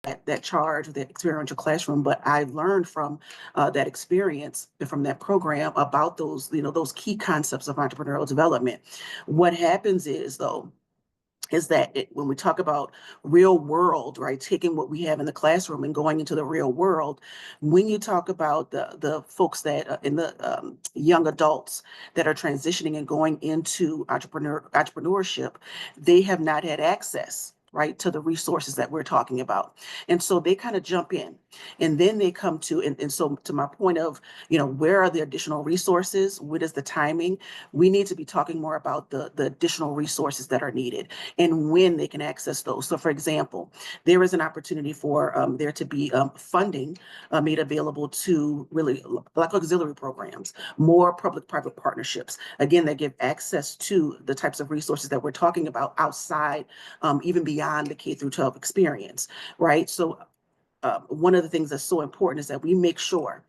that charge, that experiential classroom, but I learned from that experience and from that program about those, those key concepts of entrepreneurial development. What happens is, though, is that when we talk about real world, right, taking what we have in the classroom and going into the real world, when you talk about the folks that in the young adults that are transitioning and going into entrepreneurship, they have not had access, right, to the resources that we're talking about. And so they kind of jump in, and then they come to, and so to my point of, where are the additional resources? What is the timing? We need to be talking more about the additional resources that are needed and when they can access those. So for example, there is an opportunity for there to be funding made available to really like auxiliary programs, more public-private partnerships, again, that give access to the types of resources that we're talking about outside, even beyond the K through 12 experience, right? So one of the things that's so important is that we make sure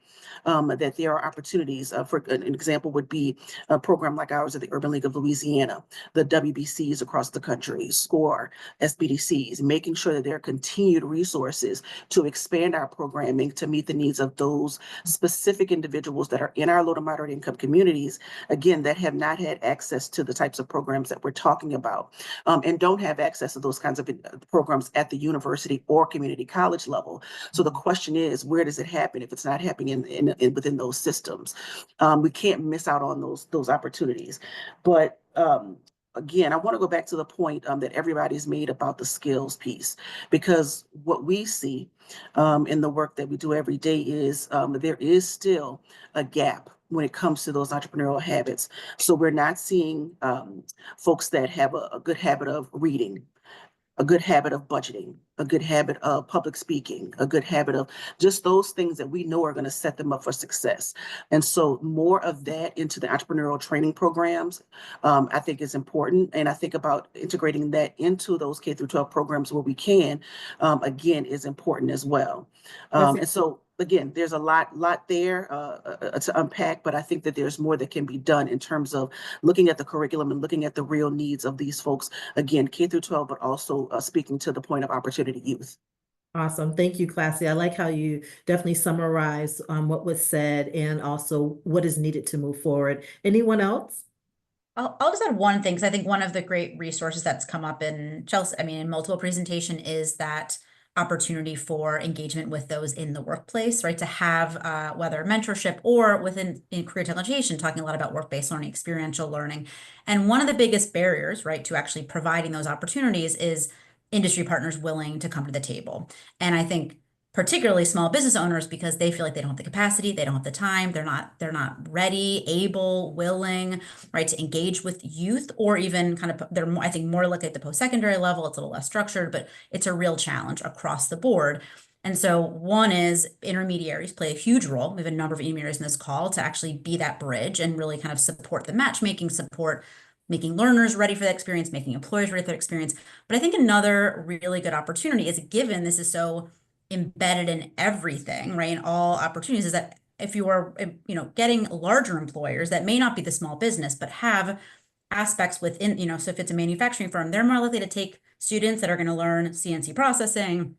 that there are opportunities. For an example would be a program like ours at the Urban League of Louisiana, the WBCs across the country, SCORE, SBDCs, making sure that there are continued resources to expand our programming to meet the needs of those specific individuals that are in our low to moderate income communities, again, that have not had access to the types of programs that we're talking about, and don't have access to those kinds of programs at the university or community college level. So the question is, where does it happen if it's not happening within those systems? We can't miss out on those opportunities. But again, I want to go back to the point that everybody's made about the skills piece, because what we see in the work that we do every day is there is still a gap when it comes to those entrepreneurial habits. So we're not seeing folks that have a good habit of reading, a good habit of budgeting, a good habit of public speaking, a good habit of just those things that we know are going to set them up for success. And so more of that into the entrepreneurial training programs, I think is important. And I think about integrating that into those K through 12 programs where we can, again, is important as well. And so again, there's a lot there to unpack, but I think that there's more that can be done in terms of looking at the curriculum and looking at the real needs of these folks, again, K through 12, but also speaking to the point of opportunity youth. Awesome. Thank you, Klassi. I like how you definitely summarize what was said and also what is needed to move forward. Anyone else? I'll just add one thing, because I think one of the great resources that's come up in Chelsea, in multiple presentation, is that opportunity for engagement with those in the workplace, right? To have whether mentorship or within career technology, talking a lot about work-based learning, experiential learning. And one of the biggest barriers, right, to actually providing those opportunities is industry partners willing to come to the table. And I think particularly small business owners, because they feel like they don't have the capacity, they don't have the time, they're not ready, able, willing, right, to engage with youth, or even kind of they're more, I think, more likely at the post-secondary level. It's a little less structured, but it's a real challenge across the board. And so one is intermediaries play a huge role. We have a number of intermediaries in this call to actually be that bridge and really kind of support the matchmaking, support making learners ready for that experience, making employers ready for that experience. But I think another really good opportunity is, given this is so embedded in everything, right, in all opportunities, is that if you are, getting larger employers that may not be the small business, but have aspects within, so if it's a manufacturing firm, they're more likely to take students that are going to learn CNC processing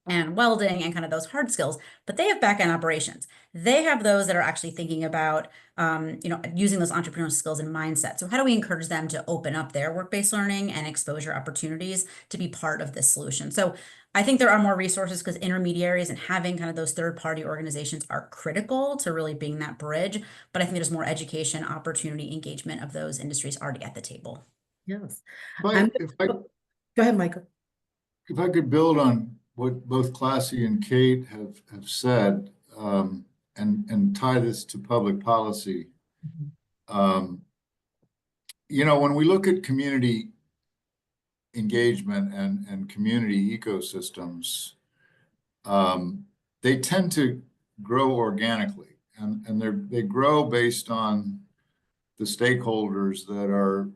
and welding and kind of those hard skills, but they have back-end operations. They have those that are actually thinking about, using those entrepreneurial skills and mindset. So how do we encourage them to open up their work-based learning and exposure opportunities to be part of this solution? So I think there are more resources, because intermediaries and having kind of those third-party organizations are critical to really being that bridge. But I think there's more education, opportunity, engagement of those industries already at the table. Yes. Go ahead, Michael. If I could build on what both Klassi and Kate have said, and tie this to public policy. When we look at community engagement and community ecosystems, they tend to grow organically, and they grow based on the stakeholders that are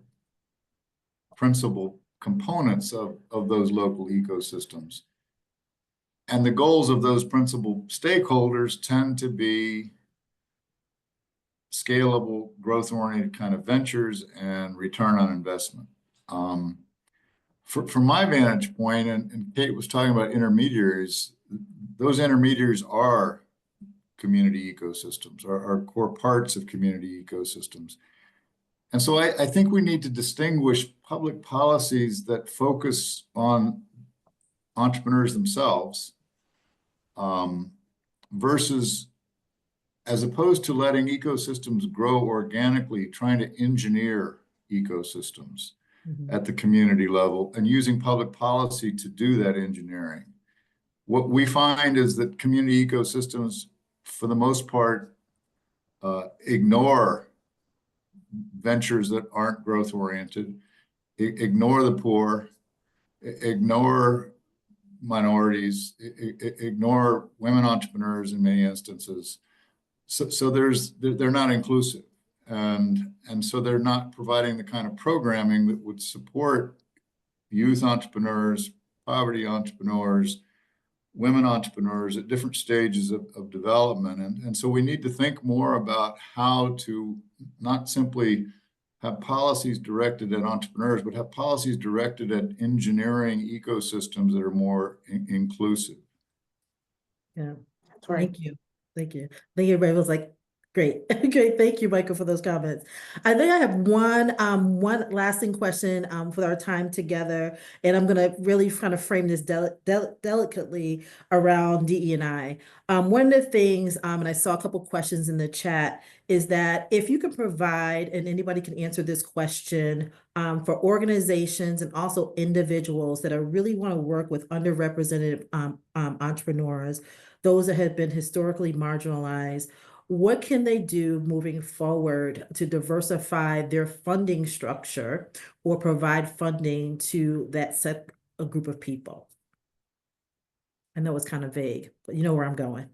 principal components of those local ecosystems. And the goals of those principal stakeholders tend to be scalable, growth-oriented kind of ventures and return on investment. from my vantage point, and Kate was talking about intermediaries, those intermediaries are community ecosystems, are core parts of community ecosystems. And so I think we need to distinguish public policies that focus on entrepreneurs themselves versus, as opposed to letting ecosystems grow organically, trying to engineer ecosystems at the community level and using public policy to do that engineering. What we find is that community ecosystems, for the most part, ignore ventures that aren't growth oriented, ignore the poor, ignore minorities, ignore women entrepreneurs in many instances. So they're not inclusive, and so they're not providing the kind of programming that would support youth entrepreneurs, poverty entrepreneurs, women entrepreneurs at different stages of development. And so we need to think more about how to not simply have policies directed at entrepreneurs, but have policies directed at engineering ecosystems that are more inclusive. Yeah, That's right. thank you. Thank you. I think everybody was like, great. Great. Thank you, Michael, for those comments. I think I have one lasting question for our time together, and I'm going to really kind of frame this delicately around DE&I. One of the things, and I saw a couple questions in the chat, is that if you can provide, and anybody can answer this question, for organizations and also individuals that are really want to work with underrepresented entrepreneurs, those that have been historically marginalized, what can they do moving forward to diversify their funding structure or provide funding to that set a group of people? I know it's kind of vague, but you know where I'm going.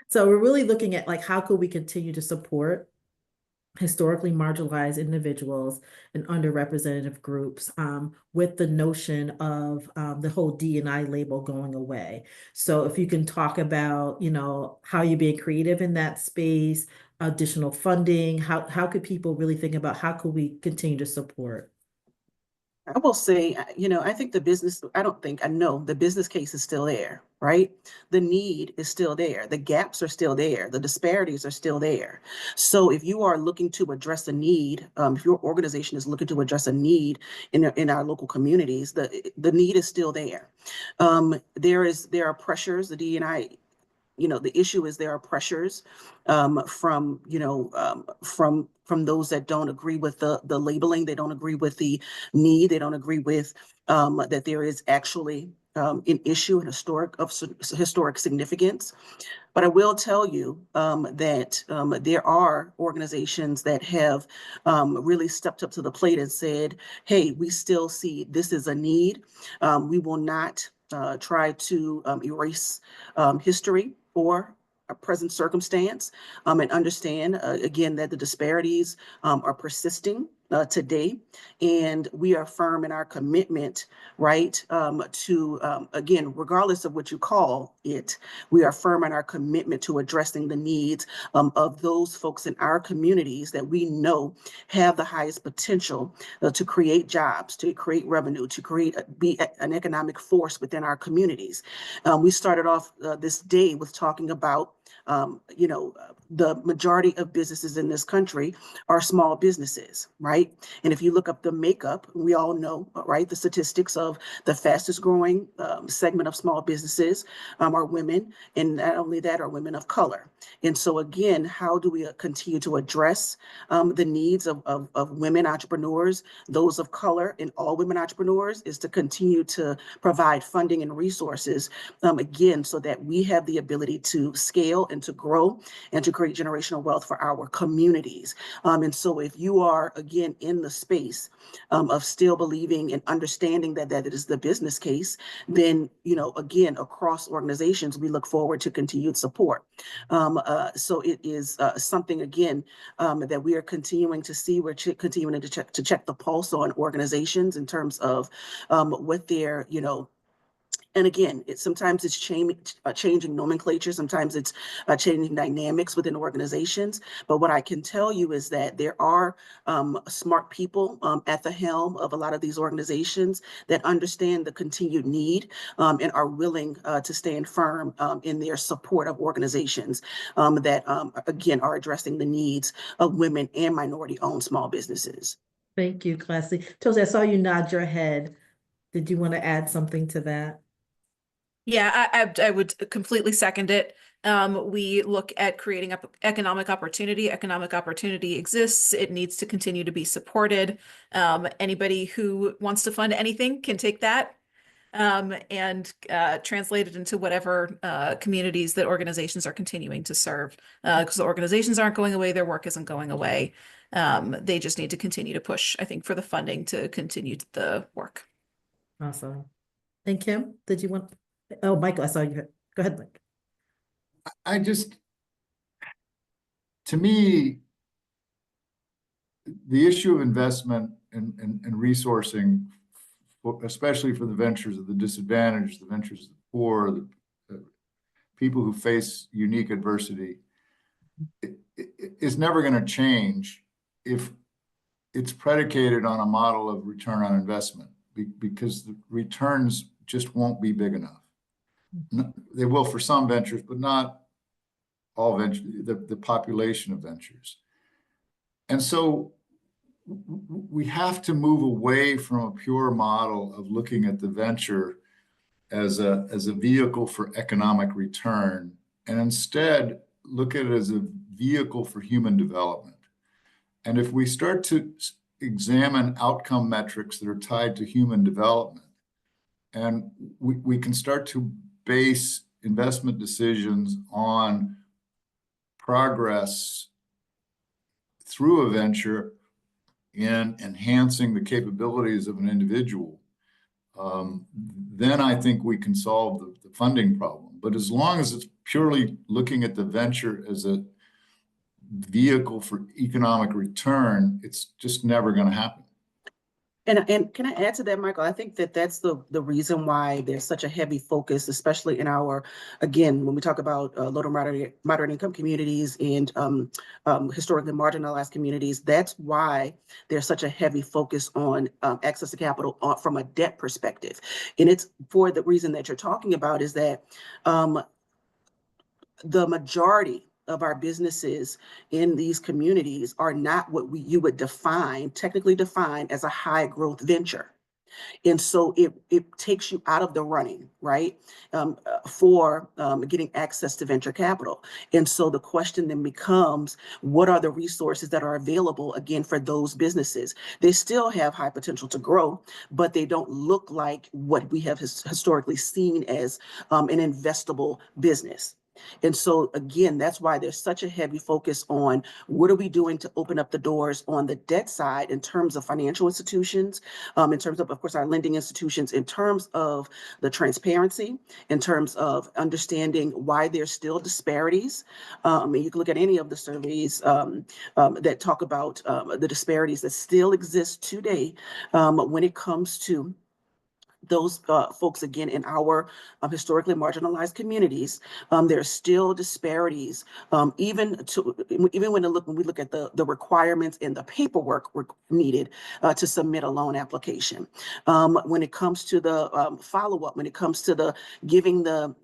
So we're really looking at like, how could we continue to support historically marginalized individuals and underrepresented groups with the notion of the whole D&I label going away. So if you can talk about, you know, how you're being creative in that space, additional funding, how could people really think about how could we continue to support? I will say, you know, I think I know the business case is still there, right? The need is still there. The gaps are still there. The disparities are still there. So if you are looking to address a need, if your organization is looking to address a need in our local communities, the need is still there. There are pressures, the D&I, you know, the issue is there are pressures from, you know, from those that don't agree with the labeling, they don't agree with the need, they don't agree with that there is actually an issue of historic significance. But I will tell you that there are organizations that have really stepped up to the plate and said, hey, we still see this is a need. We will not try to erase history or a present circumstance, and understand again that the disparities are persisting today, and we are firm in our commitment, right, to again, regardless of what you call it, we are firm in our commitment to addressing the needs of those folks in our communities that we know have the highest potential to create jobs, to create revenue, to be an economic force within our communities. We started off this day with talking about you know, the majority of businesses in this country are small businesses, right? And if you look up the makeup, we all know, right, the statistics of the fastest growing segment of small businesses are women, and not only that, are women of color. And so again, how do we continue to address the needs of women entrepreneurs, those of color, and all women entrepreneurs, is to continue to provide funding and resources, again, so that we have the ability to scale and to grow and to create generational wealth for our communities. And so if you are, again, in the space of still believing and understanding that it is the business case, then, you know, again, across organizations, we look forward to continued support. So it is something, again, that we are continuing to see. We're continuing to check the pulse on organizations in terms of what their, you know, And again, sometimes it's changing nomenclature, sometimes it's changing dynamics within organizations. But what I can tell you is that there are smart people at the helm of a lot of these organizations that understand the continued need and are willing to stand firm in their support of organizations that, again, are addressing the needs of women and minority-owned small businesses. Thank you, Klassi. Chelsea, I saw you nod your head. Did you want to add something to that? Yeah, I would completely second it. We look at creating economic opportunity. Economic opportunity exists. It needs to continue to be supported. Anybody who wants to fund anything can take that and translate it into whatever communities that organizations are continuing to serve. Because the organizations aren't going away, their work isn't going away. They just need to continue to push, I think, for the funding to continue the work. Awesome. And Kim, did you want? Oh, Michael, I saw you. Go ahead, Mike. To me, the issue of investment and resourcing, especially for the ventures of the disadvantaged, the ventures of the poor, the people who face unique adversity, is never going to change if it's predicated on a model of return on investment, because the returns just won't be big enough. They will for some ventures, but not all ventures, the population of ventures. And so we have to move away from a pure model of looking at the venture as a vehicle for economic return, and instead look at it as a vehicle for human development. And if we start to examine outcome metrics that are tied to human development, and we can start to base investment decisions on progress through a venture in enhancing the capabilities of an individual, then I think we can solve the funding problem. But as long as it's purely looking at the venture as a vehicle for economic return, it's just never going to happen. And can I add to that, Michael? I think that that's the reason why there's such a heavy focus, especially in our, again, when we talk about low to moderate income communities and historically marginalized communities. That's why there's such a heavy focus on access to capital from a debt perspective. And it's for the reason that you're talking about is that the majority of our businesses in these communities are not what you would technically define as a high growth venture. And so it takes you out of the running, right, for getting access to venture capital. And so the question then becomes, what are the resources that are available, again, for those businesses? They still have high potential to grow, but they don't look like what we have historically seen as an investable business. And so, again, that's why there's such a heavy focus on what are we doing to open up the doors on the debt side in terms of financial institutions, in terms of course, our lending institutions, in terms of the transparency, in terms of understanding why there's still disparities. And you can look at any of the surveys that talk about the disparities that still exist today when it comes to those folks, again, in our historically marginalized communities. There are still disparities, even when we look at the requirements and the paperwork needed to submit a loan application. When it comes to the follow-up, when it comes to the giving the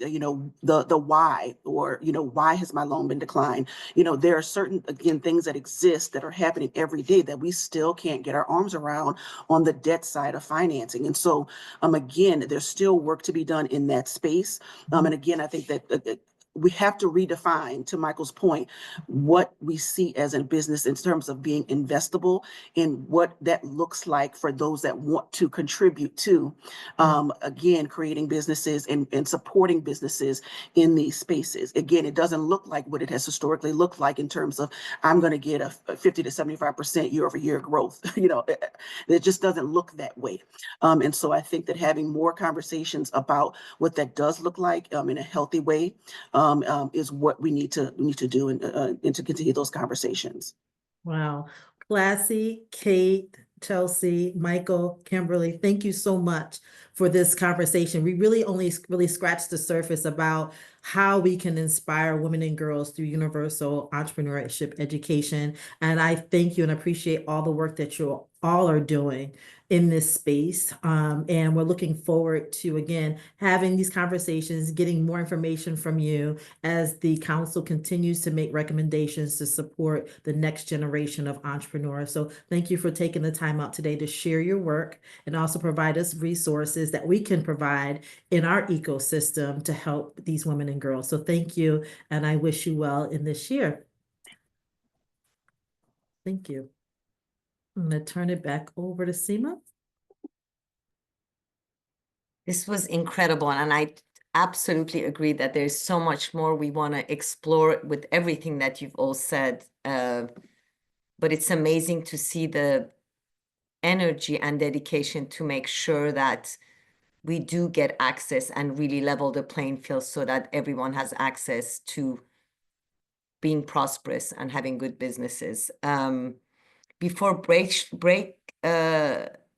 why, or why has my loan been declined? There are certain, again, things that exist that are happening every day that we still can't get our arms around on the debt side of financing. And so again, there's still work to be done in that space. And again, I think that we have to redefine, to Michael's point, what we see as a business in terms of being investable and what that looks like for those that want to contribute to, again, creating businesses and supporting businesses in these spaces. Again, it doesn't look like what it has historically looked like in terms of, I'm going to get a 50 to 75% year-over-year growth. It just doesn't look that way. And so I think that having more conversations about what that does look like in a healthy way is what we need to do and to continue those conversations. Wow. Klassi, Kate, Chelsea, Michael, Kimberly, thank you so much for this conversation. We really only really scratched the surface about how we can inspire women and girls through universal entrepreneurship education. And I thank you and appreciate all the work that you all are doing in this space. And we're looking forward to, again, having these conversations, getting more information from you as the council continues to make recommendations to support the next generation of entrepreneurs. So thank you for taking the time out today to share your work and also provide us resources that we can provide in our ecosystem to help these women and girls. So thank you, and I wish you well in this year. Thank you. I'm going to turn it back over to Seema. This was incredible, and I absolutely agree that there's so much more we want to explore with everything that you've all said. But it's amazing to see the energy and dedication to make sure that we do get access and really level the playing field so that everyone has access to being prosperous and having good businesses. Before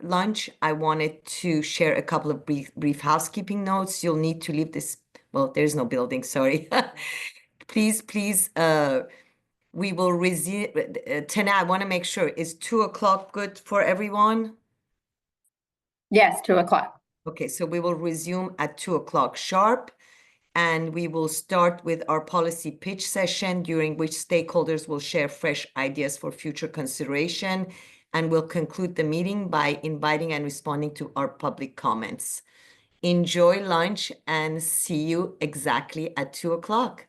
lunch, I wanted to share a couple of brief housekeeping notes. You'll need to leave this, well, there's no building, sorry. Please, we will resume. Tana, I want to make sure, is 2 o'clock good for everyone? Yes, 2 o'clock. Okay, so we will resume at 2 o'clock sharp. And we will start with our policy pitch session, during which stakeholders will share fresh ideas for future consideration. And we'll conclude the meeting by inviting and responding to our public comments. Enjoy lunch and see you exactly at 2 o'clock.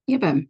Eben.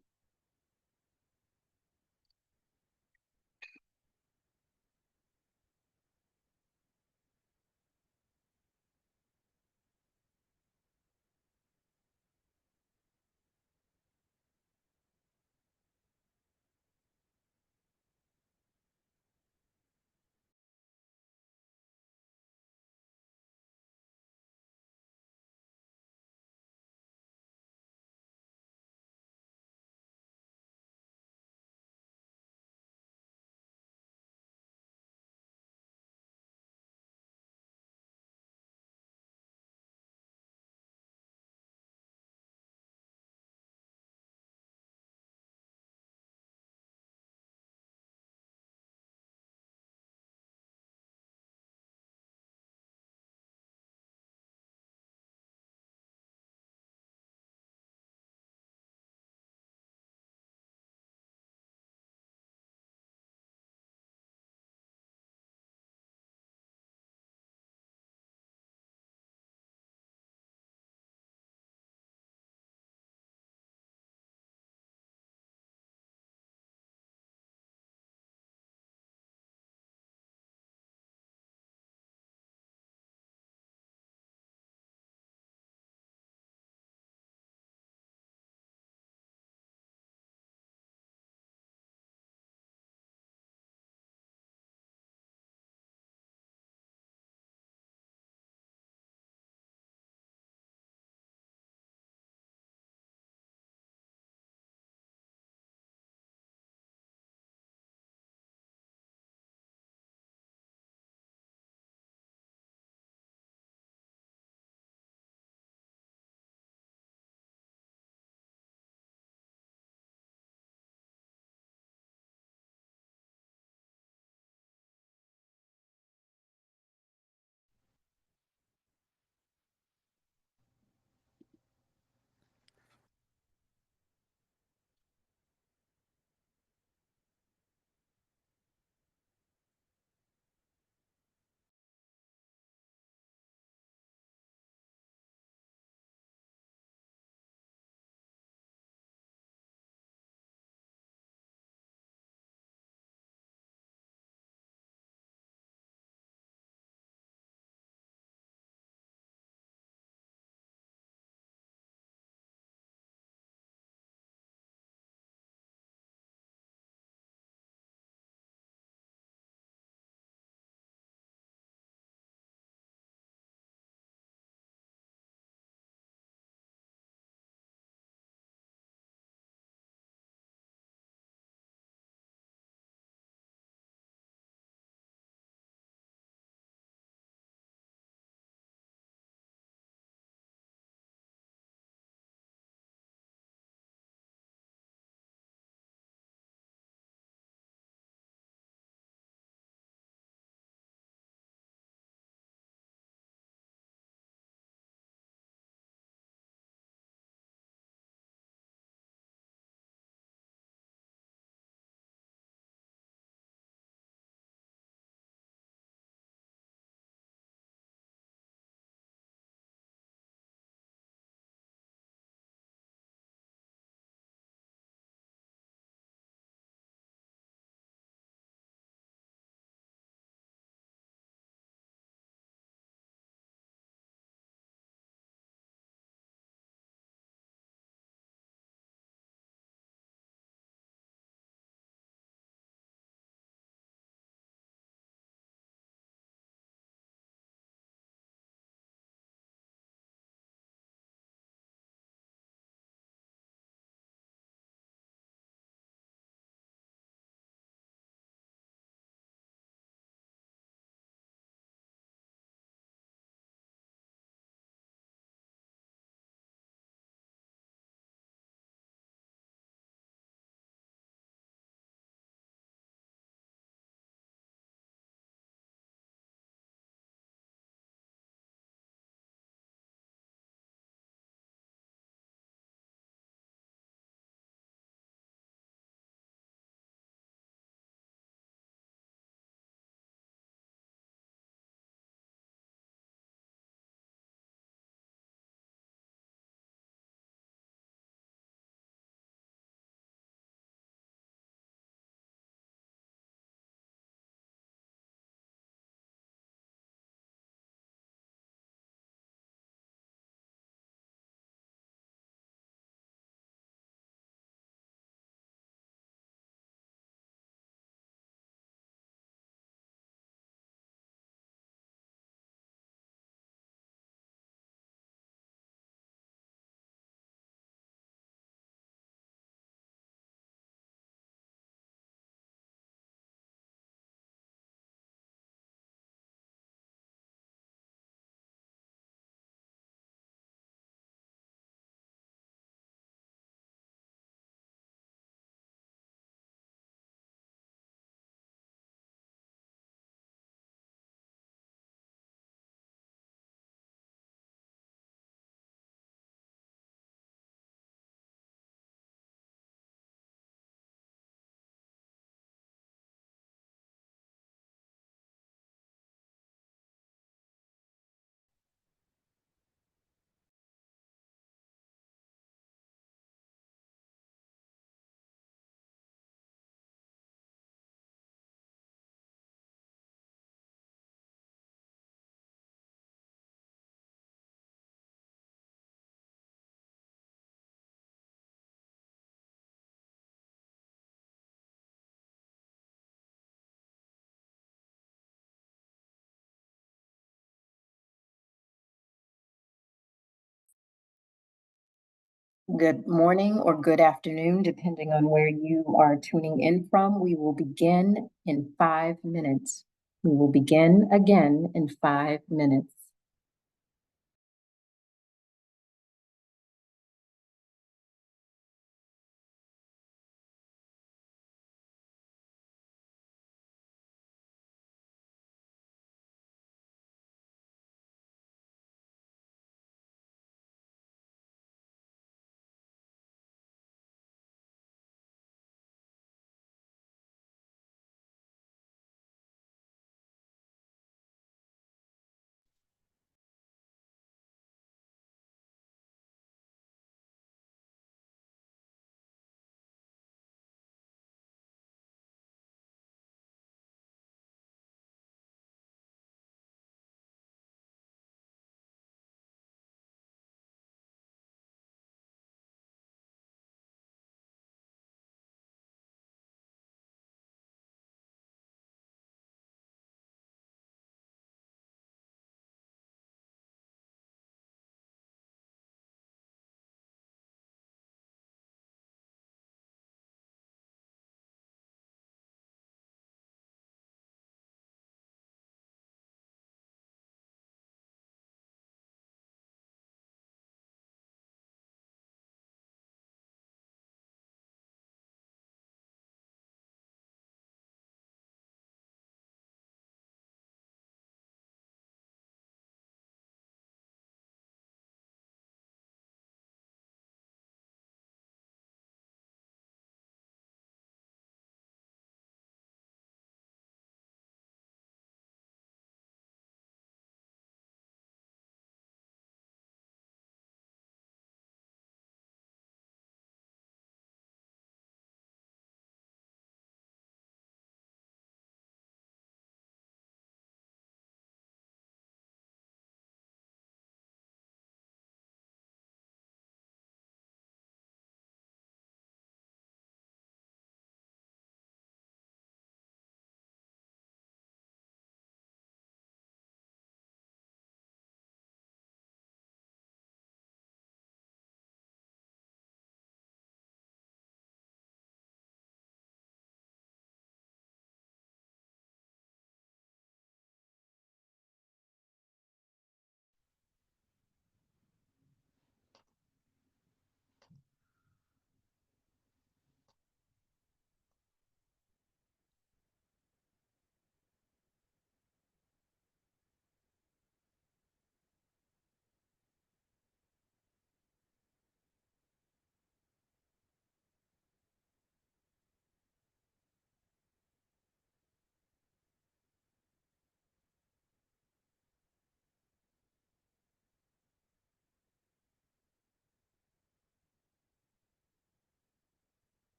Good morning or good afternoon, depending on where you are tuning in from. We will begin in 5 minutes. We will begin again in 5 minutes.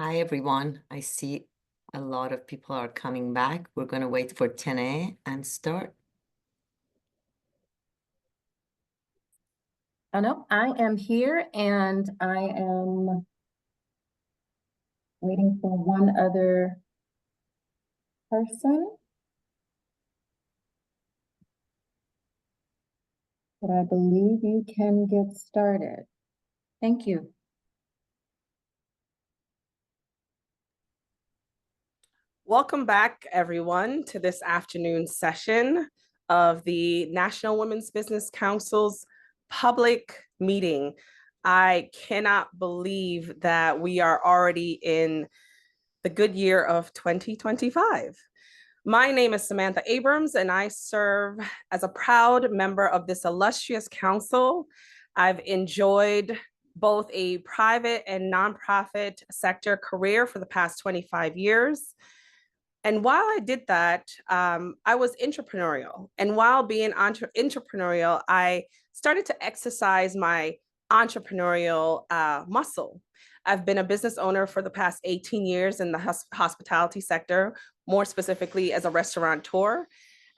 Hi, everyone. I see a lot of people are coming back. We're going to wait for 10A and start. Oh, no, I am here and I am waiting for one other person. But I believe you can get started. Thank you. Welcome back, everyone, to this afternoon session of the National Women's Business Council's public meeting. I cannot believe that we are already in the good year of 2025. My name is Samantha Abrams, and I serve as a proud member of this illustrious council. I've enjoyed both a private and nonprofit sector career for the past 25 years. And while I did that, I was entrepreneurial. And while being entrepreneurial, I started to exercise my entrepreneurial muscle. I've been a business owner for the past 18 years in the hospitality sector, more specifically as a restaurateur.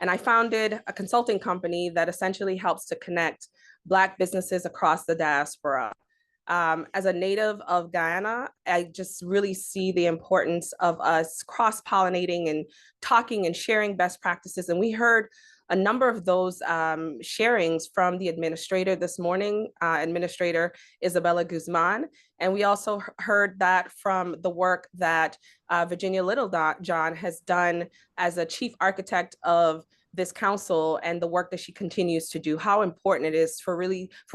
And I founded a consulting company that essentially helps to connect Black businesses across the diaspora. As a native of Guyana, I just really see the importance of us cross-pollinating and talking and sharing best practices. And we heard a number of those sharings from the administrator this morning, Administrator Isabel Guzman. And we also heard that from the work that Virigina Littlejohn has done as a chief architect of this council and the work that she continues to do, how important it is for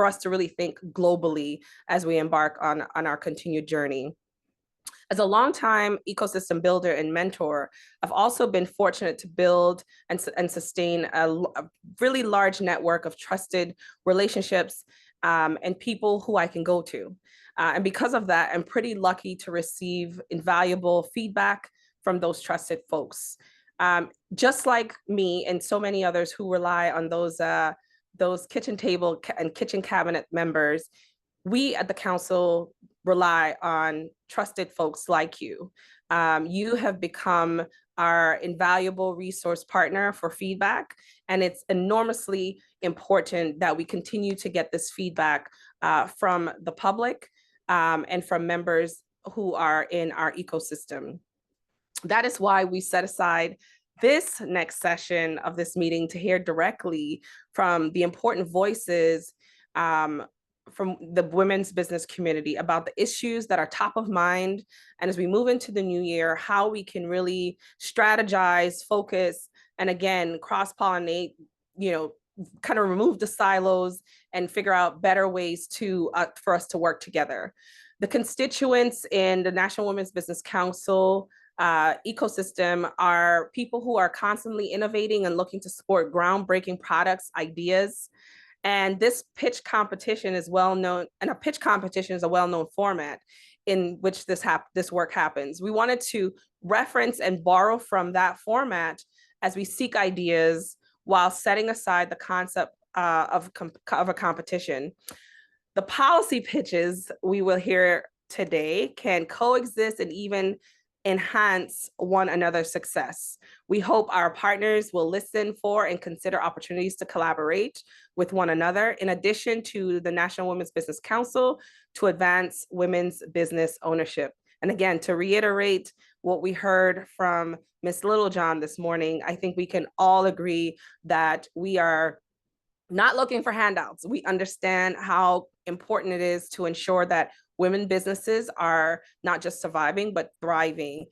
us to really think globally as we embark on our continued journey. As a longtime ecosystem builder and mentor, I've also been fortunate to build and sustain a really large network of trusted relationships and people who I can go to. And because of that, I'm pretty lucky to receive invaluable feedback from those trusted folks. Just like me and so many others who rely on those kitchen table and kitchen cabinet members, we at the council rely on trusted folks like you. You have become our invaluable resource partner for feedback, and it's enormously important that we continue to get this feedback from the public and from members who are in our ecosystem. That is why we set aside this next session of this meeting to hear directly from the important voices from the women's business community about the issues that are top of mind. And as we move into the new year, how we can really strategize, focus, and again, cross-pollinate, kind of remove the silos and figure out better ways for us to work together. The constituents in the National Women's Business Council ecosystem are people who are constantly innovating and looking to support groundbreaking products, ideas. And this pitch competition is well known, and a pitch competition is a well-known format in which this work happens. We wanted to reference and borrow from that format as we seek ideas while setting aside the concept of a competition. The policy pitches we will hear today can coexist and even enhance one another's success. We hope our partners will listen for and consider opportunities to collaborate with one another, in addition to the National Women's Business Council, to advance women's business ownership. And again, to reiterate what we heard from Ms. Littlejohn this morning, I think we can all agree that we are not looking for handouts. We understand how important it is to ensure that women businesses are not just surviving, but thriving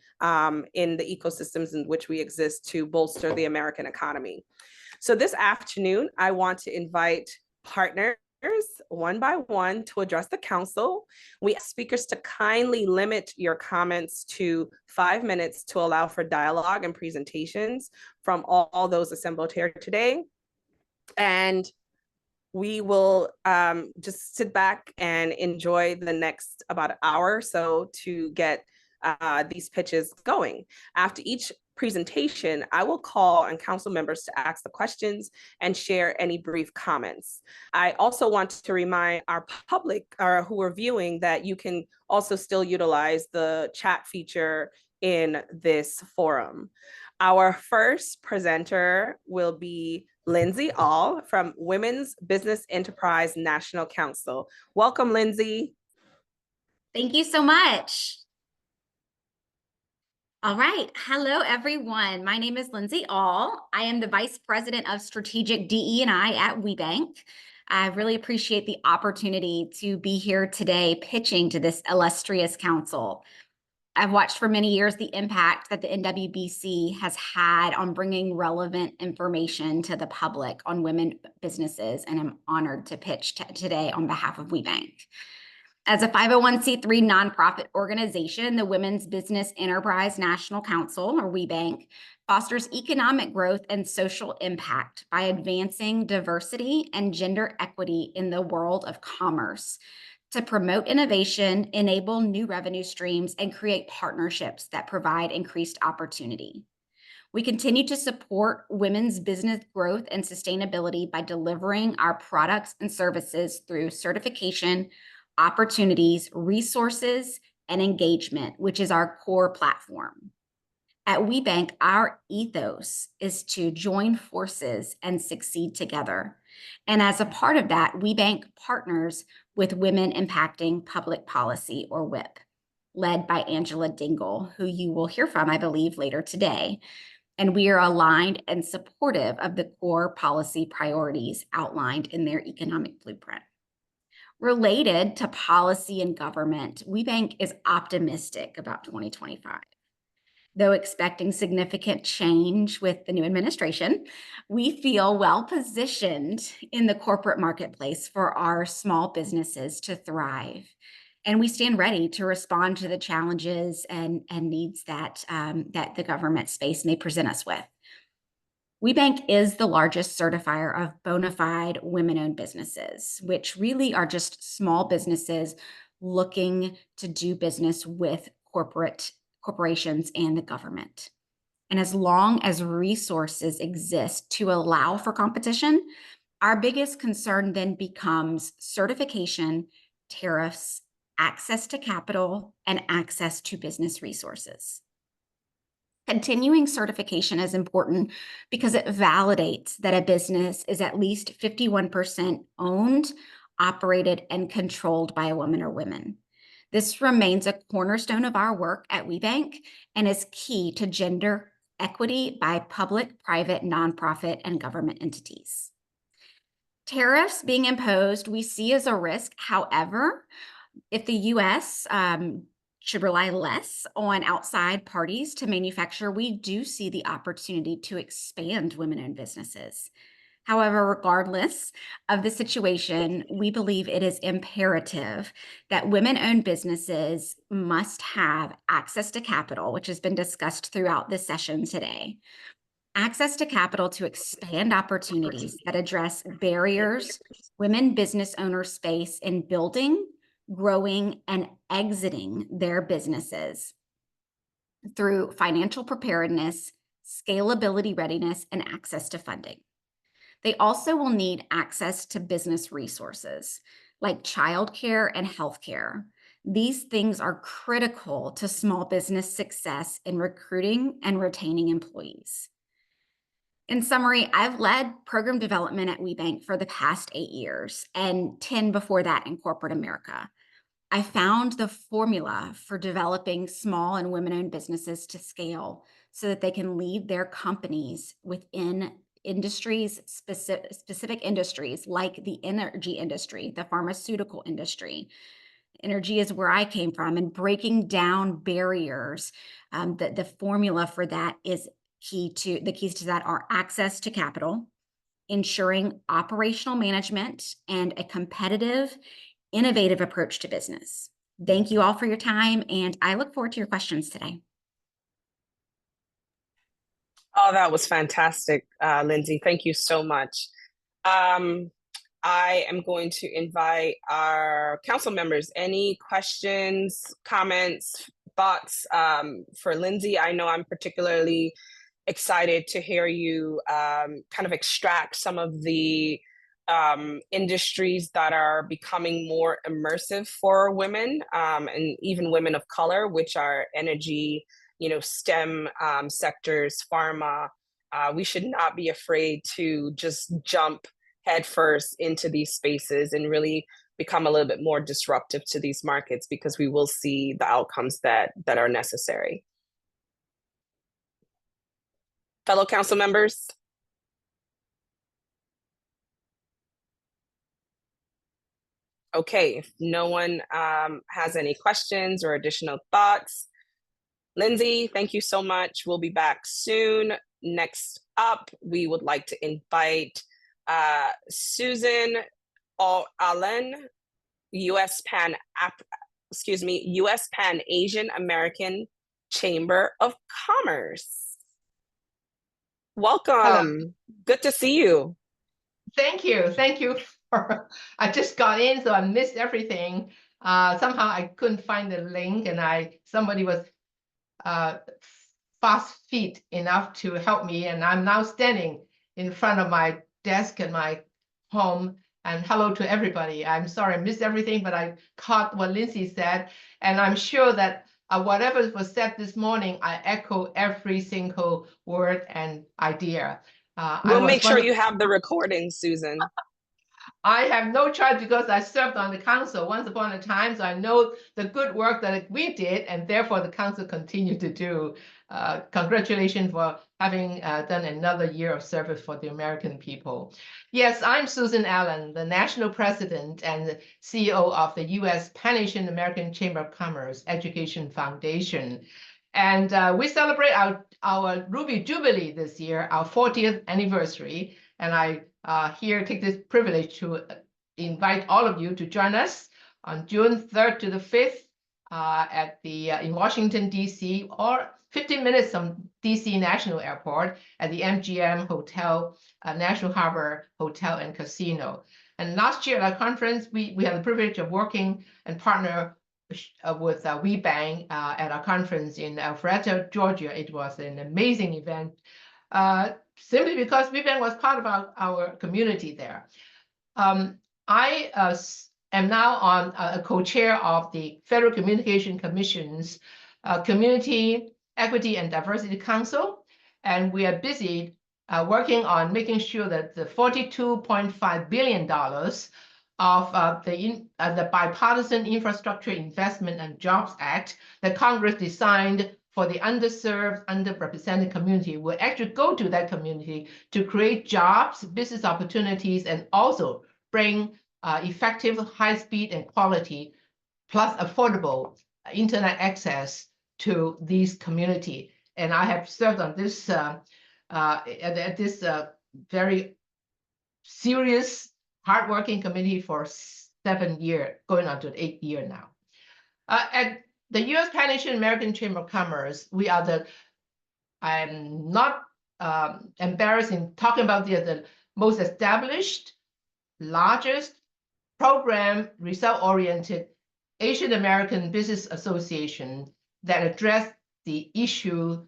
in the ecosystems in which we exist to bolster the American economy. So this afternoon, I want to invite partners one by one to address the council. We ask speakers to kindly limit your comments to 5 minutes to allow for dialogue and presentations from all those assembled here today. And we will just sit back and enjoy the next about an hour or so to get these pitches going. After each presentation, I will call on council members to ask the questions and share any brief comments. I also want to remind our public who are viewing that you can also still utilize the chat feature in this forum. Our first presenter will be Lindsay All from Women's Business Enterprise National Council. Welcome, Lindsay. Thank you so much. All right. Hello, everyone. My name is Lindsay All. I am the Vice President of Strategic DE&I at WeBank. I really appreciate the opportunity to be here today pitching to this illustrious council. I've watched for many years the impact that the NWBC has had on bringing relevant information to the public on women businesses, and I'm honored to pitch today on behalf of WeBank. As a 501c3 nonprofit organization, the Women's Business Enterprise National Council, or WeBank, fosters economic growth and social impact by advancing diversity and gender equity in the world of commerce to promote innovation, enable new revenue streams, and create partnerships that provide increased opportunity. We continue to support women's business growth and sustainability by delivering our products and services through certification, opportunities, resources, and engagement, which is our core platform. At WeBank, our ethos is to join forces and succeed together. And as a part of that, WeBank partners with Women Impacting Public Policy, or WIP, led by Angela Dingle, who you will hear from, I believe, later today. And we are aligned and supportive of the core policy priorities outlined in their economic blueprint. Related to policy and government, WeBank is optimistic about 2025. Though expecting significant change with the new administration, we feel well positioned in the corporate marketplace for our small businesses to thrive. And we stand ready to respond to the challenges and needs that the government space may present us with. WeBank is the largest certifier of bona fide women-owned businesses, which really are just small businesses looking to do business with corporations and the government. And as long as resources exist to allow for competition, our biggest concern then becomes certification, tariffs, access to capital, and access to business resources. Continuing certification is important because it validates that a business is at least 51% owned, operated, and controlled by a woman or women. This remains a cornerstone of our work at WeBank and is key to gender equity by public, private, nonprofit, and government entities. Tariffs being imposed, we see as a risk. However, if the U.S. should rely less on outside parties to manufacture, we do see the opportunity to expand women-owned businesses. However, regardless of the situation, we believe it is imperative that women-owned businesses must have access to capital, which has been discussed throughout this session today. Access to capital to expand opportunities that address barriers women business owners face in building, growing, and exiting their businesses through financial preparedness, scalability readiness, and access to funding. They also will need access to business resources like childcare and healthcare. These things are critical to small business success in recruiting and retaining employees. In summary, I've led program development at WeBank for the past 8 years and 10 before that in corporate America. I found the formula for developing small and women-owned businesses to scale so that they can lead their companies within industries, specific industries like the energy industry, the pharmaceutical industry. Energy is where I came from, and breaking down barriers. The formula for that is the keys to that are access to capital, ensuring operational management, and a competitive, innovative approach to business. Thank you all for your time, and I look forward to your questions today. Oh, that was fantastic, Lindsay. Thank you so much. I am going to invite our council members. Any questions, comments thoughts for Lindsay. I know I'm particularly excited to hear you kind of extract some of the industries that are becoming more immersive for women and even women of color, which are energy, STEM sectors, pharma. We should not be afraid to just jump headfirst into these spaces and really become a little bit more disruptive to these markets, because we will see the outcomes that are necessary. Fellow council members? Okay, if no one has any questions or additional thoughts, Lindsay, thank you so much. We'll be back soon. Next up, we would like to invite Susan Allen, U.S. Pan Asian American Chamber of Commerce. Welcome. Hello. Good to see you. Thank you. Thank you. I just got in, so I missed everything. Somehow I couldn't find the link, and somebody was fast feet enough to help me, and I'm now standing in front of my desk at my home. And hello to everybody. I'm sorry I missed everything, but I caught what Lindsay said, and I'm sure that whatever was said this morning, I echo every single word and idea. We'll make sure you have the recording, Susan. I have no choice because I served on the council once upon a time, so I know the good work that we did, and therefore the council continued to do. Congratulations for having done another year of service for the American people. Yes, I'm Susan Allen, the National President and CEO of the U.S. Pan Asian American Chamber of Commerce Education Foundation. And we celebrate our Ruby Jubilee this year, our 40th anniversary. And I here take this privilege to invite all of you to join us on June 3rd to the 5th in Washington, D.C., or 15 minutes from D.C. National Airport at the MGM Hotel, National Harbor Hotel and Casino. And last year at our conference, we had the privilege of working and partner with WeBank at our conference in Alpharetta, Georgia. It was an amazing event. Simply because WeBank was part of our community there. I am now on a co-chair of the Federal Communication Commission's Community Equity and Diversity Council, and we are busy working on making sure that the $42.5 billion of the Bipartisan Infrastructure Investment and Jobs Act that Congress designed for the underserved, underrepresented community will actually go to that community to create jobs, business opportunities, and also bring effective, high-speed, and quality, plus affordable internet access to these community. And I have served on this very serious, hardworking committee for 7 years, going on to 8th year now. At the U.S. Pan Asian American Chamber of Commerce, we are I'm not embarrassed in talking about the most established, largest program, result-oriented Asian American Business Association that address the issue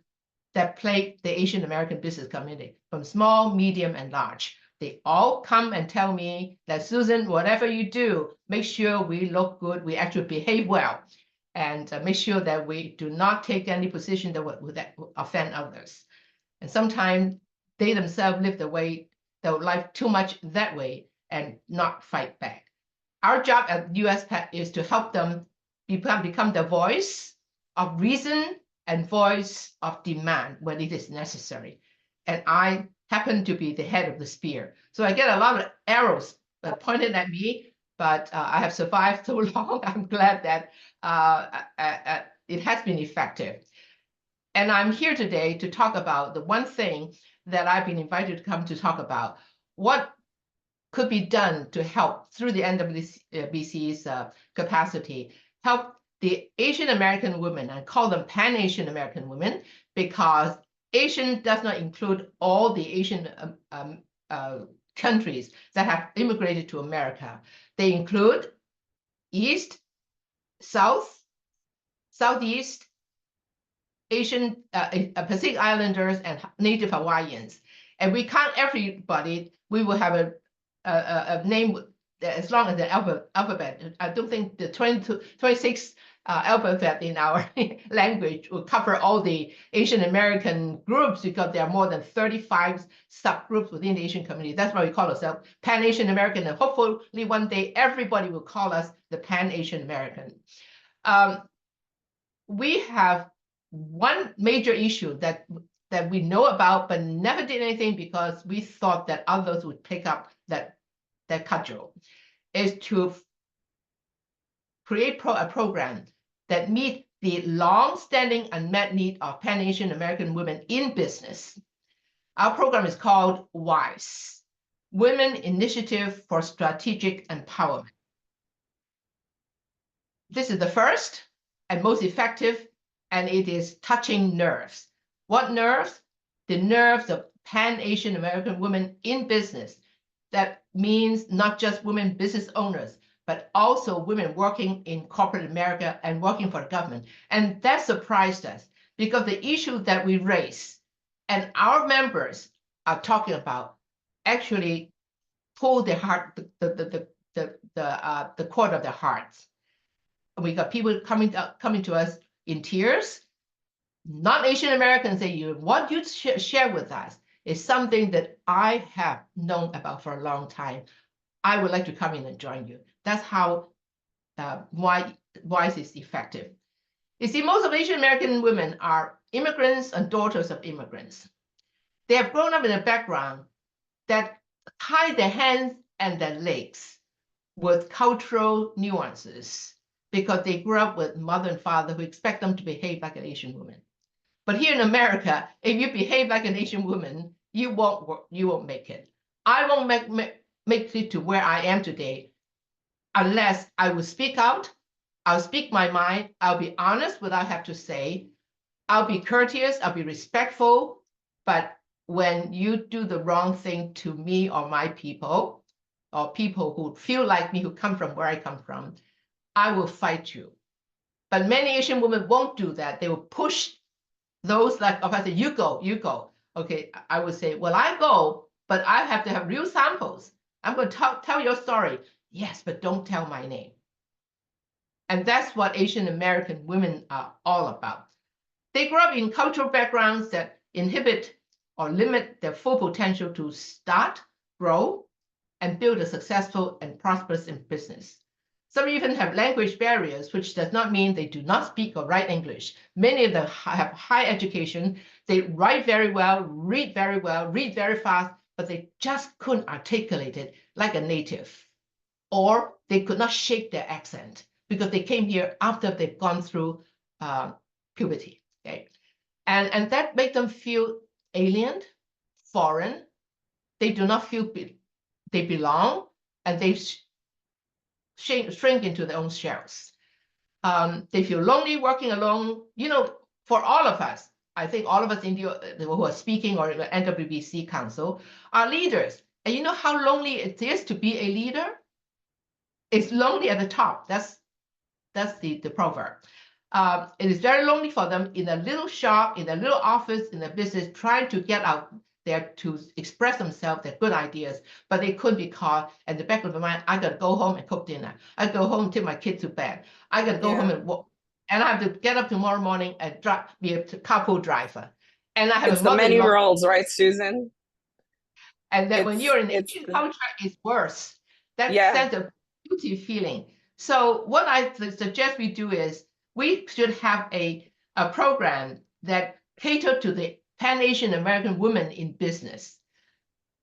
that plague the Asian American business community, from small, medium, and large. They all come and tell me that, Susan, whatever you do, make sure we look good, we actually behave well, and make sure that we do not take any position that would offend others. And sometimes they themselves live their life too much that way and not fight back. Our job at USPAC is to help them become the voice of reason and voice of demand when it is necessary. And I happen to be the head of the spear. So I get a lot of arrows pointed at me, but I have survived so long. I'm glad that it has been effective. And I'm here today to talk about the one thing that I've been invited to come to talk about. What could be done to help through the NWBC's capacity, help the Asian American women, I call them Pan Asian American women, because Asian does not include all the Asian countries that have immigrated to America. They include East, South, Southeast, Asian, Pacific Islanders, and Native Hawaiians. And we count everybody, we will have a name as long as the alphabet. I don't think the 26 alphabet in our language will cover all the Asian American groups, because there are more than 35 subgroups within the Asian community. That's why we call ourselves Pan-Asian American, and hopefully one day everybody will call us the Pan-Asian American. We have one major issue that we know about but never did anything because we thought that others would pick up that cudgel, is to create a program that meet the long-standing unmet need of Pan-Asian American women in business. Our program is called WISE, Women Initiative for Strategic Empowerment. This is the first and most effective, and it is touching nerves. What nerves? The nerves of Pan-Asian American women in business. That means not just women business owners, but also women working in corporate America and working for the government. And that surprised us, because the issue that we raise and our members are talking about actually pull the heart, the cord of their hearts. We got people coming to us in tears. Non-Asian Americans say, what you share with us is something that I have known about for a long time. I would like to come in and join you. That's how WISE is effective. You see, most of Asian American women are immigrants and daughters of immigrants. They have grown up in a background that tie their hands and their legs with cultural nuances, because they grew up with mother and father who expect them to behave like an Asian woman. But here in America, if you behave like an Asian woman, you won't make it. I won't make it to where I am today unless I will speak out. I'll speak my mind. I'll be honest with what I have to say. I'll be courteous. I'll be respectful. But when you do the wrong thing to me or my people, or people who feel like me, who come from where I come from, I will fight you. But many Asian women won't do that. They will push those like, if I say, you go. Okay, I would say, well, I go, but I have to have real samples. I'm going to tell your story. Yes, but don't tell my name. And that's what Asian American women are all about. They grow up in cultural backgrounds that inhibit or limit their full potential to start, grow, and build a successful and prosperous business. Some even have language barriers, which does not mean they do not speak or write English. Many of them have high education. They write very well, read very fast, but they just couldn't articulate it like a native. Or they could not shake their accent because they came here after they've gone through puberty. Okay? And that made them feel alien, foreign. They do not feel they belong, and they shrink into their own shells. They feel lonely working alone. You know, for all of us, I think all of us in who are speaking or the NWBC Council are leaders. And you know how lonely it is to be a leader? It's lonely at the top. That's the proverb. It is very lonely for them in a little shop, in a little office, in a business, trying to get out there to express themselves, their good ideas, but they couldn't be caught. At the back of the mind, I gotta go home and cook dinner. I go home and take my kids to bed. I gotta go home and walk, and I have to get up tomorrow morning and be a carpool driver. And I have it's the many roles, right, Susan? And then when you're in the Asian culture, it's worse. That sense of guilty feeling. So what I suggest we do is we should have a program that cater to the Pan-Asian American women in business.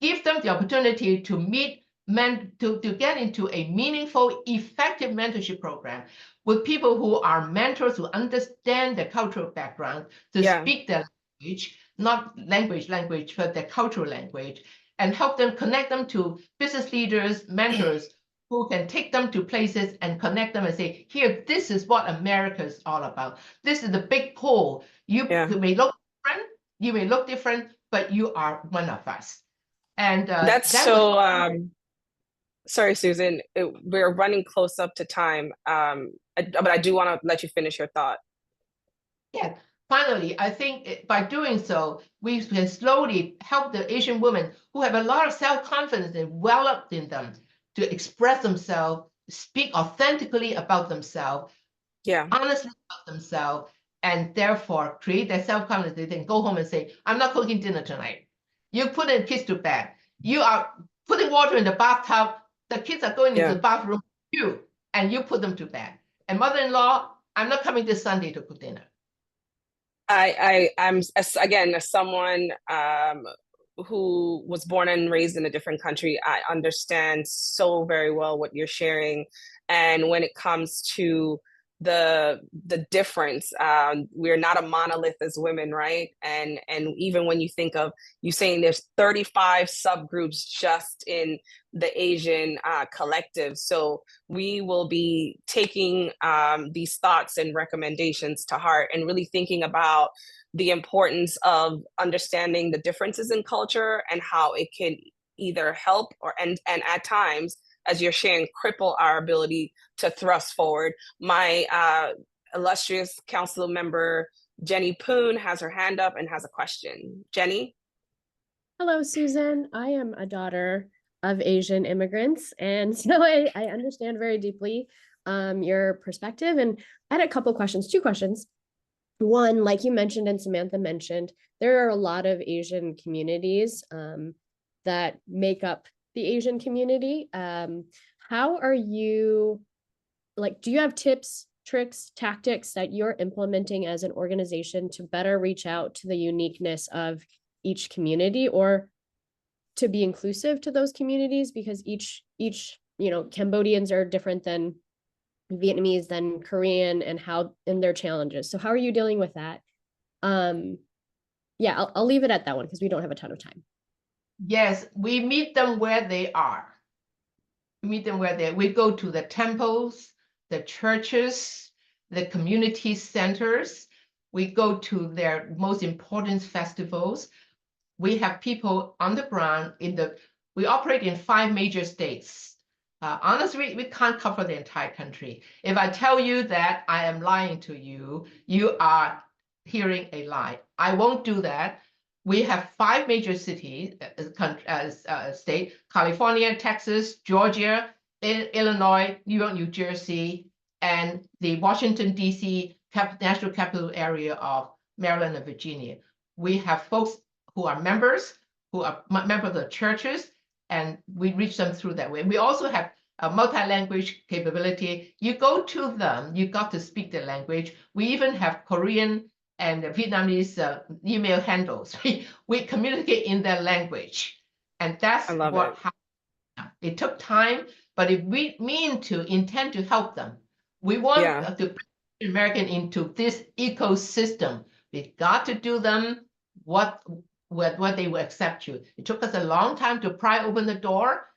Give them the opportunity to meet to get into a meaningful, effective mentorship program with people who are mentors, who understand their cultural background, to speak their language, not language, but their cultural language, and help them, connect them to business leaders, mentors, who can take them to places and connect them and say, here, this is what America is all about. This is the big pull. You may look different, you may look different, but you are one of us. And sorry, Susan, we're running close up to time, but I do want to let you finish your thought. Yeah, finally, I think by doing so, we can slowly help the Asian women who have a lot of self-confidence developed in them to express themselves, speak authentically about themselves, honestly about themselves, and therefore create that self-confidence. They can go home and say, I'm not cooking dinner tonight. You put the kids to bed. You are putting water in the bathtub. The kids are going into the bathroom, and you put them to bed. And mother-in-law, I'm not coming this Sunday to cook dinner. I'm again, as someone who was born and raised in a different country, I understand so very well what you're sharing. And when it comes to the difference, we're not a monolith as women, right? And even when you think of you saying there's 35 subgroups just in the Asian collective. So we will be taking these thoughts and recommendations to heart and really thinking about the importance of understanding the differences in culture and how it can either help or and at times, as you're sharing, cripple our ability to thrust forward. My illustrious council member, Jenny Poon, has her hand up and has a question. Jenny? Hello, Susan. I am a daughter of Asian immigrants, and so I understand very deeply your perspective. And I had a couple questions, two questions. One, like you mentioned and Samantha mentioned, there are a lot of Asian communities that make up the Asian community. How are you, do you have tips, tricks, tactics that you're implementing as an organization to better reach out to the uniqueness of each community, or to be inclusive to those communities? Because each Cambodians are different than Vietnamese, than Korean, and their challenges. So how are you dealing with that? Yeah, I'll leave it at that one because we don't have a ton of time. Yes, we meet them where they are. We go to the temples, the churches, the community centers. We go to their most important festivals. We have people on the ground we operate in 5 major states. Honestly, we can't cover the entire country. If I tell you that, I am lying to you. You are hearing a lie. I won't do that. We have 5 major cities, state: California, Texas, Georgia, Illinois, New York, New Jersey, and the Washington, D.C. National Capital Area of Maryland and Virginia. We have folks who are members, who are members of the churches, and we reach them through that way. We also have a multi-language capability. You go to them, you got to speak the language. We even have Korean and Vietnamese email handles. We communicate in their language. And that's what happened. It took time, but if we intend to help them, we want to bring American into this ecosystem. We got to do them what they will accept you. It took us a long time to pry open the door.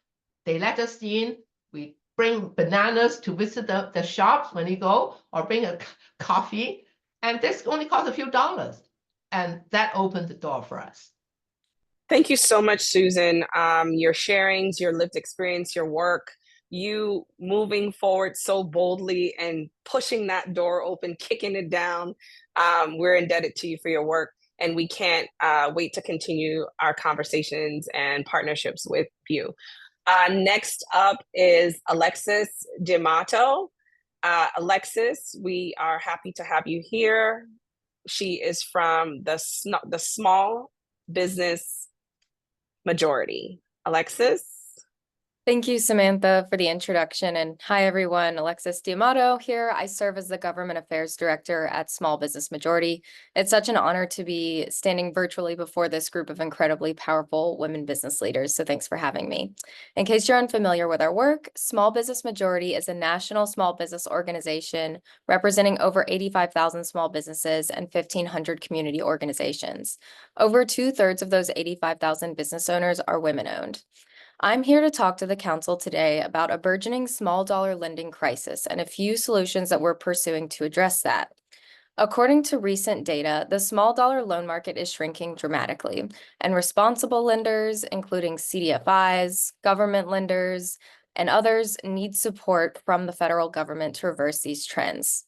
They let us in. We bring bananas to visit the shops when you go, or bring a coffee. And this only costs a few dollars. And that opened the door for us. Thank you so much, Susan. Your sharings, your lived experience, your work, you moving forward so boldly and pushing that door open, kicking it down. We're indebted to you for your work. And we can't wait to continue our conversations and partnerships with you. Next up is Alexis D'Amato. Alexis, we are happy to have you here. She is from the Small Business Majority. Alexis? Thank you, Samantha, for the introduction. And hi, everyone. Alexis D'Amato here. I serve as the Government Affairs Director at Small Business Majority. It's such an honor to be standing virtually before this group of incredibly powerful women business leaders. So thanks for having me. In case you're unfamiliar with our work, Small Business Majority is a national small business organization representing over 85,000 small businesses and 1,500 community organizations. Over 2/3 of those 85,000 business owners are women-owned. I'm here to talk to the council today about a burgeoning small dollar lending crisis and a few solutions that we're pursuing to address that. According to recent data, the small dollar loan market is shrinking dramatically, and responsible lenders, including CDFIs, government lenders, and others, need support from the federal government to reverse these trends.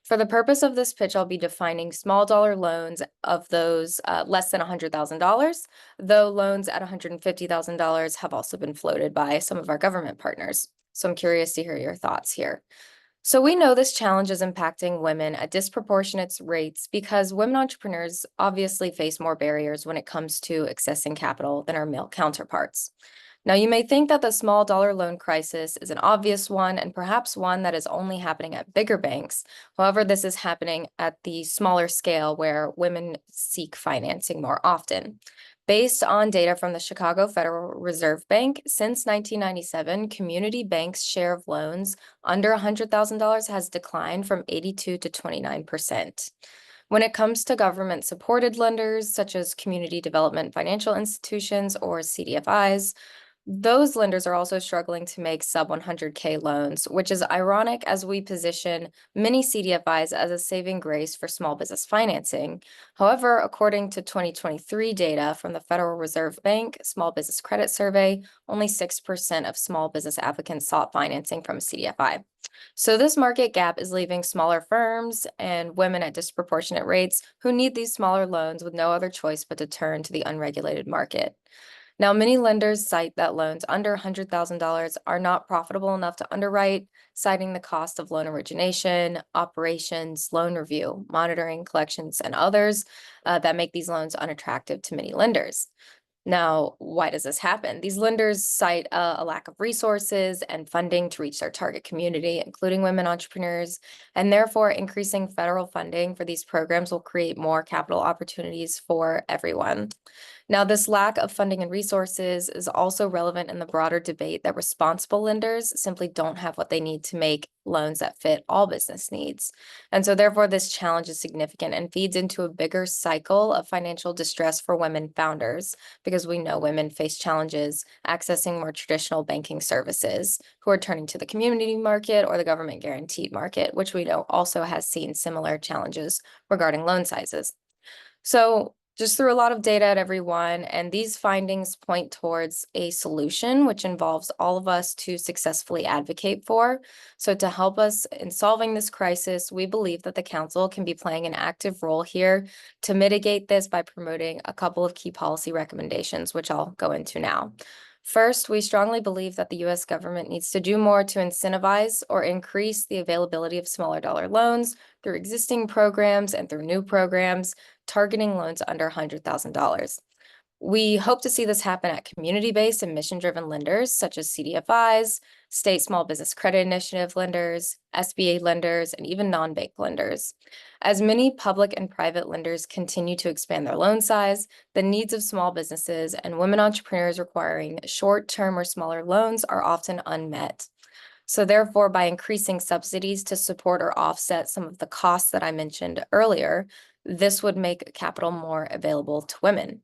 For the purpose of this pitch, I'll be defining small dollar loans of those less than $100,000, though loans at $150,000 have also been floated by some of our government partners. So I'm curious to hear your thoughts here. So we know this challenge is impacting women at disproportionate rates because women entrepreneurs obviously face more barriers when it comes to accessing capital than our male counterparts. Now, you may think that the small dollar loan crisis is an obvious one and perhaps one that is only happening at bigger banks. However, this is happening at the smaller scale where women seek financing more often. Based on data from the Chicago Federal Reserve Bank, since 1997, community banks' share of loans under $100,000 has declined from 82 to 29%. When it comes to government-supported lenders, such as community development financial institutions or CDFIs, those lenders are also struggling to make sub 100K loans, which is ironic as we position many CDFIs as a saving grace for small business financing. However, according to 2023 data from the Federal Reserve Bank Small Business Credit Survey, only 6% of small business applicants sought financing from a CDFI. So this market gap is leaving smaller firms and women at disproportionate rates who need these smaller loans with no other choice but to turn to the unregulated market. Now, many lenders cite that loans under $100,000 are not profitable enough to underwrite, citing the cost of loan origination, operations, loan review, monitoring, collections, and others that make these loans unattractive to many lenders. Now, why does this happen? These lenders cite a lack of resources and funding to reach their target community, including women entrepreneurs, and therefore increasing federal funding for these programs will create more capital opportunities for everyone. Now, this lack of funding and resources is also relevant in the broader debate that responsible lenders simply don't have what they need to make loans that fit all business needs. And so therefore, this challenge is significant and feeds into a bigger cycle of financial distress for women founders, because we know women face challenges accessing more traditional banking services who are turning to the community market or the government guaranteed market, which we know also has seen similar challenges regarding loan sizes. So just threw a lot of data at everyone, and these findings point towards a solution which involves all of us to successfully advocate for. So to help us in solving this crisis, we believe that the council can be playing an active role here to mitigate this by promoting a couple of key policy recommendations, which I'll go into now. First, we strongly believe that the U.S. government needs to do more to incentivize or increase the availability of smaller dollar loans through existing programs and through new programs targeting loans under $100,000. We hope to see this happen at community-based and mission-driven lenders such as CDFIs, state small business credit initiative lenders, SBA lenders, and even non-bank lenders. As many public and private lenders continue to expand their loan size, the needs of small businesses and women entrepreneurs requiring short-term or smaller loans are often unmet. So therefore, by increasing subsidies to support or offset some of the costs that I mentioned earlier, this would make capital more available to women.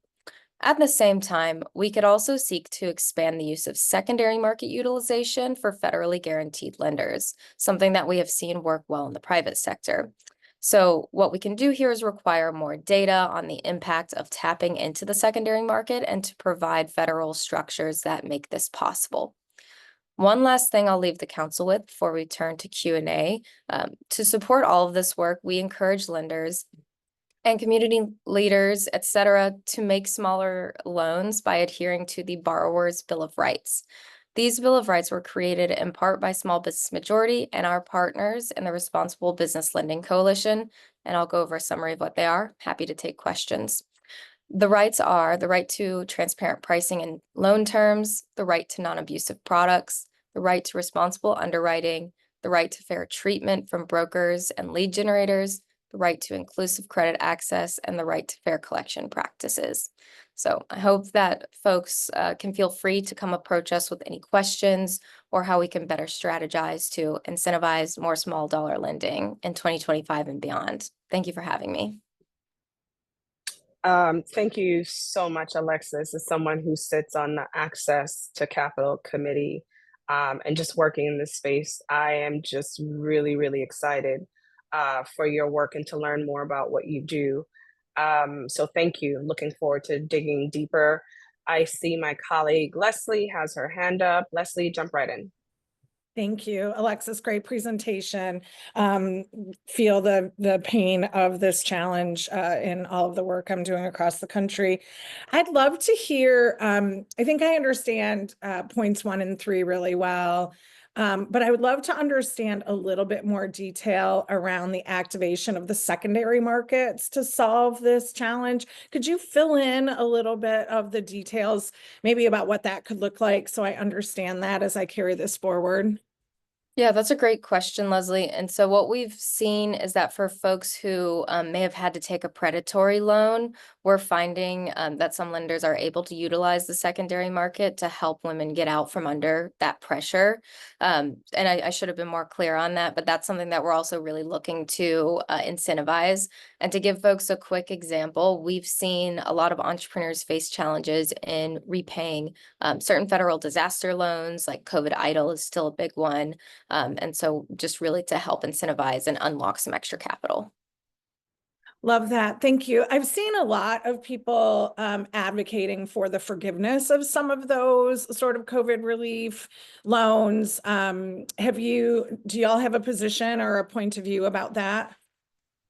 At the same time, we could also seek to expand the use of secondary market utilization for federally guaranteed lenders, something that we have seen work well in the private sector. So what we can do here is require more data on the impact of tapping into the secondary market and to provide federal structures that make this possible. One last thing I'll leave the council with before we turn to Q&A. To support all of this work, we encourage lenders and community leaders, et cetera, to make smaller loans by adhering to the Borrower's Bill of Rights. These Bill of Rights were created in part by Small Business Majority and our partners in the Responsible Business Lending Coalition, and I'll go over a summary of what they are. Happy to take questions. The rights are the right to transparent pricing and loan terms, the right to non-abusive products, the right to responsible underwriting, the right to fair treatment from brokers and lead generators, the right to inclusive credit access, and the right to fair collection practices. So I hope that folks can feel free to come approach us with any questions or how we can better strategize to incentivize more small dollar lending in 2025 and beyond. Thank you for having me. Thank you so much, Alexis. As someone who sits on the Access to Capital Committee and just working in this space, I am just really, really excited for your work and to learn more about what you do. So thank you. Looking forward to digging deeper. I see my colleague Leslie has her hand up. Leslie, jump right in. Thank you, Alexis. Great presentation. Feel the pain of this challenge in all of the work I'm doing across the country. I'd love to hear, I think I understand points 1 and 3 really well. But I would love to understand a little bit more detail around the activation of the secondary markets to solve this challenge. Could you fill in a little bit of the details, maybe about what that could look like, so I understand that as I carry this forward? Yeah, that's a great question, Leslie. And so what we've seen is that for folks who may have had to take a predatory loan, we're finding that some lenders are able to utilize the secondary market to help women get out from under that pressure. And I should have been more clear on that, but that's something that we're also really looking to incentivize. And to give folks a quick example, we've seen a lot of entrepreneurs face challenges in repaying certain federal disaster loans, like COVID EIDL is still a big one. And so just really to help incentivize and unlock some extra capital. Love that. Thank you. I've seen a lot of people advocating for the forgiveness of some of those sort of COVID relief loans. Do y'all have a position or a point of view about that?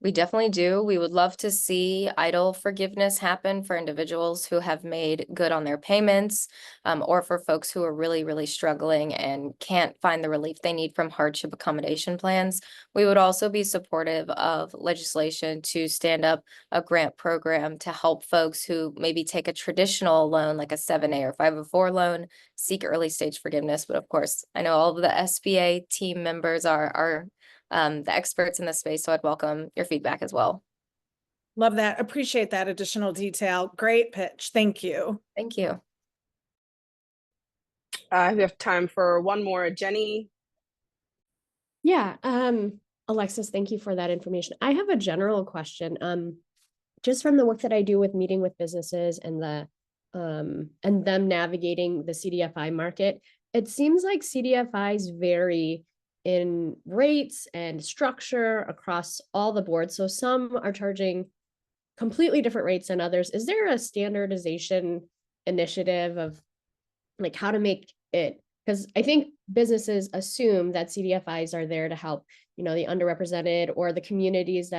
We definitely do. We would love to see EIDL forgiveness happen for individuals who have made good on their payments, or for folks who are really, really struggling and can't find the relief they need from hardship accommodation plans. We would also be supportive of legislation to stand up a grant program to help folks who maybe take a traditional loan, like a 7A or 504 loan, seek early stage forgiveness. But of course, I know all of the SBA team members are the experts in this space, so I'd welcome your feedback as well. Love that. Appreciate that additional detail. Great pitch. Thank you. Thank you. We have time for one more. Jenny. Yeah, Alexis, thank you for that information. I have a general question. Just from the work that I do with meeting with businesses and them navigating the CDFI market, it seems like CDFIs vary in rates and structure across all the boards. So some are charging completely different rates than others. Is there a standardization initiative of like how to make it? Because I think businesses assume that CDFIs are there to help, the underrepresented or the communities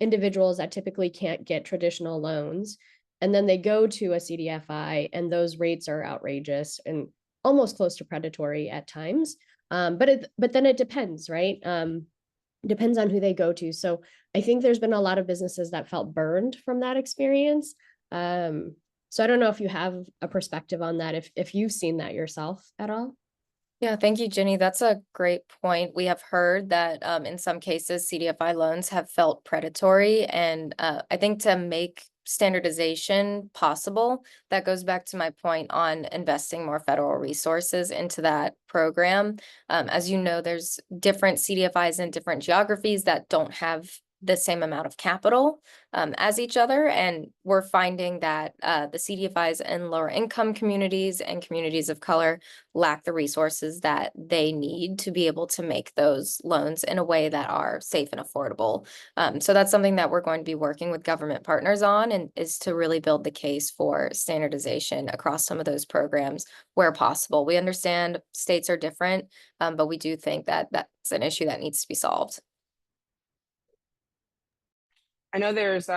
individuals that typically can't get traditional loans. And then they go to a CDFI and those rates are outrageous and almost close to predatory at times. But then it depends, right? Depends on who they go to. So I think there's been a lot of businesses that felt burned from that experience. So I don't know if you have a perspective on that, if you've seen that yourself at all. Yeah, thank you, Jenny. That's a great point. We have heard that in some cases, CDFI loans have felt predatory. And I think to make standardization possible, that goes back to my point on investing more federal resources into that program. As you know, there's different CDFIs in different geographies that don't have the same amount of capital as each other. And we're finding that the CDFIs in lower income communities and communities of color lack the resources that they need to be able to make those loans in a way that are safe and affordable. So that's something that we're going to be working with government partners on, and is to really build the case for standardization across some of those programs where possible. We understand states are different, but we do think that that's an issue that needs to be solved. I know there's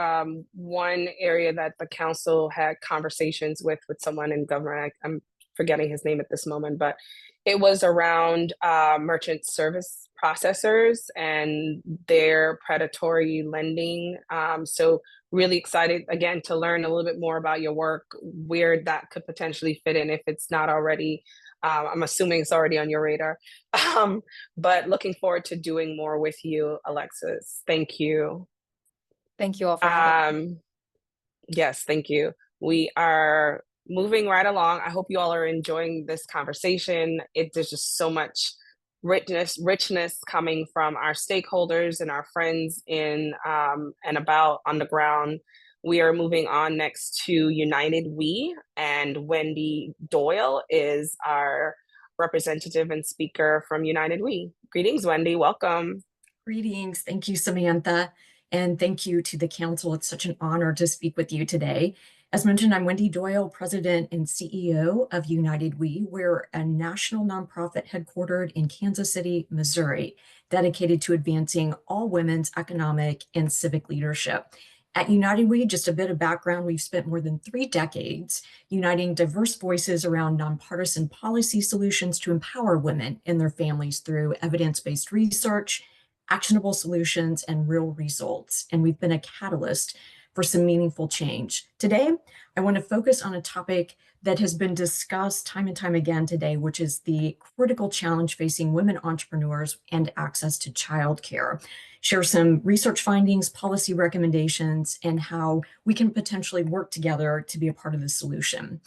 one area that the council had conversations with someone in government. I'm forgetting his name at this moment, but it was around merchant service processors and their predatory lending. So really excited again to learn a little bit more about your work, where that could potentially fit in if it's not already. I'm assuming it's already on your radar, but looking forward to doing more with you, Alexis. Thank you. Thank you all for having me. Yes, thank you. We are moving right along. I hope you all are enjoying this conversation. There's just so much richness coming from our stakeholders and our friends in and about on the ground. We are moving on next to United We, and Wendy Doyle is our representative and speaker from United We. Greetings, Wendy. Welcome. Greetings. Thank you, Samantha. And thank you to the council. It's such an honor to speak with you today. As mentioned, I'm Wendy Doyle, President and CEO of United We. We're a national nonprofit headquartered in Kansas City, Missouri, dedicated to advancing all women's economic and civic leadership. At United We, just a bit of background, we've spent more than 3 decades uniting diverse voices around nonpartisan policy solutions to empower women and their families through evidence-based research, actionable solutions, and real results. And we've been a catalyst for some meaningful change. Today, I want to focus on a topic that has been discussed time and time again today, which is the critical challenge facing women entrepreneurs and access to childcare. Share some research findings, policy recommendations, and how we can potentially work together to be a part of the solution.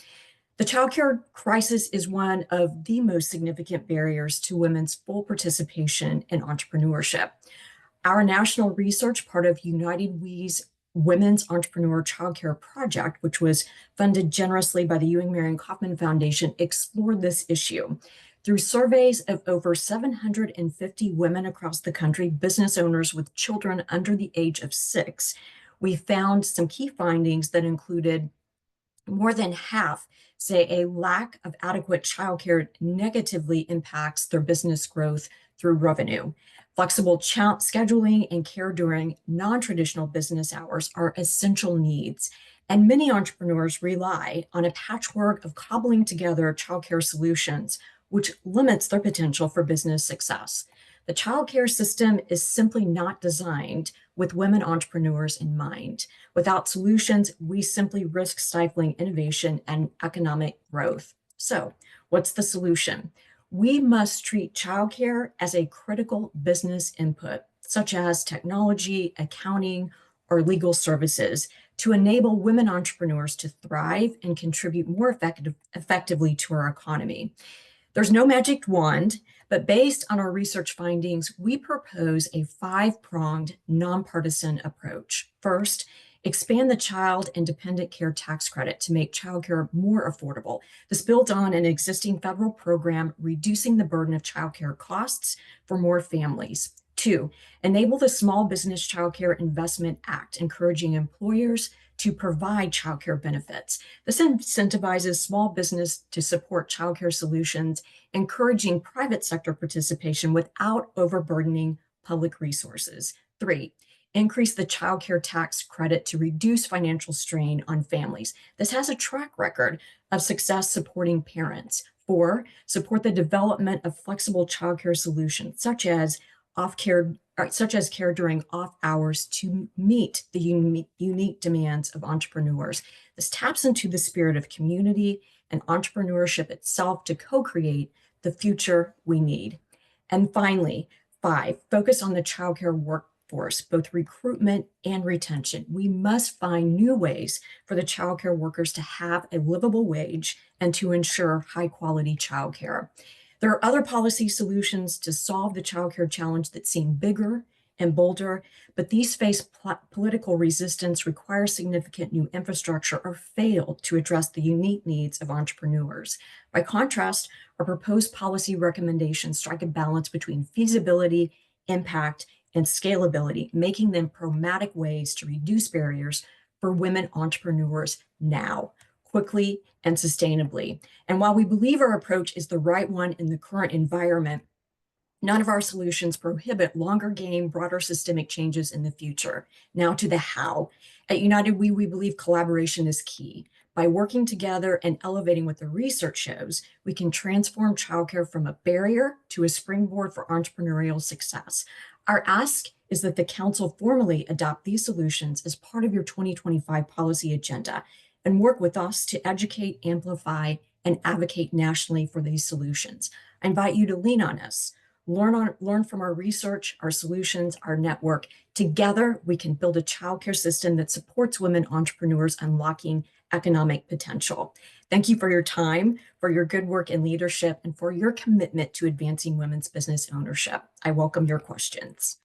The childcare crisis is one of the most significant barriers to women's full participation in entrepreneurship. Our national research, part of United We's Women's Entrepreneur Childcare Project, which was funded generously by the Ewing Marion Kauffman Foundation, explored this issue. Through surveys of over 750 women across the country, business owners with children under the age of 6, we found some key findings that included more than half say a lack of adequate childcare negatively impacts their business growth through revenue. Flexible scheduling and care during non-traditional business hours are essential needs, and many entrepreneurs rely on a patchwork of cobbling together childcare solutions, which limits their potential for business success. The childcare system is simply not designed with women entrepreneurs in mind. Without solutions, we simply risk stifling innovation and economic growth. So, what's the solution? We must treat childcare as a critical business input, such as technology, accounting, or legal services, to enable women entrepreneurs to thrive and contribute more effectively to our economy. There's no magic wand, but based on our research findings, we propose a 5-pronged, nonpartisan approach. First, expand the child and dependent care tax credit to make childcare more affordable. This builds on an existing federal program reducing the burden of childcare costs for more families. 2, enable the Small Business Childcare Investment Act, encouraging employers to provide childcare benefits. This incentivizes small business to support childcare solutions, encouraging private sector participation without overburdening public resources. 3, increase the childcare tax credit to reduce financial strain on families. This has a track record of success supporting parents. 4, support the development of flexible childcare solutions, such as care during off hours to meet the unique demands of entrepreneurs. This taps into the spirit of community and entrepreneurship itself to co-create the future we need. And finally, 5, focus on the childcare workforce, both recruitment and retention. We must find new ways for the childcare workers to have a livable wage and to ensure high quality childcare. There are other policy solutions to solve the childcare challenge that seem bigger and bolder, but these face political resistance, require significant new infrastructure, or fail to address the unique needs of entrepreneurs. By contrast, our proposed policy recommendations strike a balance between feasibility, impact, and scalability, making them pragmatic ways to reduce barriers for women entrepreneurs now, quickly and sustainably. And while we believe our approach is the right one in the current environment, none of our solutions prohibit longer game, broader systemic changes in the future. Now to the how. At United We believe collaboration is key. By working together and elevating what the research shows, we can transform childcare from a barrier to a springboard for entrepreneurial success. Our ask is that the Council formally adopt these solutions as part of your 2025 policy agenda and work with us to educate, amplify, and advocate nationally for these solutions. I invite you to lean on us, learn from our research, our solutions, our network. Together, we can build a childcare system that supports women entrepreneurs unlocking economic potential. Thank you for your time, for your good work and leadership, and for your commitment to advancing women's business ownership. I welcome your questions.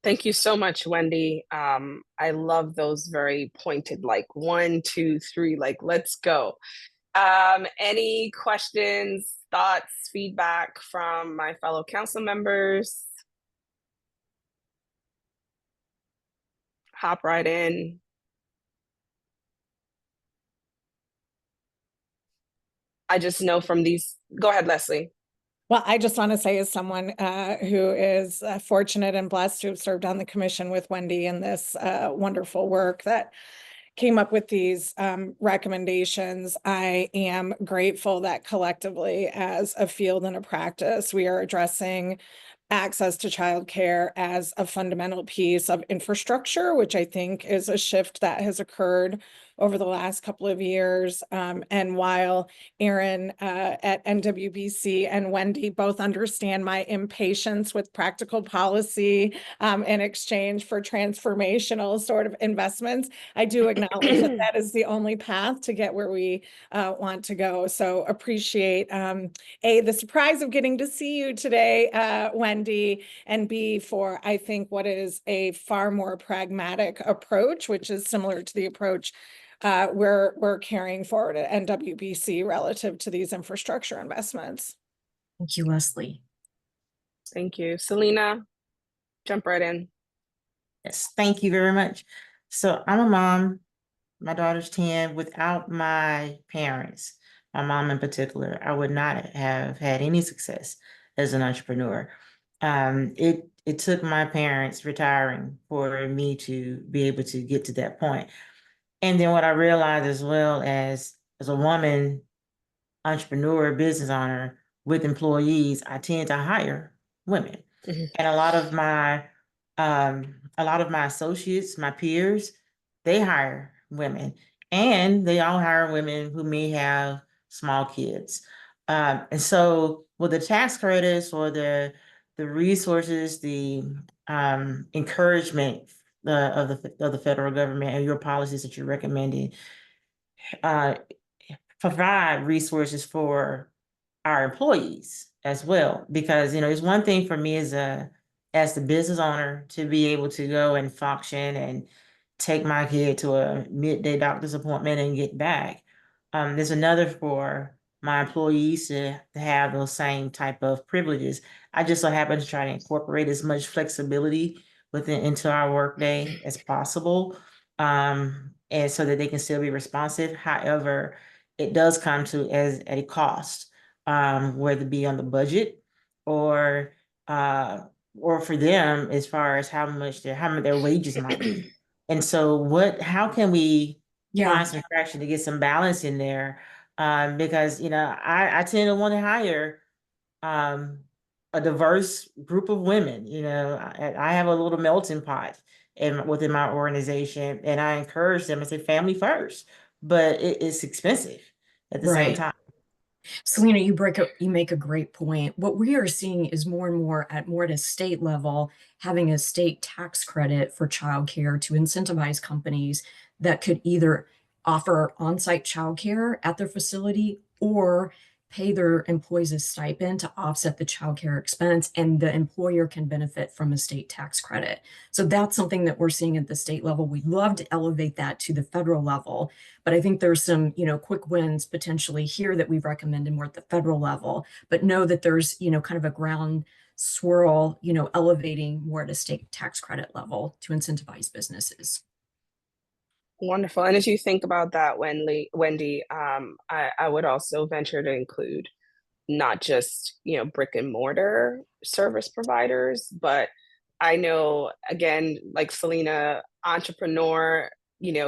Thank you so much, Wendy. I love those very pointed, like 1, 2, 3, like, let's go. Any questions, thoughts, feedback from my fellow council members? Hop right in. I just know from these, go ahead, Leslie. Well, I just want to say, as someone who is fortunate and blessed to have served on the commission with Wendy in this wonderful work that came up with these recommendations, I am grateful that collectively, as a field and a practice, we are addressing access to childcare as a fundamental piece of infrastructure, which I think is a shift that has occurred over the last couple of years. And while Aaron at NWBC and Wendy both understand my impatience with practical policy in exchange for transformational sort of investments, I do acknowledge that that is the only path to get where we want to go. So appreciate the surprise of getting to see you today, Wendy, and B, for I think what is a far more pragmatic approach, which is similar to the approach we're carrying forward at NWBC relative to these infrastructure investments. Thank you, Leslie. Thank you. Selena, jump right in. Yes, thank you very much. So I'm a mom, my daughter's 10. Without my parents, my mom in particular, I would not have had any success as an entrepreneur. It took my parents retiring for me to be able to get to that point. And then what I realized as well as a woman entrepreneur, business owner with employees, I tend to hire women. And a lot of my associates, my peers, they hire women, and they all hire women who may have small kids. And so with the tax credits or the resources, the encouragement of the federal government and your policies that you're recommending, provide resources for our employees as well. Because, it's one thing for me as the business owner to be able to go and function and take my kid to a midday doctor's appointment and get back. There's another for my employees to have those same type of privileges. I just so happen to try to incorporate as much flexibility into our workday as possible, and so that they can still be responsive. However, it does come at a cost, whether it be on the budget or for them as far as how much their wages might be. And so how can we find some traction to get some balance in there? Because I tend to want to hire a diverse group of women. I have a little melting pot within my organization, and I encourage them and say family first, but it's expensive at the same time. Selena, you make a great point. What we are seeing is more and more at a state level, having a state tax credit for childcare to incentivize companies that could either offer on-site childcare at their facility or pay their employees a stipend to offset the childcare expense, and the employer can benefit from a state tax credit. So that's something that we're seeing at the state level. We'd love to elevate that to the federal level, but I think there's some, quick wins potentially here that we've recommended more at the federal level, but know that there's, kind of a ground swirl, elevating more at a state tax credit level to incentivize businesses. Wonderful. And as you think about that, Wendy, I would also venture to include not just, brick and mortar service providers, but I know, again, like Selena, entrepreneur,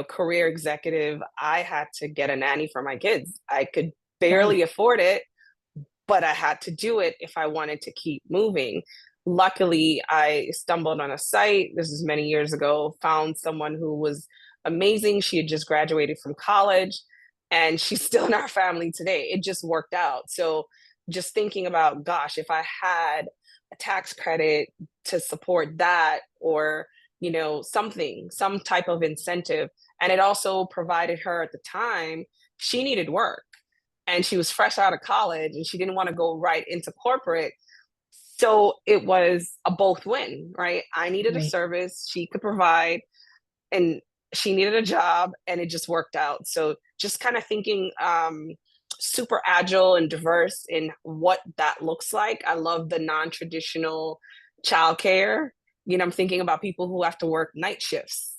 career executive, I had to get a nanny for my kids. I could barely afford it, but I had to do it if I wanted to keep moving. Luckily, I stumbled on a site, this is many years ago, found someone who was amazing. She had just graduated from college and she's still in our family today. It just worked out. So just thinking about, gosh, if I had a tax credit to support that, or, some type of incentive. And it also provided her at the time, she needed work and she was fresh out of college and she didn't want to go right into corporate. So it was a both win, right? I needed a service she could provide, and she needed a job, and it just worked out. So just kind of thinking super agile and diverse in what that looks like. I love the non-traditional childcare. I'm thinking about people who have to work night shifts.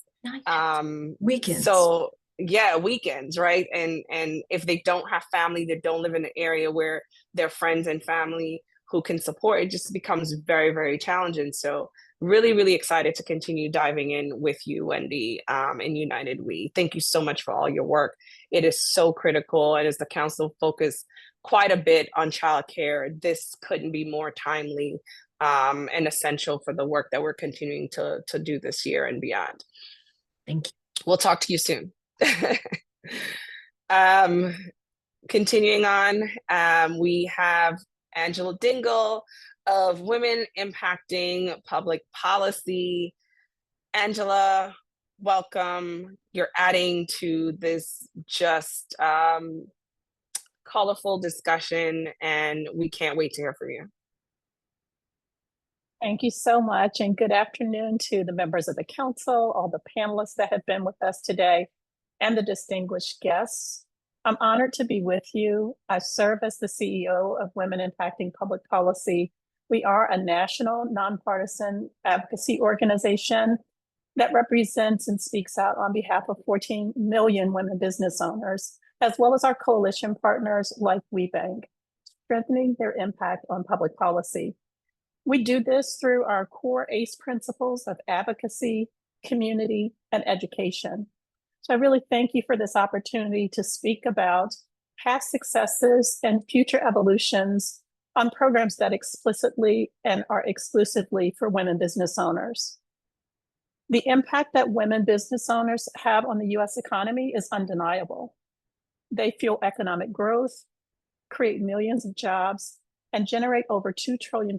Weekends. So weekends, right? And if they don't have family, they don't live in an area where their friends and family who can support, it just becomes very, very challenging. So really, really excited to continue diving in with you, Wendy, and United We. Thank you so much for all your work. It is so critical. And as the council focus quite a bit on childcare, this couldn't be more timely and essential for the work that we're continuing to do this year and beyond. Thank you. We'll talk to you soon. Continuing on, we have Angela Dingle of Women Impacting Public Policy. Angela, welcome. You're adding to this just colorful discussion, and we can't wait to hear from you. Thank you so much, and good afternoon to the members of the council, all the panelists that have been with us today, and the distinguished guests. I'm honored to be with you. I serve as the CEO of Women Impacting Public Policy. We are a national nonpartisan advocacy organization that represents and speaks out on behalf of 14 million women business owners, as well as our coalition partners like WeBank, strengthening their impact on public policy. We do this through our core ACE principles of advocacy, community, and education. So I really thank you for this opportunity to speak about past successes and future evolutions on programs that explicitly and are exclusively for women business owners. The impact that women business owners have on the US economy is undeniable. They fuel economic growth, create millions of jobs, and generate over $2 trillion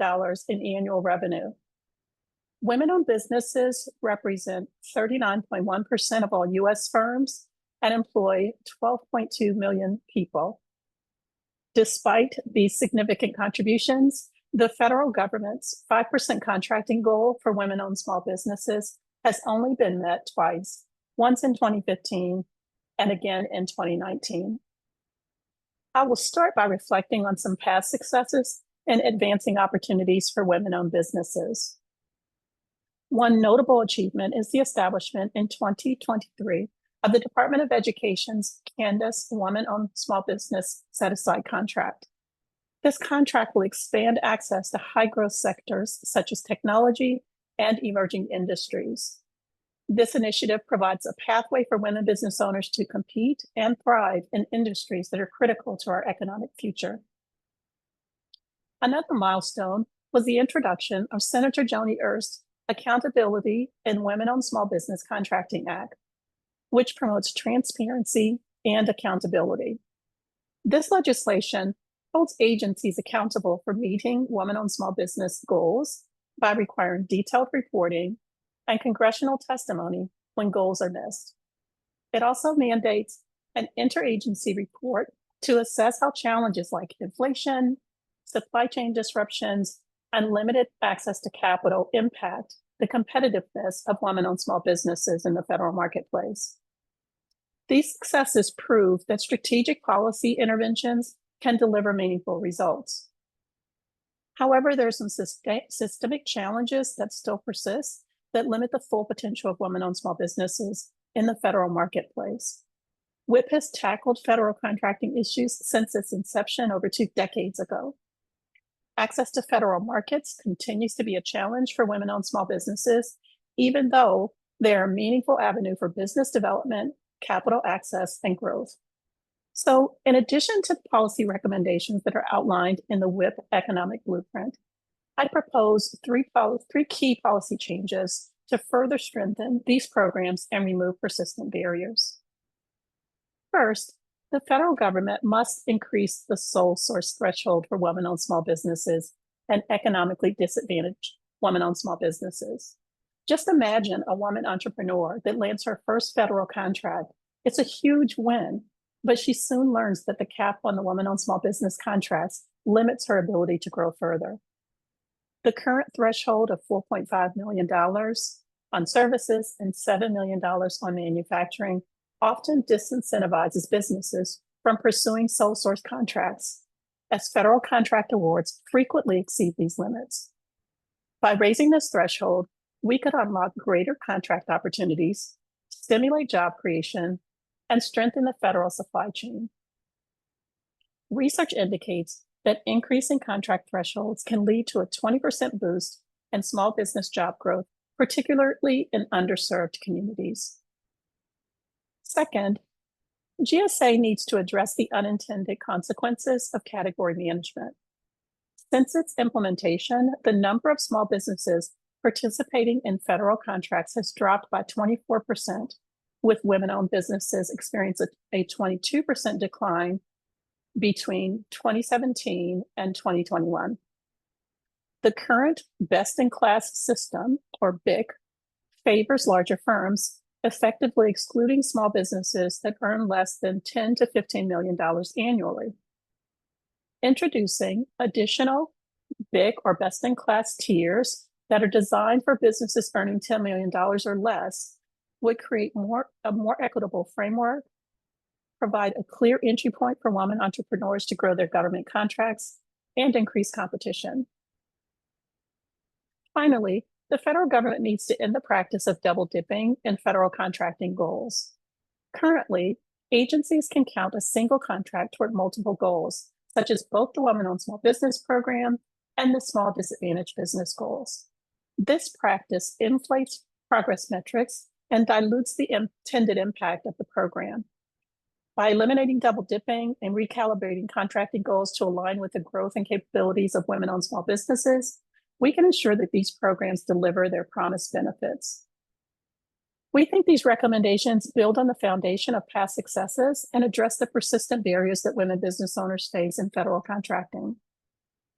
in annual revenue. Women-owned businesses represent 39.1% of all US firms and employ 12.2 million people. Despite these significant contributions, the federal government's 5% contracting goal for women-owned small businesses has only been met twice, once in 2015 and again in 2019. I will start by reflecting on some past successes and advancing opportunities for women-owned businesses. One notable achievement is the establishment in 2023 of the Department of Education's Candace Women-Owned Small Business Set-Aside Contract. This contract will expand access to high-growth sectors such as technology and emerging industries. This initiative provides a pathway for women business owners to compete and thrive in industries that are critical to our economic future. Another milestone was the introduction of Senator Joni Ernst's Accountability in Women-Owned Small Business Contracting Act, which promotes transparency and accountability. This legislation holds agencies accountable for meeting women-owned small business goals by requiring detailed reporting and congressional testimony when goals are missed. It also mandates an interagency report to assess how challenges like inflation, supply chain disruptions, and limited access to capital impact the competitiveness of women-owned small businesses in the federal marketplace. These successes prove that strategic policy interventions can deliver meaningful results. However, there are some systemic challenges that still persist that limit the full potential of women-owned small businesses in the federal marketplace. WIP has tackled federal contracting issues since its inception over 2 decades ago. Access to federal markets continues to be a challenge for women-owned small businesses, even though they are a meaningful avenue for business development, capital access, and growth. So in addition to the policy recommendations that are outlined in the WIP economic blueprint, I propose three key policy changes to further strengthen these programs and remove persistent barriers. First, the federal government must increase the sole source threshold for women-owned small businesses and economically disadvantaged women-owned small businesses. Just imagine a woman entrepreneur that lands her first federal contract. It's a huge win, but she soon learns that the cap on the women-owned small business contracts limits her ability to grow further. The current threshold of $4.5 million on services and $7 million on manufacturing often disincentivizes businesses from pursuing sole source contracts, as federal contract awards frequently exceed these limits. By raising this threshold, we could unlock greater contract opportunities, stimulate job creation, and strengthen the federal supply chain. Research indicates that increasing contract thresholds can lead to a 20% boost in small business job growth, particularly in underserved communities. Second, GSA needs to address the unintended consequences of category management. Since its implementation, the number of small businesses participating in federal contracts has dropped by 24%, with women-owned businesses experiencing a 22% decline between 2017 and 2021. The current best-in-class system, or BIC, favors larger firms, effectively excluding small businesses that earn less than $10 to $15 million annually. Introducing additional BIC or best-in-class tiers that are designed for businesses earning $10 million or less would create a more equitable framework, provide a clear entry point for women entrepreneurs to grow their government contracts, and increase competition. Finally, the federal government needs to end the practice of double dipping in federal contracting goals. Currently, agencies can count a single contract toward multiple goals, such as both the Women-Owned Small Business Program and the Small Disadvantaged Business Goals. This practice inflates progress metrics and dilutes the intended impact of the program. By eliminating double dipping and recalibrating contracting goals to align with the growth and capabilities of women-owned small businesses, we can ensure that these programs deliver their promised benefits. We think these recommendations build on the foundation of past successes and address the persistent barriers that women business owners face in federal contracting.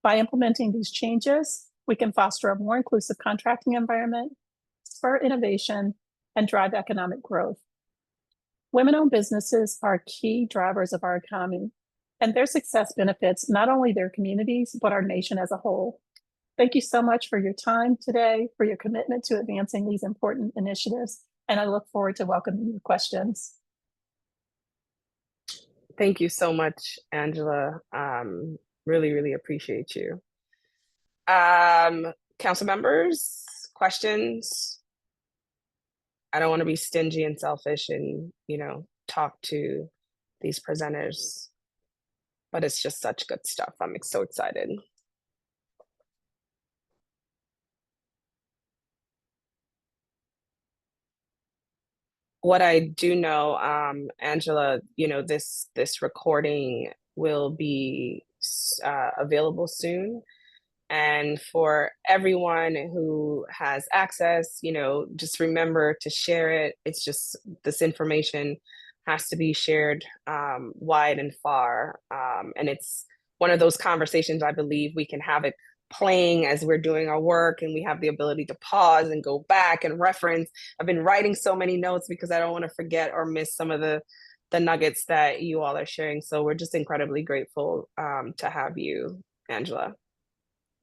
By implementing these changes, we can foster a more inclusive contracting environment, spur innovation, and drive economic growth. Women-owned businesses are key drivers of our economy, and their success benefits not only their communities, but our nation as a whole. Thank you so much for your time today, for your commitment to advancing these important initiatives, and I look forward to welcoming your questions. Thank you so much, Angela. Really, really appreciate you. Council members, questions? I don't want to be stingy and selfish and, talk to these presenters, but it's just such good stuff. I'm so excited. What I do know, Angela, this recording will be available soon. And for everyone who has access, just remember to share it. It's just, this information has to be shared wide and far. And it's one of those conversations I believe we can have it playing as we're doing our work, and we have the ability to pause and go back and reference. I've been writing so many notes because I don't want to forget or miss some of the nuggets that you all are sharing. So we're just incredibly grateful to have you, Angela.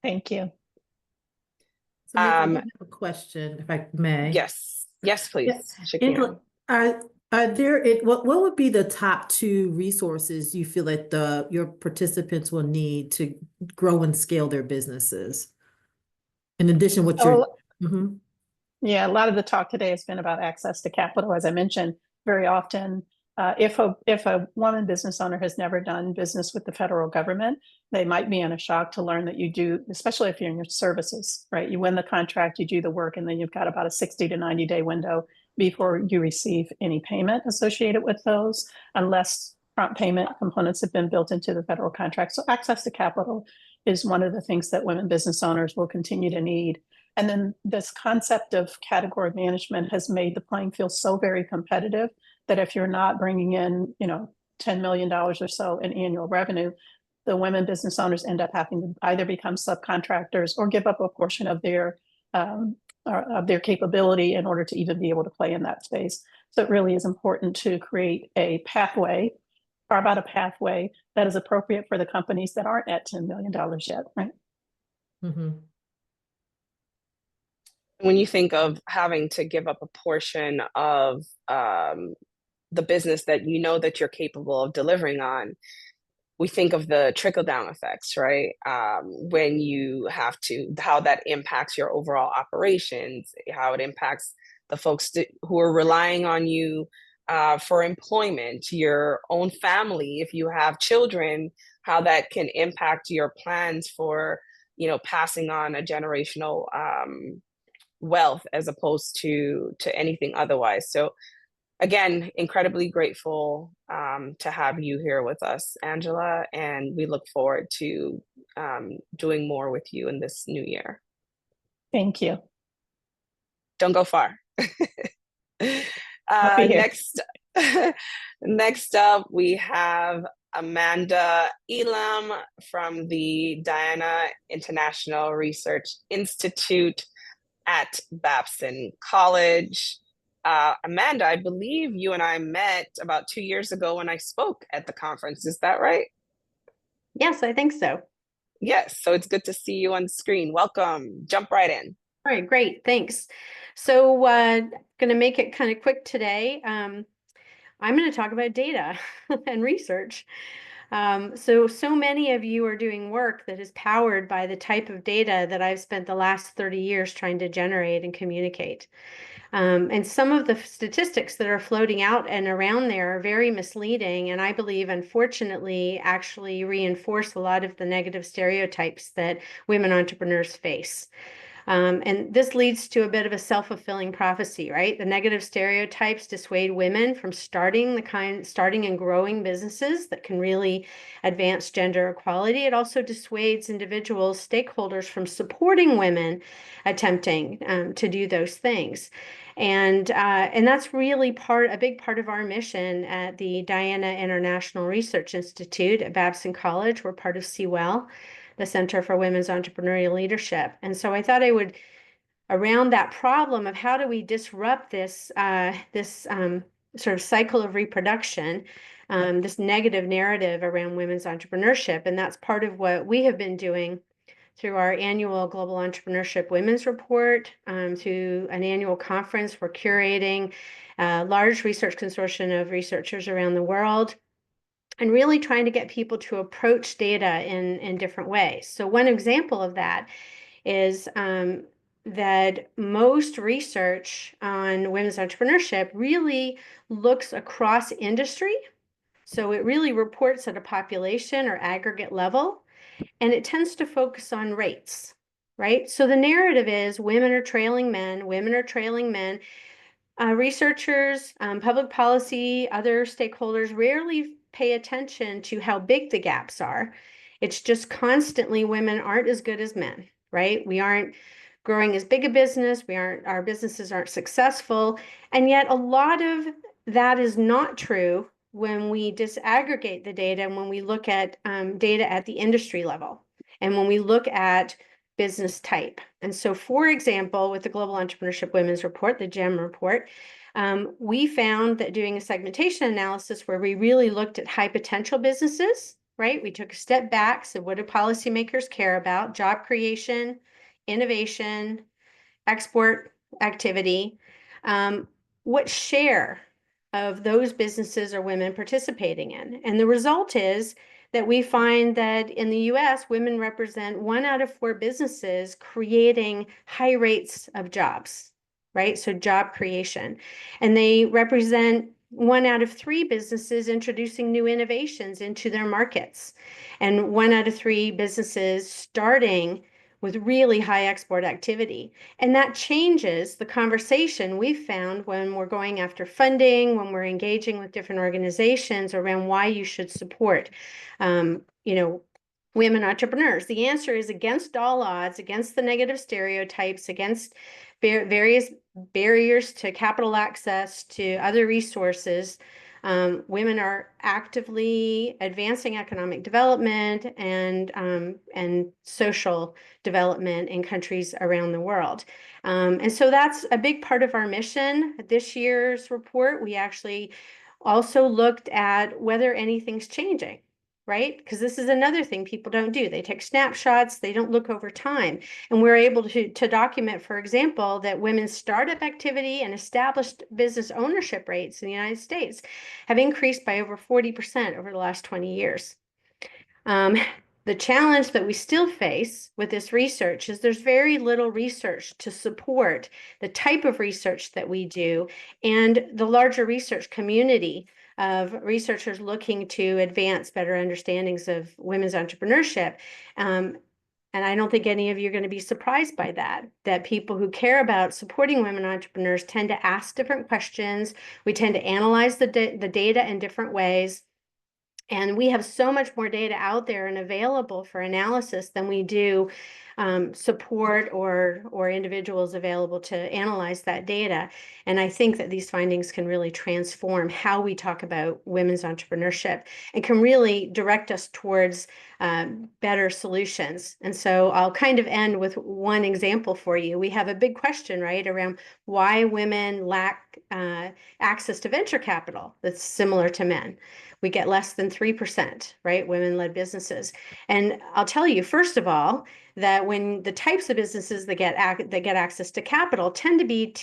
Thank you. So I have a question, if I may. Yes, please. Angela, are there, what would be the top 2 resources you feel like your participants will need to grow and scale their businesses? In addition, what you're... Yeah, a lot of the talk today has been about access to capital. As I mentioned, very often, if a woman business owner has never done business with the federal government, they might be in a shock to learn that you do, especially if you're in your services, right? You win the contract, you do the work, and then you've got about a 60 to 90 day window before you receive any payment associated with those, unless prompt payment components have been built into the federal contract. So access to capital is one of the things that women business owners will continue to need. And then this concept of category management has made the playing field so very competitive that if you're not bringing in, $10 million or so in annual revenue, the women business owners end up having to either become subcontractors or give up a portion of their capability in order to even be able to play in that space. So it really is important to create a pathway, carve out a pathway that is appropriate for the companies that aren't at $10 million yet, right? Mm-hmm. When you think of having to give up a portion of the business that that you're capable of delivering on, we think of the trickle-down effects, right? When you have to, how that impacts your overall operations, how it impacts the folks who are relying on you for employment, your own family, if you have children, how that can impact your plans for, passing on a generational wealth as opposed to anything otherwise. So again, incredibly grateful to have you here with us, Angela, and we look forward to doing more with you in this new year. Thank you. Don't go far. Next up, we have Amanda Elam from the Diana International Research Institute at Babson College. Amanda, I believe you and I met about 2 years ago when I spoke at the conference. Is that right? Yes, I think so. Yes, so it's good to see you on the screen. Welcome. Jump right in. All right, great, thanks. So going to make it kind of quick today. I'm going to talk about data and research. So many of you are doing work that is powered by the type of data that I've spent the last 30 years trying to generate and communicate. And some of the statistics that are floating out and around there are very misleading, and I believe, unfortunately, actually reinforce a lot of the negative stereotypes that women entrepreneurs face. And this leads to a bit of a self-fulfilling prophecy, right? The negative stereotypes dissuade women from starting and growing businesses that can really advance gender equality. It also dissuades individuals, stakeholders from supporting women attempting to do those things. And that's really a big part of our mission at the Diana International Research Institute at Babson College. We're part of CWEL, the Center for Women's Entrepreneurial Leadership. And so I thought I would, around that problem of how do we disrupt this, sort of cycle of reproduction, this negative narrative around women's entrepreneurship. And that's part of what we have been doing through our annual Global Entrepreneurship Women's Report, through an annual conference. We're curating a large research consortium of researchers around the world, and really trying to get people to approach data in different ways. So one example of that is that most research on women's entrepreneurship really looks across industry. So it really reports at a population or aggregate level, and it tends to focus on rates, right? So the narrative is women are trailing men, women are trailing men. Researchers, public policy, other stakeholders rarely pay attention to how big the gaps are. It's just constantly women aren't as good as men, right? We aren't growing as big a business. Our businesses aren't successful. And yet a lot of that is not true when we disaggregate the data and when we look at data at the industry level and when we look at business type. And so, for example, with the Global Entrepreneurship Women's Report, the GEM report, we found that doing a segmentation analysis where we really looked at high potential businesses, right? We took a step back. So what do policymakers care about? Job creation, innovation, export activity. What share of those businesses are women participating in? And the result is that we find that in the US, women represent 1 out of 4 businesses creating high rates of jobs, right? So job creation. And they represent 1 out of 3 businesses introducing new innovations into their markets, and 1 out of 3 businesses starting with really high export activity. And that changes the conversation we've found when we're going after funding, when we're engaging with different organizations around why you should support, women entrepreneurs. The answer is against all odds, against the negative stereotypes, against various barriers to capital access, to other resources. Women are actively advancing economic development and social development in countries around the world. And so that's a big part of our mission. This year's report, we actually also looked at whether anything's changing, right? Because this is another thing people don't do. They take snapshots, they don't look over time. And we're able to document, for example, that women's startup activity and established business ownership rates in the United States have increased by over 40% over the last 20 years. The challenge that we still face with this research is there's very little research to support the type of research that we do and the larger research community of researchers looking to advance better understandings of women's entrepreneurship. And I don't think any of you are going to be surprised by that people who care about supporting women entrepreneurs tend to ask different questions. We tend to analyze the data in different ways. And we have so much more data out there and available for analysis than we do support or individuals available to analyze that data. And I think that these findings can really transform how we talk about women's entrepreneurship and can really direct us towards better solutions. And so I'll kind of end with one example for you. We have a big question, right, around why women lack access to venture capital that's similar to men. We get less than 3%, right? Women-led businesses. And I'll tell you, first of all, that when the types of businesses that get access to capital tend to be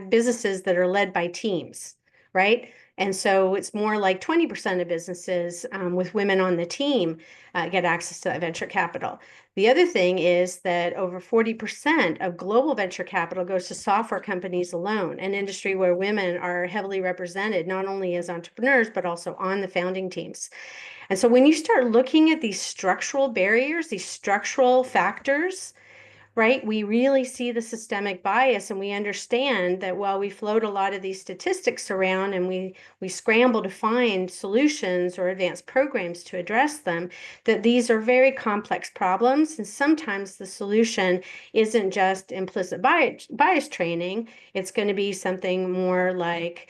businesses that are led by teams, right? And so it's more like 20% of businesses with women on the team get access to that venture capital. The other thing is that over 40% of global venture capital goes to software companies alone, an industry where women are heavily represented, not only as entrepreneurs, but also on the founding teams. And so when you start looking at these structural barriers, these structural factors, right, we really see the systemic bias, and we understand that while we float a lot of these statistics around and we scramble to find solutions or advanced programs to address them, that these are very complex problems. And sometimes the solution isn't just implicit bias training. It's going to be something more like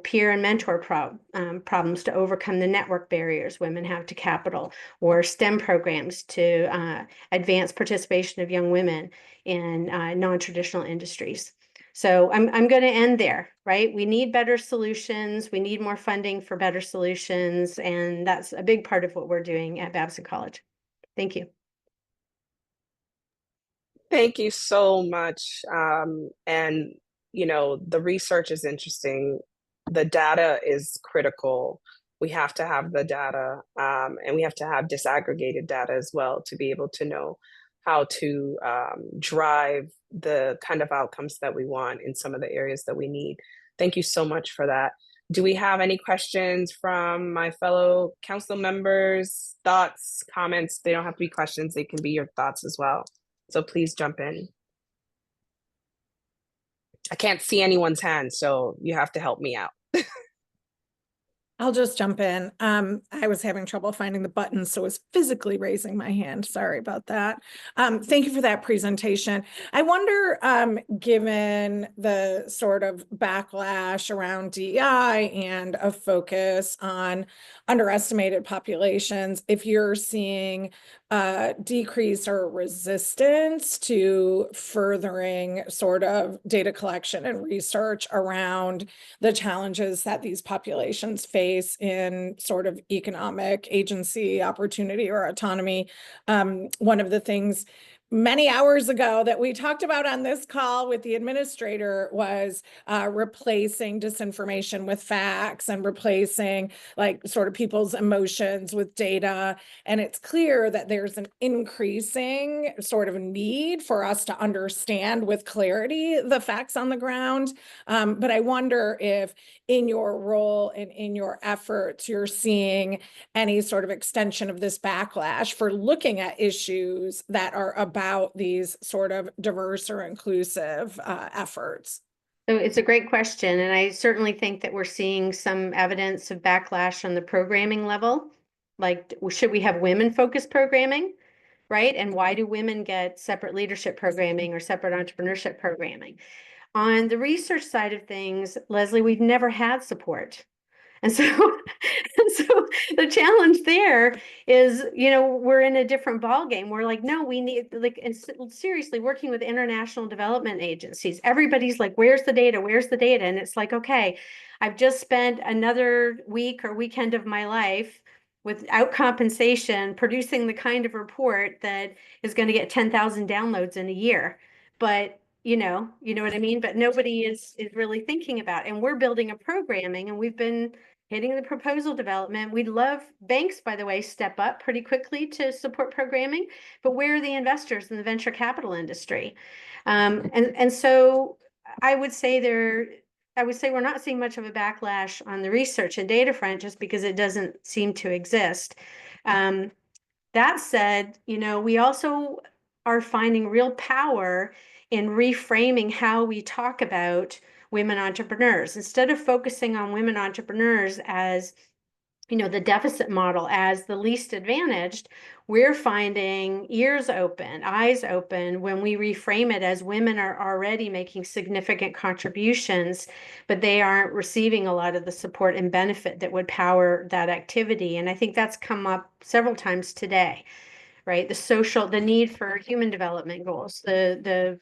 peer and mentor problems to overcome the network barriers women have to capital, or STEM programs to advance participation of young women in non-traditional industries. So I'm going to end there, right? We need better solutions. We need more funding for better solutions. And that's a big part of what we're doing at Babson College. Thank you. Thank you so much. And the research is interesting. The data is critical. We have to have the data, and we have to have disaggregated data as well to be able to know how to drive the kind of outcomes that we want in some of the areas that we need. Thank you so much for that. Do we have any questions from my fellow council members? Thoughts, comments? They don't have to be questions. They can be your thoughts as well. So please jump in. I can't see anyone's hand, so you have to help me out. I'll just jump in. I was having trouble finding the button, so I was physically raising my hand. Sorry about that. Thank you for that presentation. I wonder, given the sort of backlash around DEI and a focus on underestimated populations, if you're seeing decrease or resistance to furthering sort of data collection and research around the challenges that these populations face in sort of economic agency, opportunity, or autonomy. One of the things many hours ago that we talked about on this call with the administrator was replacing disinformation with facts and replacing like sort of people's emotions with data. And it's clear that there's an increasing sort of need for us to understand with clarity the facts on the ground. But I wonder if in your role and in your efforts, you're seeing any sort of extension of this backlash for looking at issues that are about these sort of diverse or inclusive efforts. So it's a great question. And I certainly think that we're seeing some evidence of backlash on the programming level. Like, should we have women-focused programming, right? And why do women get separate leadership programming or separate entrepreneurship programming? On the research side of things, Leslie, we've never had support. And so, the challenge there is, we're in a different ballgame. We're like, no, we need, like, and seriously, working with international development agencies, everybody's like, where's the data? Where's the data? And it's like, okay, I've just spent another week or weekend of my life without compensation producing the kind of report that is going to get 10,000 downloads in a year. But you know what I mean? But nobody is really thinking about it. And we're building a programming, and we've been hitting the proposal development. We'd love banks, by the way, step up pretty quickly to support programming, but where are the investors in the venture capital industry? And so I would say we're not seeing much of a backlash on the research and data front just because it doesn't seem to exist. That said, we also are finding real power in reframing how we talk about women entrepreneurs. Instead of focusing on women entrepreneurs as, the deficit model, as the least advantaged, we're finding ears open, eyes open when we reframe it as women are already making significant contributions, but they aren't receiving a lot of the support and benefit that would power that activity. And I think that's come up several times today, right? The need for human development goals, the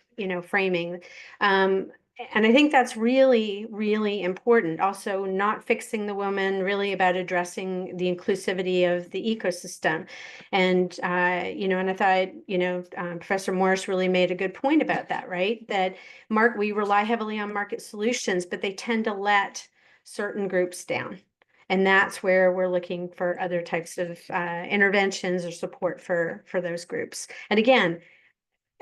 framing. And I think that's really, really important. Also, not fixing the woman, really about addressing the inclusivity of the ecosystem. And, and I thought, Professor Morris really made a good point about that, right? That we rely heavily on market solutions, but they tend to let certain groups down. And that's where we're looking for other types of interventions or support for those groups. And again,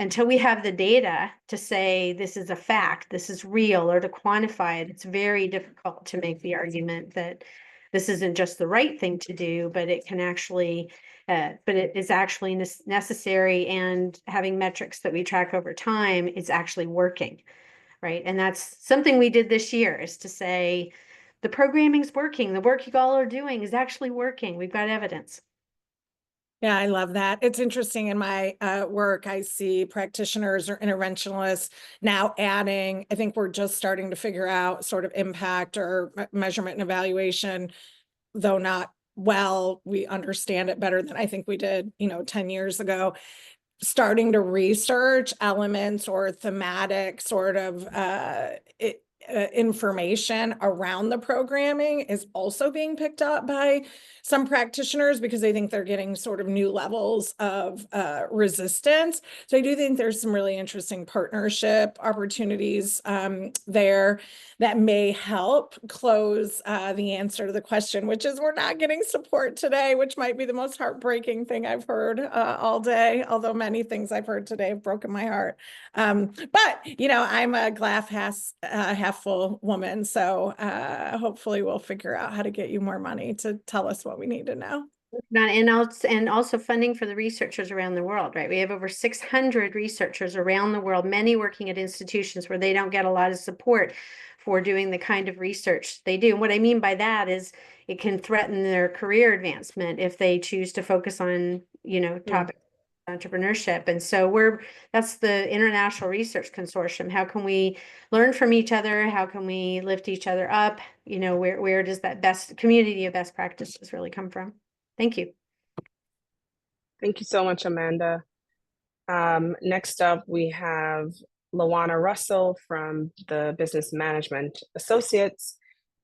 until we have the data to say this is a fact, this is real, or to quantify it, it's very difficult to make the argument that this isn't just the right thing to do, but it can actually, but it is actually necessary, and having metrics that we track over time is actually working, right? And that's something we did this year, is to say the programming's working, the work you all are doing is actually working. We've got evidence. Yeah, I love that. It's interesting in my work, I see practitioners or interventionalists now adding, I think we're just starting to figure out sort of impact or measurement and evaluation, though not well, we understand it better than I think we did, 10 years ago. Starting to research elements or thematic sort of information around the programming is also being picked up by some practitioners because they think they're getting sort of new levels of resistance. So I do think there's some really interesting partnership opportunities there that may help close the answer to the question, which is we're not getting support today, which might be the most heartbreaking thing I've heard all day, although many things I've heard today have broken my heart. But, I'm a glass half full woman, so hopefully we'll figure out how to get you more money to tell us what we need to know. And also funding for the researchers around the world, right? We have over 600 researchers around the world, many working at institutions where they don't get a lot of support for doing the kind of research they do. And what I mean by that is it can threaten their career advancement if they choose to focus on, topics of entrepreneurship. And so that's the International Research Consortium. How can we learn from each other? How can we lift each other up? Where does that best community of best practices really come from? Thank you. Thank you so much, Amanda. Next up, we have Lawana Russell from the Business Management Associates.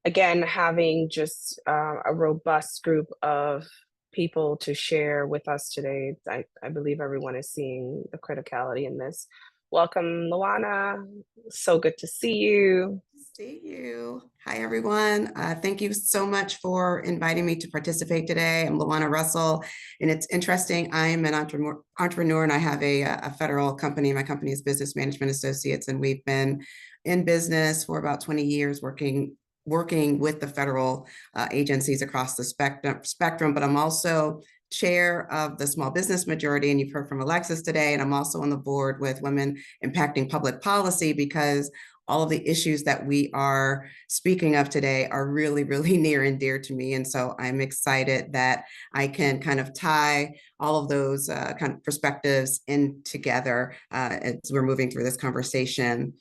Again, having just a robust group of people to share with us today. I believe everyone is seeing the criticality in this. Welcome, Lawana. So good to see you. See you. Hi, everyone. Thank you so much for inviting me to participate today. I'm Lawana Russell, and it's interesting. I'm an entrepreneur, and I have a federal company. My company is Business Management Associates, and we've been in business for about 20 years, working with the federal agencies across the spectrum. But I'm also chair of the Small Business Majority, and you've heard from Alexis today, and I'm also on the board with Women Impacting Public Policy, because all of the issues that we are speaking of today are really, really near and dear to me. And so I'm excited that I can kind of tie all of those kind of perspectives in together as we're moving through this conversation.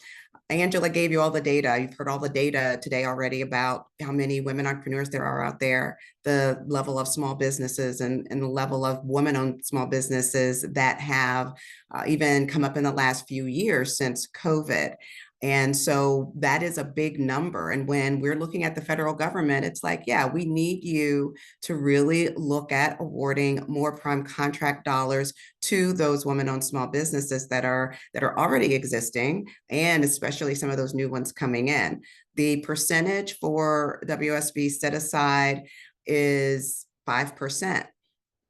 Angela gave you all the data. You've heard all the data today already about how many women entrepreneurs there are out there, the level of small businesses and the level of women-owned small businesses that have even come up in the last few years since COVID. And so that is a big number. And when we're looking at the federal government, it's like, yeah, we need you to really look at awarding more prime contract dollars to those women-owned small businesses that are already existing, and especially some of those new ones coming in. The percentage for WSB set aside is 5%.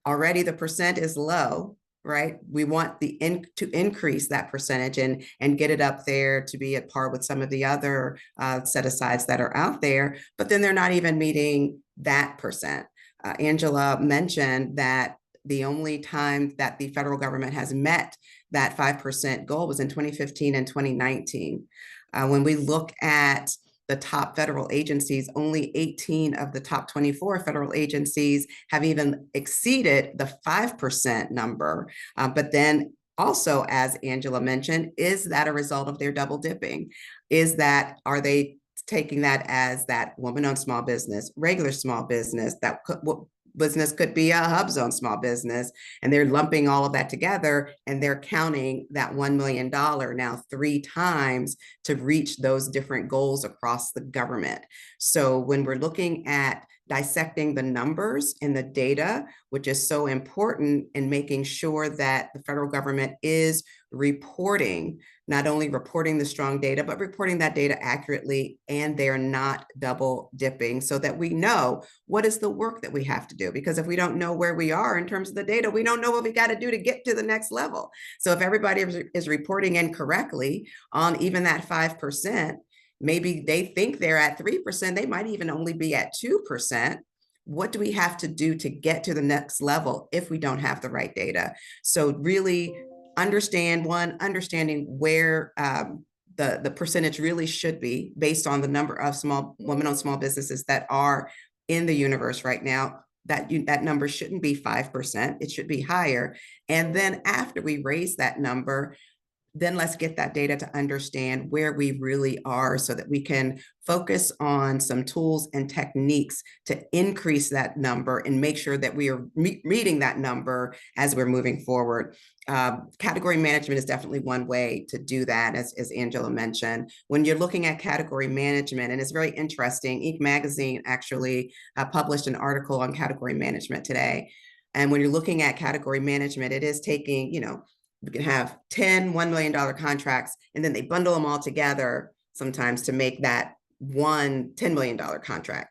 Already the percent is low, right? We want to increase that percentage and get it up there to be at par with some of the other set-asides that are out there, but then they're not even meeting that percent. Angela mentioned that the only time that the federal government has met that 5% goal was in 2015 and 2019. When we look at the top federal agencies, only 18 of the top 24 federal agencies have even exceeded the 5% number. But then also, as Angela mentioned, is that a result of their double dipping? Are they taking that as that woman-owned small business, regular small business, that business could be a hub zone small business, and they're lumping all of that together and they're counting that $1 million now 3 times to reach those different goals across the government. So when we're looking at dissecting the numbers and the data, which is so important in making sure that the federal government is reporting, not only reporting the strong data, but reporting that data accurately, and they're not double dipping, so that we know what is the work that we have to do. Because if we don't know where we are in terms of the data, we don't know what we got to do to get to the next level. So if everybody is reporting incorrectly on even that 5%, maybe they think they're at 3%, they might even only be at 2%. What do we have to do to get to the next level if we don't have the right data? So really understanding where the percentage really should be based on the number of women-owned small businesses that are in the universe right now. That number shouldn't be 5%, it should be higher. And then after we raise that number, then let's get that data to understand where we really are, so that we can focus on some tools and techniques to increase that number and make sure that we are meeting that number as we're moving forward. Category management is definitely one way to do that, as Angela mentioned. When you're looking at category management, and it's very interesting, Inc. magazine actually published an article on category management today. And when you're looking at category management, it is taking, we can have 10 $1 million contracts, and then they bundle them all together sometimes to make that one $10 million contract.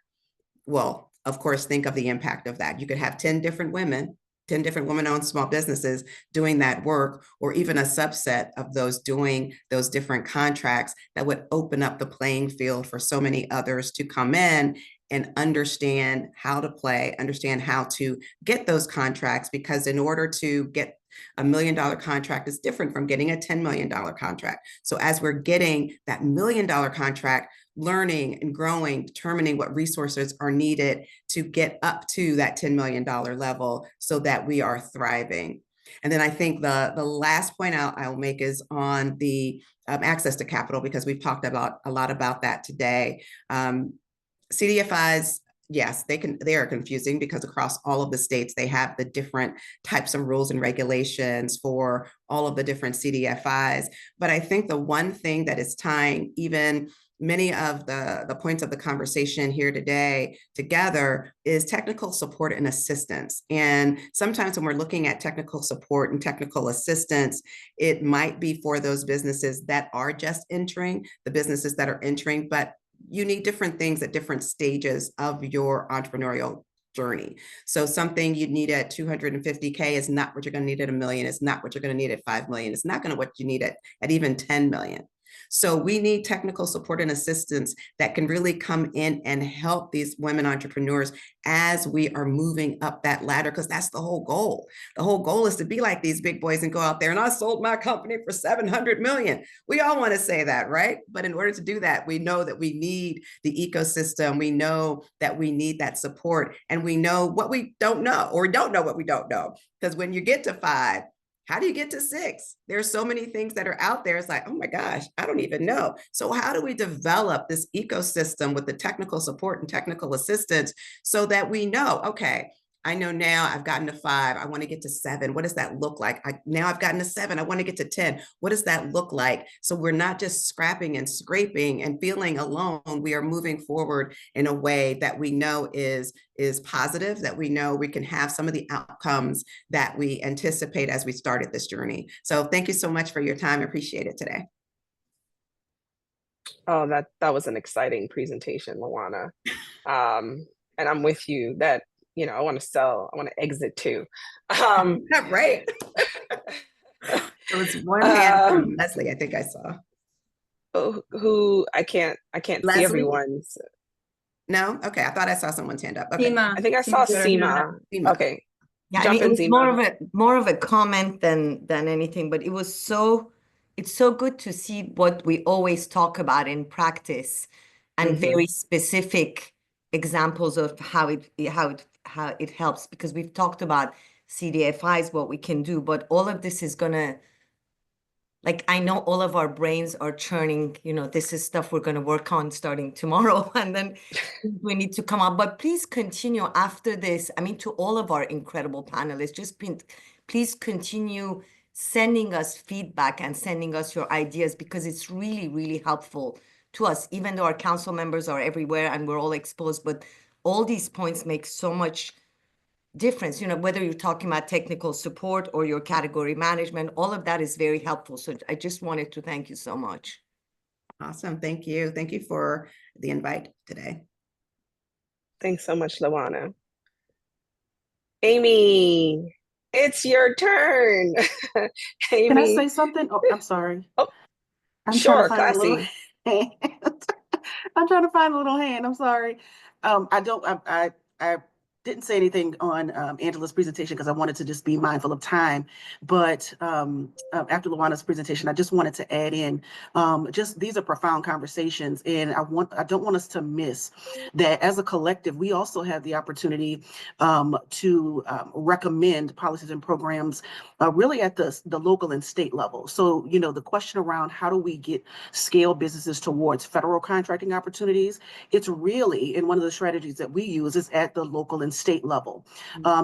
Well, of course, think of the impact of that. You could have 10 different women-owned small businesses doing that work, or even a subset of those doing those different contracts that would open up the playing field for so many others to come in and understand how to play, understand how to get those contracts, because in order to get $1 million contract is different from getting a $10 million contract. So as we're getting that $1 million contract, learning and growing, determining what resources are needed to get up to that $10 million level so that we are thriving. And then I think the last point I'll make is on the access to capital, because we've talked a lot about that today. CDFIs, yes, they are confusing, because across all of the states, they have the different types of rules and regulations for all of the different CDFIs. But I think the one thing that is tying even many of the points of the conversation here today together is technical support and assistance. And sometimes when we're looking at technical support and technical assistance, it might be for those businesses that are just entering, the businesses that are entering, but you need different things at different stages of your entrepreneurial journey. So something you need at 250K is not what you're going to need at $1 million. It's not what you're going to need at 5 million. It's not going to what you need at even 10 million. So we need technical support and assistance that can really come in and help these women entrepreneurs as we are moving up that ladder, because that's the whole goal. The whole goal is to be like these big boys and go out there and I sold my company for 700 million. We all want to say that, right? But in order to do that, we know that we need the ecosystem. We know that we need that support, and we know what we don't know, or don't know what we don't know. Because when you get to 5, how do you get to 6? There's so many things that are out there. It's like, oh my gosh, I don't even know. So how do we develop this ecosystem with the technical support and technical assistance so that we know, okay, I know now I've gotten to 5. I want to get to 7. What does that look like? Now I've gotten to 7. I want to get to 10. What does that look like? So we're not just scrapping and scraping and feeling alone. We are moving forward in a way that we know is positive, that we know we can have some of the outcomes that we anticipate as we started this journey. So thank you so much for your time. I appreciate it today. Oh, that was an exciting presentation, Luana. And I'm with you that, you know, I want to exit too. Right. There was one hand from Leslie, I think I saw. Who I can't see Leslie? everyone's. No? Okay, I thought I saw someone's hand up. Okay. I think I saw Seema. Okay. Yeah, I Jump mean, in, it was Seema. more of a comment than anything, but it's so good to see what we always talk about in practice and very specific examples of how it helps, because we've talked about CDFIs, what we can do, but all of this is gonna, like, I know all of our brains are churning, you know, this is stuff we're going to work on starting tomorrow, and then we need to come up. But please continue after this. I mean, to all of our incredible panelists, please continue sending us feedback and sending us your ideas, because it's really, really helpful to us, even though our council members are everywhere and we're all exposed. But all these points make so much difference, you know, whether you're talking about technical support or your category management, all of that is very helpful. So I just wanted to thank you so much. Awesome. Thank you. Thank you for the invite today. Thanks so much, Luana. Amy, it's your turn. Amy. Can I say something? Oh, I'm sorry. Oh, I'm sure, trying to find a little Klassi. hand. I'm trying to find a little hand. I'm sorry. I didn't say anything on Angela's presentation because I wanted to just be mindful of time. But after Luana's presentation, I just wanted to add in, just these are profound conversations, and I don't want us to miss that as a collective, we also have the opportunity to recommend policies and programs really at the local and state level. So, you know, the question around how do we get scale businesses towards federal contracting opportunities, it's really, and one of the strategies that we use is at the local and state level,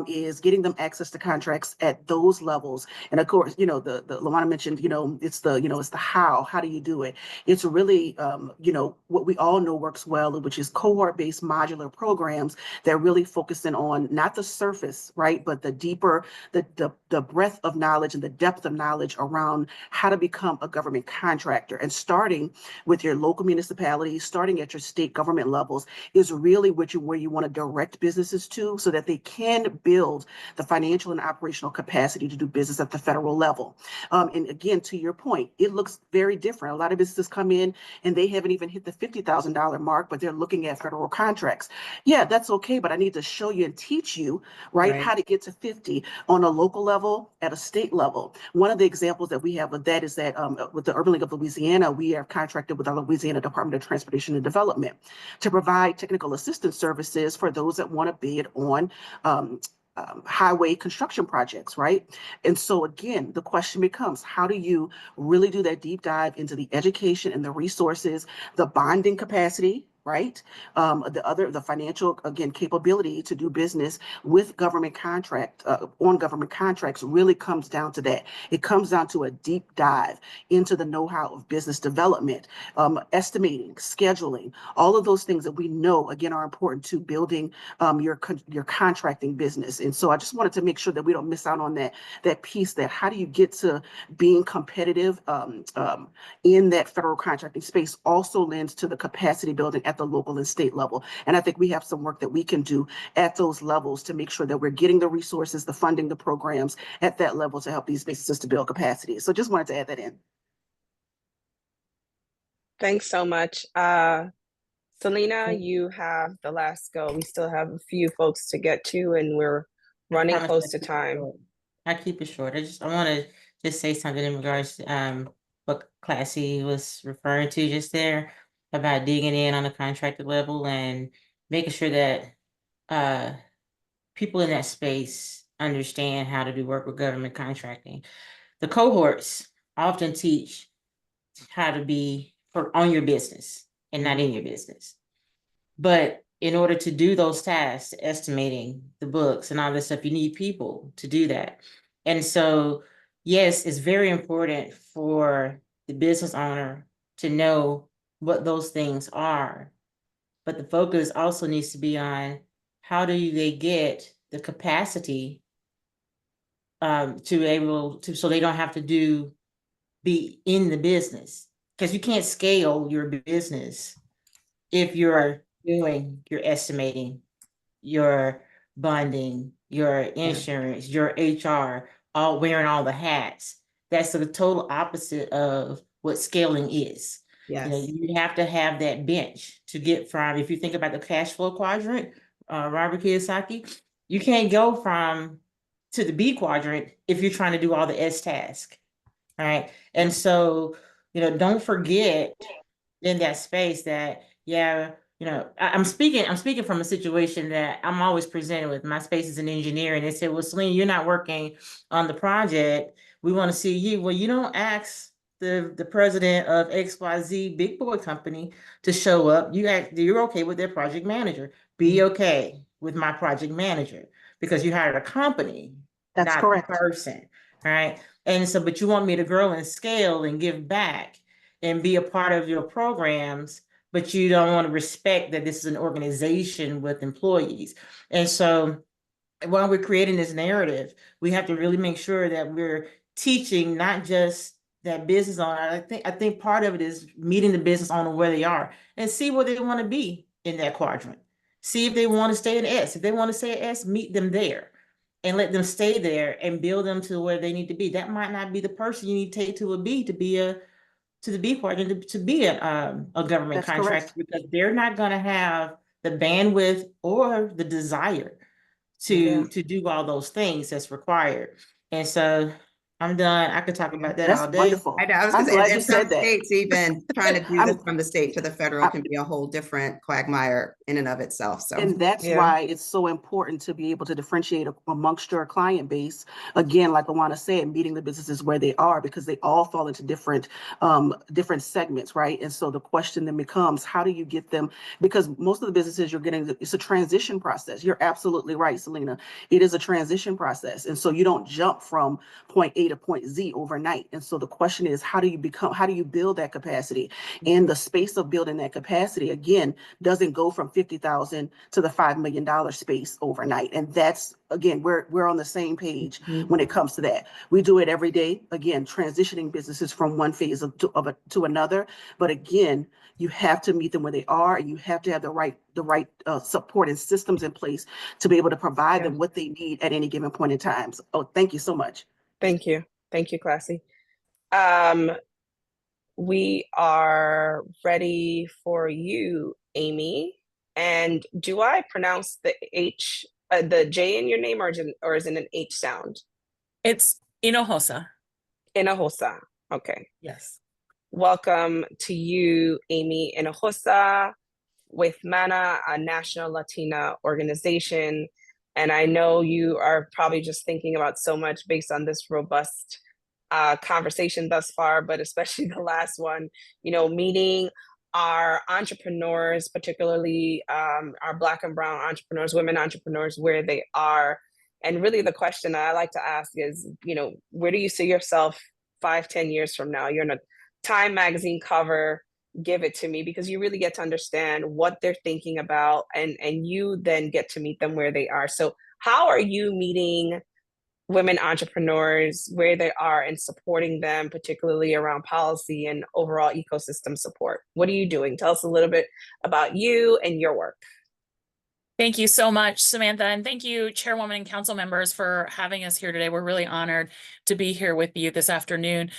is getting them access to contracts at those levels. And of course, you know, the Luana mentioned, you know, it's the how do you do it? It's really, you know, what we all know works well, which is cohort-based modular programs that really focusing on not the surface, right, but the deeper, the breadth of knowledge and the depth of knowledge around how to become a government contractor. And starting with your local municipalities, starting at your state government levels is really where you want to direct businesses to, so that they can build the financial and operational capacity to do business at the federal level. And again, to your point, it looks very different. A lot of businesses come in and they haven't even hit the $50,000 mark, but they're looking at federal contracts. Yeah, that's okay, but I need to show you and teach you, right, how to get to 50 on a local level, at a state level. One of the examples that we have of that is that with the Urban League of Louisiana, we are contracted with our Louisiana Department of Transportation and Development to provide technical assistance services for those that want to bid on highway construction projects, right? And so again, the question becomes, how do you really do that deep dive into the education and the resources, the bonding capacity, right? The financial, again, capability to do business with government on government contracts really comes down to that. It comes down to a deep dive into the know-how of business development, estimating, scheduling, all of those things that we know, again, are important to building your contracting business. And so I just wanted to make sure that we don't miss out on that piece, that how do you get to being competitive in that federal contracting space also lends to the capacity building at the local and state level. And I think we have some work that we can do at those levels to make sure that we're getting the resources, the funding, the programs at that level to help these businesses to build capacity. So just wanted to add that in. Thanks so much. Selena, you have the last go. We still have a few folks to get to, and we're running close to time. I keep it short. I want to just say something in regards to what Klassi was referring to just there about digging in on the contractor level and making sure that people in that space understand how to do work with government contracting. The cohorts often teach how to be on your business and not in your business. But in order to do those tasks, estimating the books and all this stuff, you need people to do that. And so, yes, it's very important for the business owner to know what those things are. But the focus also needs to be on how do they get the capacity to able to, so they don't have to be in the business. Because you can't scale your business if you're doing your estimating, your bonding, your insurance, your HR, all wearing all the hats. That's the total opposite of what scaling is. Yes. You know, you have to have that bench to get from, if you think about the cash flow quadrant, Robert Kiyosaki, you can't go from to the B quadrant if you're trying to do all the S task, right? And so, you know, don't forget in that space that, yeah, you know, I'm speaking from a situation that I'm always presented with. My space is an engineer, and they said, well, Celine, you're not working on the project. We want to see you. Well, you don't ask the president of XYZ big boy company to show up. You're okay with their project manager. Be okay with my project manager, because you hired a company, That's not correct. a person, right? And so, but you want me to grow and scale and give back and be a part of your programs, but you don't want to respect that this is an organization with employees. And so while we're creating this narrative, we have to really make sure that we're teaching not just that business owner. I think part of it is meeting the business owner where they are and see where they want to be in that quadrant. See if they want to stay in S. If they want to stay at S, meet them there and let them stay there and build them to where they need to be. That might not be the person you need to take to a B to be to the B quadrant to be a government That's contractor, correct. because they're not going to have the bandwidth or the desire to do all those things that's required. And so I'm done. I could talk about that That's all day. wonderful. I know, I was I'm gonna say, glad you in some said that. states, even trying to do I'm- this from the state to the federal can be a whole different quagmire in and of itself, so. And that's why it's so important to be able to differentiate amongst your client base. Again, like Luana said, meeting the businesses where they are, because they all fall into different segments, right? And so the question then becomes, how do you get them? Because most of the businesses you're getting, it's a transition process. You're absolutely right, Selena. It is a transition process. And so you don't jump from point A to point Z overnight. And so the question is, how do you build that capacity? And the space of building that capacity, again, doesn't go from 50,000 to the $5 million space overnight. And that's, again, we're on the same page when it comes to that. We do it every day, again, transitioning businesses from one phase to another. But again, you have to meet them where they are, and you have to have the right support and systems in place to be able to provide them what they need at any given point in time. So, thank you so much. Thank you. Thank you, Klassi. We are ready for you, Amy. And do I pronounce the the J in your name, or is it an H sound? It's Hinojosa. Hinojosa. Okay. Yes. Welcome to you, Amy Hinojosa, with MANA, a national Latina organization. And I know you are probably just thinking about so much based on this robust conversation thus far, but especially the last one, meeting our entrepreneurs, particularly our Black and Brown entrepreneurs, women entrepreneurs, where they are. And really the question I like to ask is, where do you see yourself 5-10 years from now? You're in a Time magazine cover, give it to me, because you really get to understand what they're thinking about, and you then get to meet them where they are. So how are you meeting women entrepreneurs where they are and supporting them, particularly around policy and overall ecosystem support? What are you doing? Tell us a little bit about you and your work. Thank you so much, Samantha. And thank you, Chairwoman and council members, for having us here today. We're really honored to be here with you this afternoon.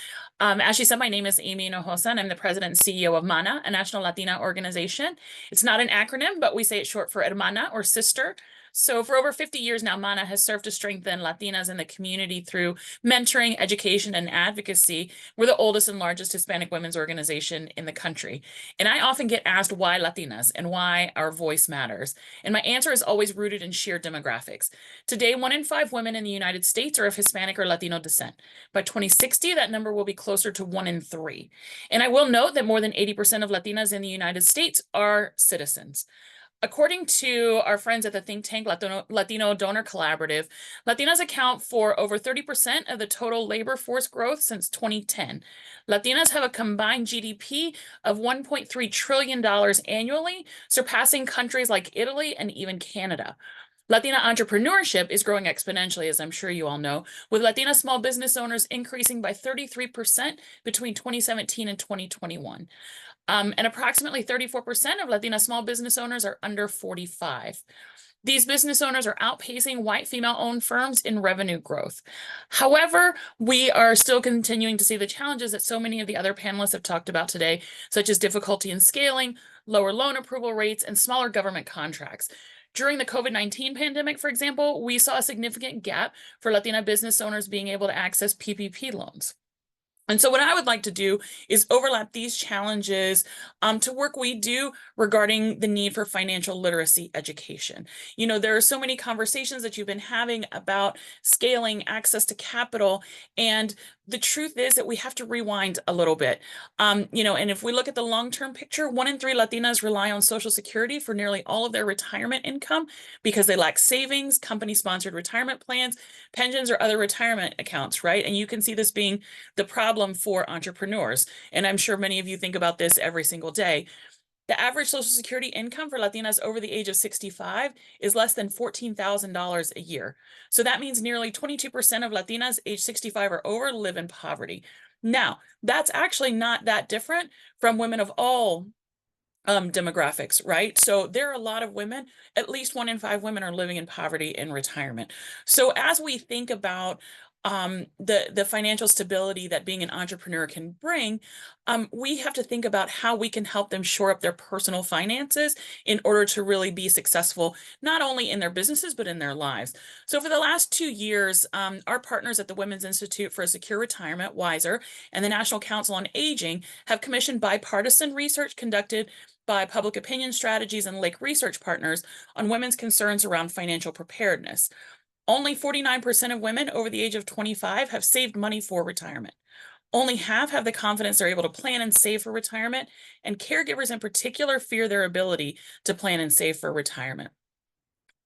As she said, my name is Amy Hinojosa, and I'm the president and CEO of MANA, a national Latina organization. It's not an acronym, but we say it short for Hermana, or sister. So for over 50 years now, MANA has served to strengthen Latinas in the community through mentoring, education, and advocacy. We're the oldest and largest Hispanic women's organization in the country. And I often get asked why Latinas and why our voice matters. And my answer is always rooted in sheer demographics. Today, 1 in 5 women in the United States are of Hispanic or Latino descent. By 2060, that number will be closer to 1 in 3. And I will note that more than 80% of Latinas in the United States are citizens. According to our friends at the think tank Latino Donor Collaborative, Latinas account for over 30% of the total labor force growth since 2010. Latinas have a combined GDP of $1.3 trillion annually, surpassing countries like Italy and even Canada. Latina entrepreneurship is growing exponentially, as I'm sure you all know, with Latina small business owners increasing by 33% between 2017 and 2021. And approximately 34% of Latina small business owners are under 45. These business owners are outpacing white female-owned firms in revenue growth. However, we are still continuing to see the challenges that so many of the other panelists have talked about today, such as difficulty in scaling, lower loan approval rates, and smaller government contracts. During the COVID-19 pandemic, for example, we saw a significant gap for Latina business owners being able to access PPP loans. And so what I would like to do is overlap these challenges to work we do regarding the need for financial literacy education. You know, there are so many conversations that you've been having about scaling access to capital, and the truth is that we have to rewind a little bit. You know, and if we look at the long-term picture, 1 in 3 Latinas rely on Social Security for nearly all of their retirement income because they lack savings, company-sponsored retirement plans, pensions, or other retirement accounts, right? And you can see this being the problem for entrepreneurs. And I'm sure many of you think about this every single day. The average Social Security income for Latinas over the age of 65 is less than $14,000 a year. So that means nearly 22% of Latinas age 65 or over live in poverty. Now, that's actually not that different from women of all demographics, right? So there are a lot of women, at least 1 in 5 women are living in poverty in retirement. So as we think about the financial stability that being an entrepreneur can bring, we have to think about how we can help them shore up their personal finances in order to really be successful, not only in their businesses, but in their lives. So for the last 2 years, our partners at the Women's Institute for a Secure Retirement, WISER, and the National Council on Aging have commissioned bipartisan research conducted by Public Opinion Strategies and Lake Research Partners on women's concerns around financial preparedness. Only 49% of women over the age of 25 have saved money for retirement. Only half have the confidence they're able to plan and save for retirement, and caregivers in particular fear their ability to plan and save for retirement.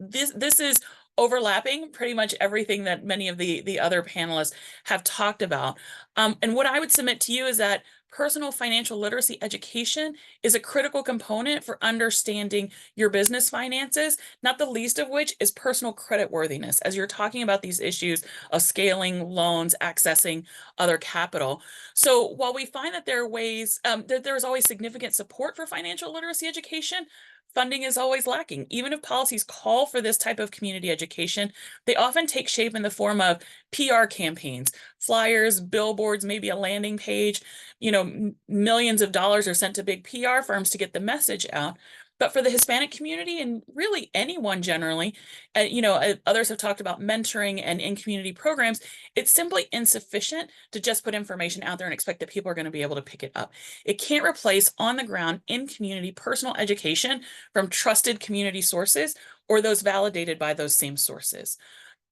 This is overlapping pretty much everything that many of the other panelists have talked about. And what I would submit to you is that personal financial literacy education is a critical component for understanding your business finances, not the least of which is personal credit worthiness, as you're talking about these issues of scaling loans, accessing other capital. So while we find that there are ways, that there's always significant support for financial literacy education, funding is always lacking. Even if policies call for this type of community education, they often take shape in the form of PR campaigns, flyers, billboards, maybe a landing page. You know, millions of dollars are sent to big PR firms to get the message out. But for the Hispanic community, and really anyone generally, you know, others have talked about mentoring and in-community programs, it's simply insufficient to just put information out there and expect that people are going to be able to pick it up. It can't replace on-the-ground, in-community, personal education from trusted community sources or those validated by those same sources.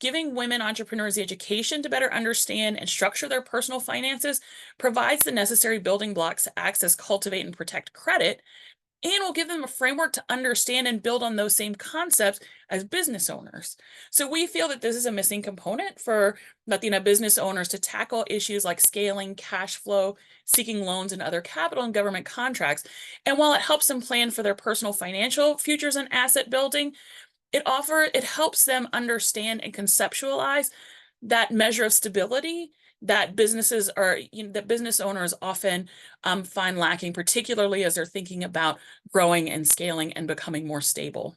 Giving women entrepreneurs the education to better understand and structure their personal finances provides the necessary building blocks to access, cultivate, and protect credit, and will give them a framework to understand and build on those same concepts as business owners. So we feel that this is a missing component for Latina business owners to tackle issues like scaling, cash flow, seeking loans, and other capital and government contracts. And while it helps them plan for their personal financial futures and asset building, it helps them understand and conceptualize that measure of stability that businesses are, that business owners often find lacking, particularly as they're thinking about growing and scaling and becoming more stable.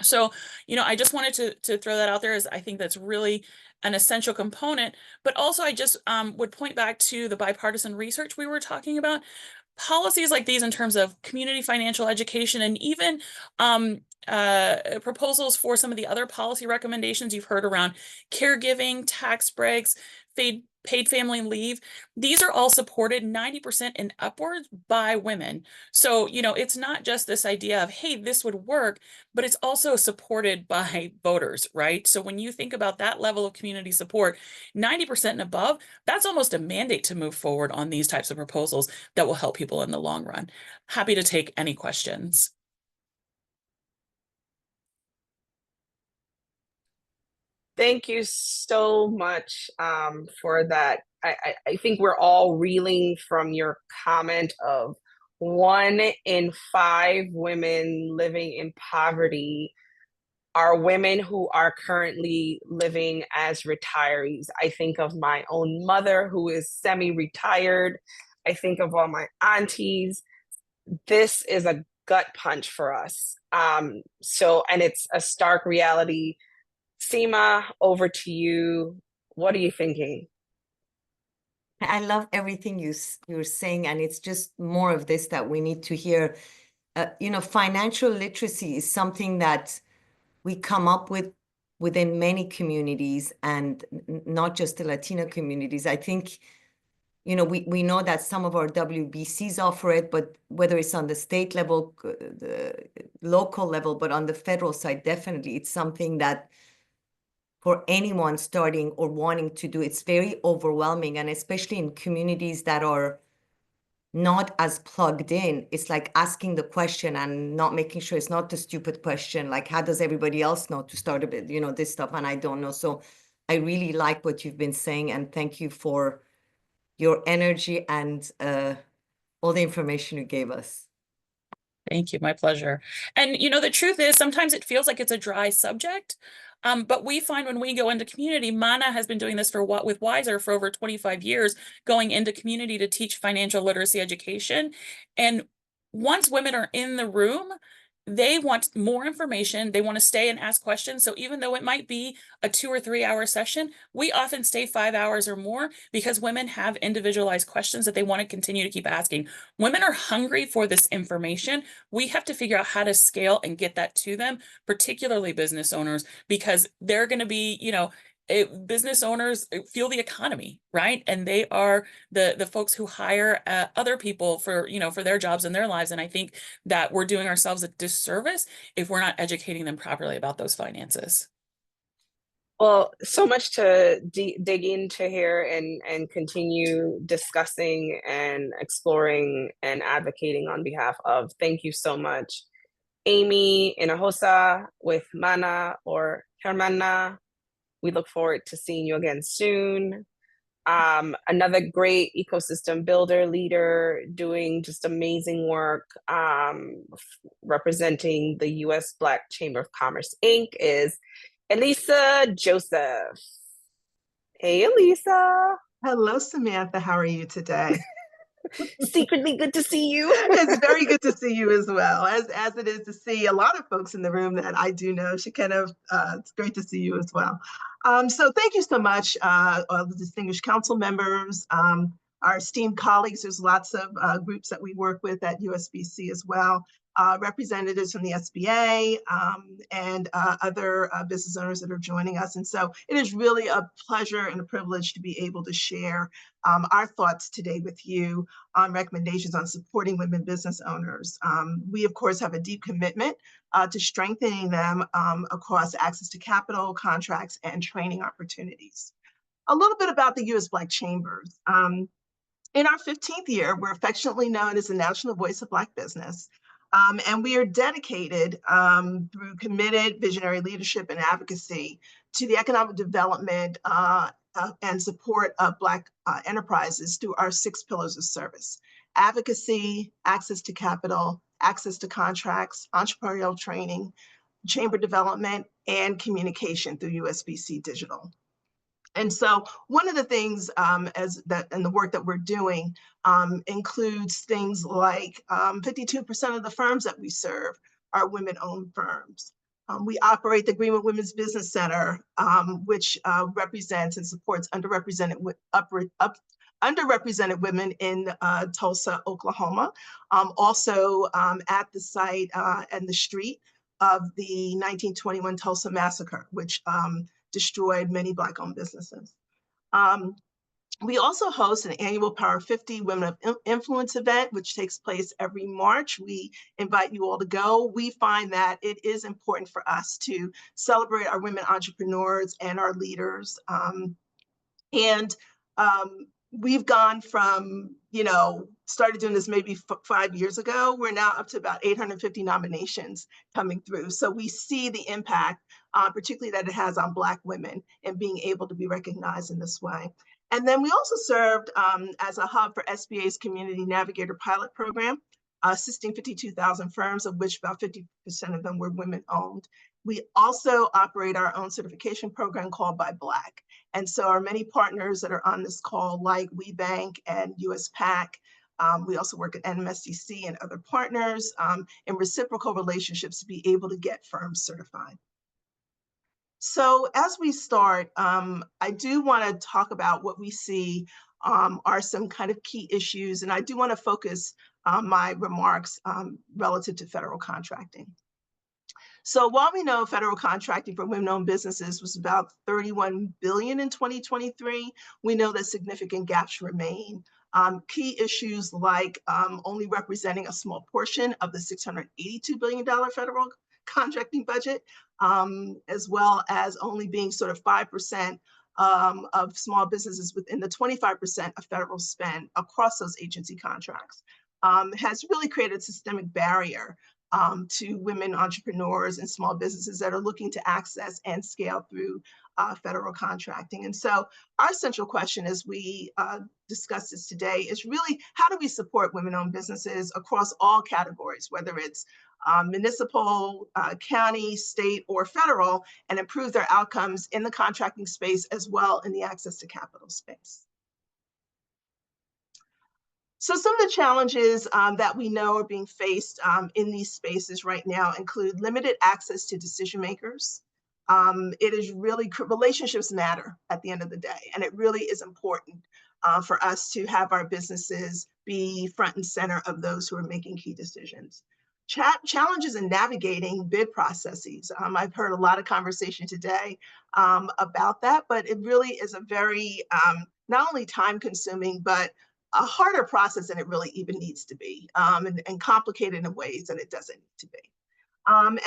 So, I just wanted to throw that out there, as I think that's really an essential component. But also, I just would point back to the bipartisan research we were talking about. Policies like these in terms of community financial education, and even proposals for some of the other policy recommendations you've heard around caregiving, tax breaks, paid family leave, these are all supported 90% and upwards by women. So, it's not just this idea of, hey, this would work, but it's also supported by voters, right? So when you think about that level of community support, 90% and above, that's almost a mandate to move forward on these types of proposals that will help people in the long run. Happy to take any questions. Thank you so much for that. I think we're all reeling from your comment of 1 in 5 women living in poverty are women who are currently living as retirees. I think of my own mother who is semi-retired. I think of all my aunties. This is a gut punch for us. And it's a stark reality. Seema, over to you. What are you thinking? I love everything you're saying, and it's just more of this that we need to hear. Financial literacy is something that we come up with within many communities, and not just the Latino communities. I think, we know that some of our WBCs offer it, but whether it's on the state level, the local level, but on the federal side, definitely it's something that for anyone starting or wanting to do, it's very overwhelming. And especially in communities that are not as plugged in, it's like asking the question and not making sure it's not the stupid question, like how does everybody else know to start a bit, this stuff, and I don't know. So I really like what you've been saying, and thank you for your energy and all the information you gave us. Thank you. My pleasure. And the truth is sometimes it feels like it's a dry subject. But we find when we go into community, Mana has been doing this with Wiser for over 25 years, going into community to teach financial literacy education. And once women are in the room, they want more information. They want to stay and ask questions. So even though it might be a 2 or 3 hour session, we often stay 5 hours or more because women have individualized questions that they want to continue to keep asking. Women are hungry for this information. We have to figure out how to scale and get that to them, particularly business owners, because they're going to be, business owners feel the economy, right? And they are the folks who hire other people for their jobs and their lives. And I think that we're doing ourselves a disservice if we're not educating them properly about those finances. Well, so much to dig into here and continue discussing and exploring and advocating on behalf of. Thank you so much. Amy Hinojosa with Mana or Hermana. We look forward to seeing you again soon. Another great ecosystem builder leader doing just amazing work representing the U.S. Black Chamber of Commerce, Inc. is Elisa Joseph. Hey, Elisa. Hello, Samantha. How are you today? Secretly good to see you. It's very good to see you as well, as it is to see a lot of folks in the room that I do know. Shakenna, it's great to see you as well. So thank you so much, all the distinguished council members, our esteemed colleagues. There's lots of groups that we work with at USBC as well, representatives from the SBA and other business owners that are joining us. And so it is really a pleasure and a privilege to be able to share our thoughts today with you on recommendations on supporting women business owners. We, of course, have a deep commitment to strengthening them across access to capital, contracts, and training opportunities. A little bit about the U.S. Black Chambers. In our 15th year, we're affectionately known as the National Voice of Black Business. And we are dedicated through committed visionary leadership and advocacy to the economic development and support of Black enterprises through our 6 pillars of service: advocacy, access to capital, access to contracts, entrepreneurial training, chamber development, and communication through USBC Digital. And so one of the things and the work that we're doing includes things like 52% of the firms that we serve are women-owned firms. We operate the Greenwood Women's Business Center, which represents and supports underrepresented women in Tulsa, Oklahoma. Also at the site and the street of the 1921 Tulsa Massacre, which destroyed many Black-owned businesses. We also host an annual Power 50 Women of Influence event, which takes place every March. We invite you all to go. We find that it is important for us to celebrate our women entrepreneurs and our leaders. We've gone from, started doing this maybe 5 years ago. We're now up to about 850 nominations coming through. So we see the impact particularly that it has on Black women and being able to be recognized in this way. And then we also served as a hub for SBA's Community Navigator Pilot Program, assisting 52,000 firms, of which about 50% of them were women-owned. We also operate our own certification program called By Black. And so our many partners that are on this call, like WeBank and USPAC, we also work at NMSDC and other partners in reciprocal relationships to be able to get firms certified. So as we start, I do want to talk about what we see are some kind of key issues, and I do want to focus my remarks relative to federal contracting. So while we know federal contracting for women-owned businesses was about $31 billion in 2023, we know that significant gaps remain. Key issues like only representing a small portion of the $682 billion federal contracting budget, as well as only being sort of 5% of small businesses within the 25% of federal spend across those agency contracts, has really created a systemic barrier to women entrepreneurs and small businesses that are looking to access and scale through federal contracting. And so our central question as we discuss this today is really, how do we support women-owned businesses across all categories, whether it's municipal, county, state, or federal, and improve their outcomes in the contracting space as well in the access to capital space. So some of the challenges that we know are being faced in these spaces right now include limited access to decision makers. It is really, relationships matter at the end of the day, and it really is important for us to have our businesses be front and center of those who are making key decisions. Challenges in navigating bid processes. I've heard a lot of conversation today about that, but it really is a very, not only time consuming, but a harder process than it really even needs to be, and complicated in ways that it doesn't need to be.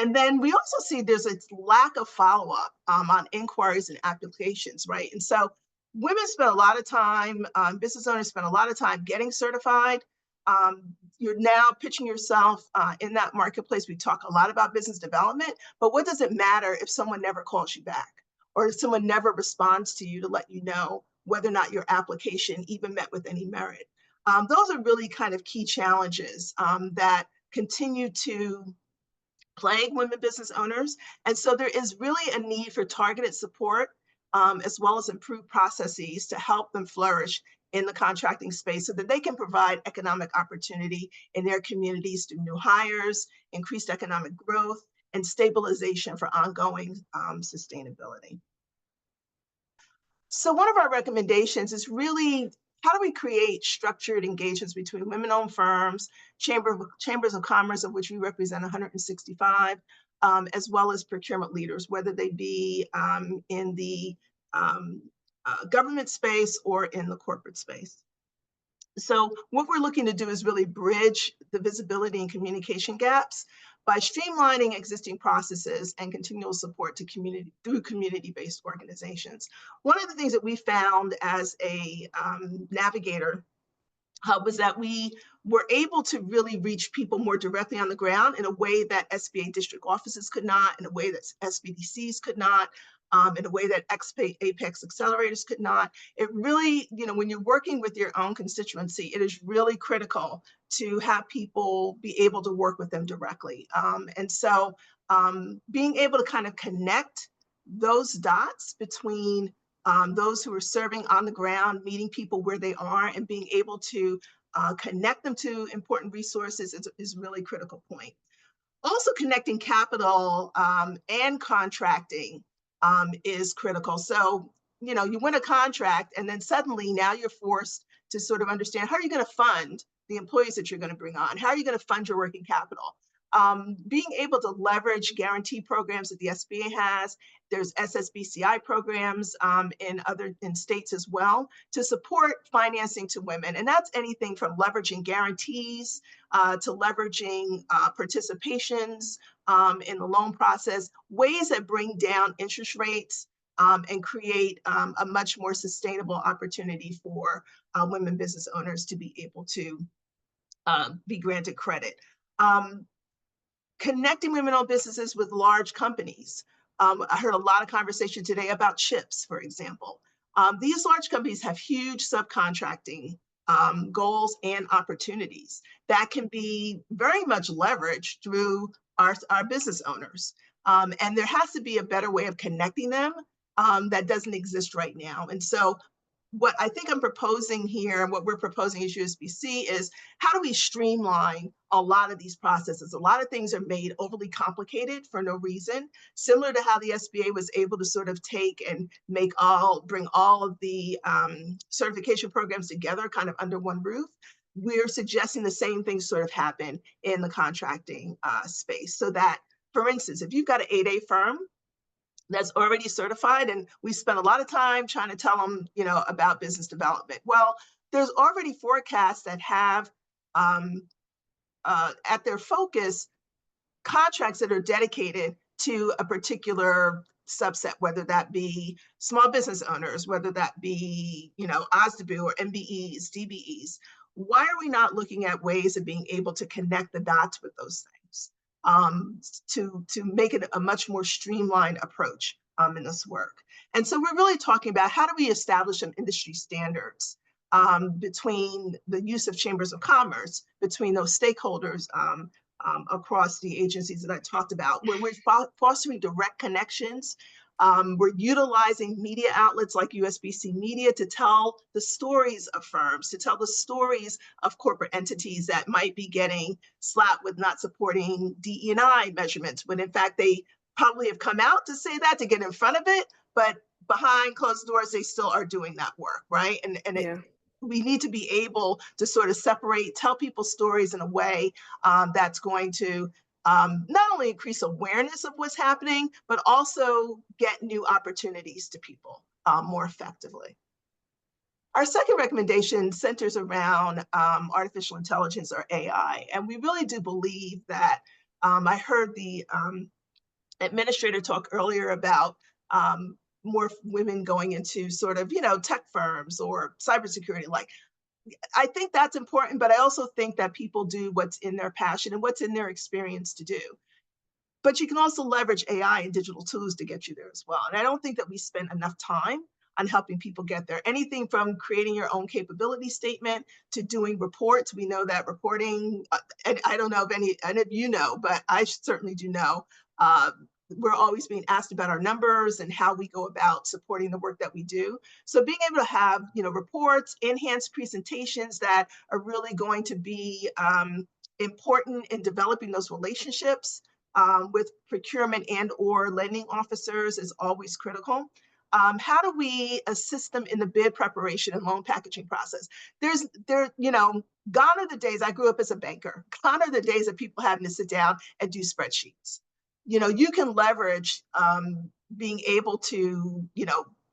And then we also see there's a lack of follow-up on inquiries and applications, right? And so women spend a lot of time, business owners spend a lot of time getting certified. You're now pitching yourself in that marketplace. We talk a lot about business development, but what does it matter if someone never calls you back, or if someone never responds to you to let you know whether or not your application even met with any merit? Those are really kind of key challenges that continue to plague women business owners. And so there is really a need for targeted support as well as improved processes to help them flourish in the contracting space so that they can provide economic opportunity in their communities through new hires, increased economic growth, and stabilization for ongoing sustainability. So one of our recommendations is really, how do we create structured engagements between women-owned firms, chambers of commerce, of which we represent 165, as well as procurement leaders, whether they be in the government space or in the corporate space. So what we're looking to do is really bridge the visibility and communication gaps by streamlining existing processes and continual support to community-based organizations. One of the things that we found as a navigator was that we were able to really reach people more directly on the ground in a way that SBA district offices could not, in a way that SBDCs could not, in a way that Apex accelerators could not. It really, when you're working with your own constituency, it is really critical to have people be able to work with them directly. And so being able to kind of connect those dots between those who are serving on the ground, meeting people where they are, and being able to connect them to important resources is really critical point. Also connecting capital and contracting is critical. So, you win a contract and then suddenly now you're forced to sort of understand, how are you going to fund the employees that you're going to bring on? How are you going to fund your working capital? Being able to leverage guarantee programs that the SBA has, there's SSBCI programs in states as well to support financing to women. And that's anything from leveraging guarantees to leveraging participations in the loan process, ways that bring down interest rates and create a much more sustainable opportunity for women business owners to be able to be granted credit. Connecting women-owned businesses with large companies I heard a lot of conversation today about chips, for example. These large companies have huge subcontracting goals and opportunities that can be very much leveraged through our business owners. And there has to be a better way of connecting them that doesn't exist right now. And so what I think I'm proposing here, and what we're proposing as USBC, is how do we streamline a lot of these processes? A lot of things are made overly complicated for no reason, similar to how the SBA was able to sort of take and bring all of the certification programs together kind of under one roof. We're suggesting the same thing sort of happen in the contracting space, so that, for instance, if you've got an 8A firm that's already certified, and we spent a lot of time trying to tell them, about business development. Well, there's already forecasts that have at their focus contracts that are dedicated to a particular subset, whether that be small business owners, whether that be, OSDBU or MBEs, DBEs. Why are we not looking at ways of being able to connect the dots with those things? To make it a much more streamlined approach in this work. And so we're really talking about how do we establish some industry standards between the use of chambers of commerce, between those stakeholders across the agencies that I talked about, where we're fostering direct connections. We're utilizing media outlets like USBC Media to tell the stories of firms, to tell the stories of corporate entities that might be getting slapped with not supporting DE&I measurements, when in fact they probably have come out to say that to get in front of it, but behind closed doors, they still are doing that work, right? We need to be able to sort of tell people stories in a way that's going to not only increase awareness of what's happening, but also get new opportunities to people more effectively. Our second recommendation centers around artificial intelligence, or AI. And we really do believe that, I heard the administrator talk earlier about more women going into sort of, tech firms or cybersecurity. I think that's important, but I also think that people do what's in their passion and what's in their experience to do. But you can also leverage AI and digital tools to get you there as well. And I don't think that we spend enough time on helping people get there. Anything from creating your own capability statement to doing reports. We know that reporting, and I don't know if any of you know, but I certainly do know, we're always being asked about our numbers and how we go about supporting the work that we do. So being able to have, reports, enhanced presentations that are really going to be important in developing those relationships with procurement and/or lending officers is always critical. How do we assist them in the bid preparation and loan packaging process? Gone are the days, I grew up as a banker, gone are the days of people having to sit down and do spreadsheets. You can leverage being able to,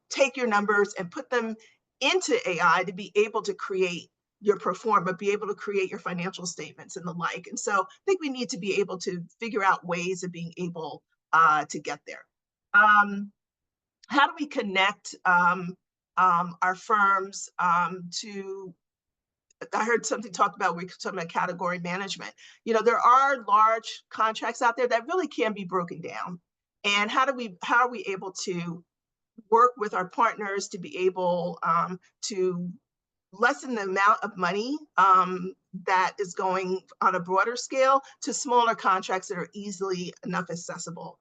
take your numbers and put them into AI to be able to create your pro forma, be able to create your financial statements and the like. And so I think we need to be able to figure out ways of being able to get there. How do we connect our firms to, I heard something talked about, we're talking about category management. There are large contracts out there that really can be broken down. And how are we able to work with our partners to be able to lessen the amount of money that is going on a broader scale to smaller contracts that are easily enough accessible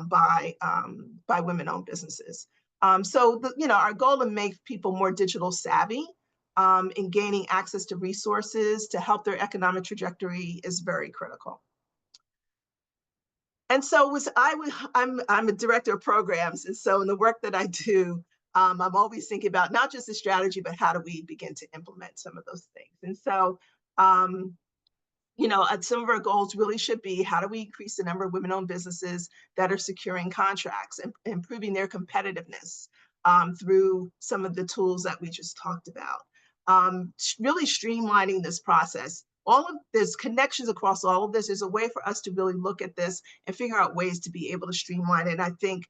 by women-owned businesses. So our goal to make people more digital savvy in gaining access to resources to help their economic trajectory is very critical. And so I'm a director of programs. And so in the work that I do, I'm always thinking about not just the strategy, but how do we begin to implement some of those things? And so, some of our goals really should be, how do we increase the number of women-owned businesses that are securing contracts and improving their competitiveness through some of the tools that we just talked about. Really streamlining this process. There's connections across all of this. There's a way for us to really look at this and figure out ways to be able to streamline it. And I think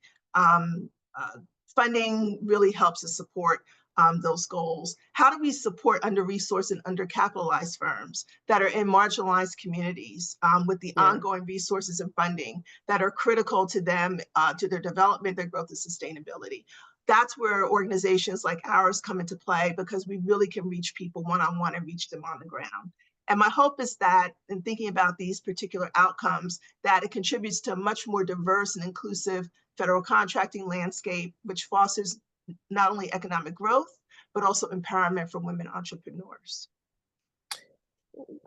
funding really helps to support those goals? How do we support under-resourced and undercapitalized firms that are in marginalized communities with the ongoing resources and funding that are critical to them, to their development, their growth, and sustainability? That's where organizations like ours come into play, because we really can reach people one-on-one and reach them on the ground. And my hope is that in thinking about these particular outcomes, that it contributes to a much more diverse and inclusive federal contracting landscape, which fosters not only economic growth, but also empowerment for women entrepreneurs.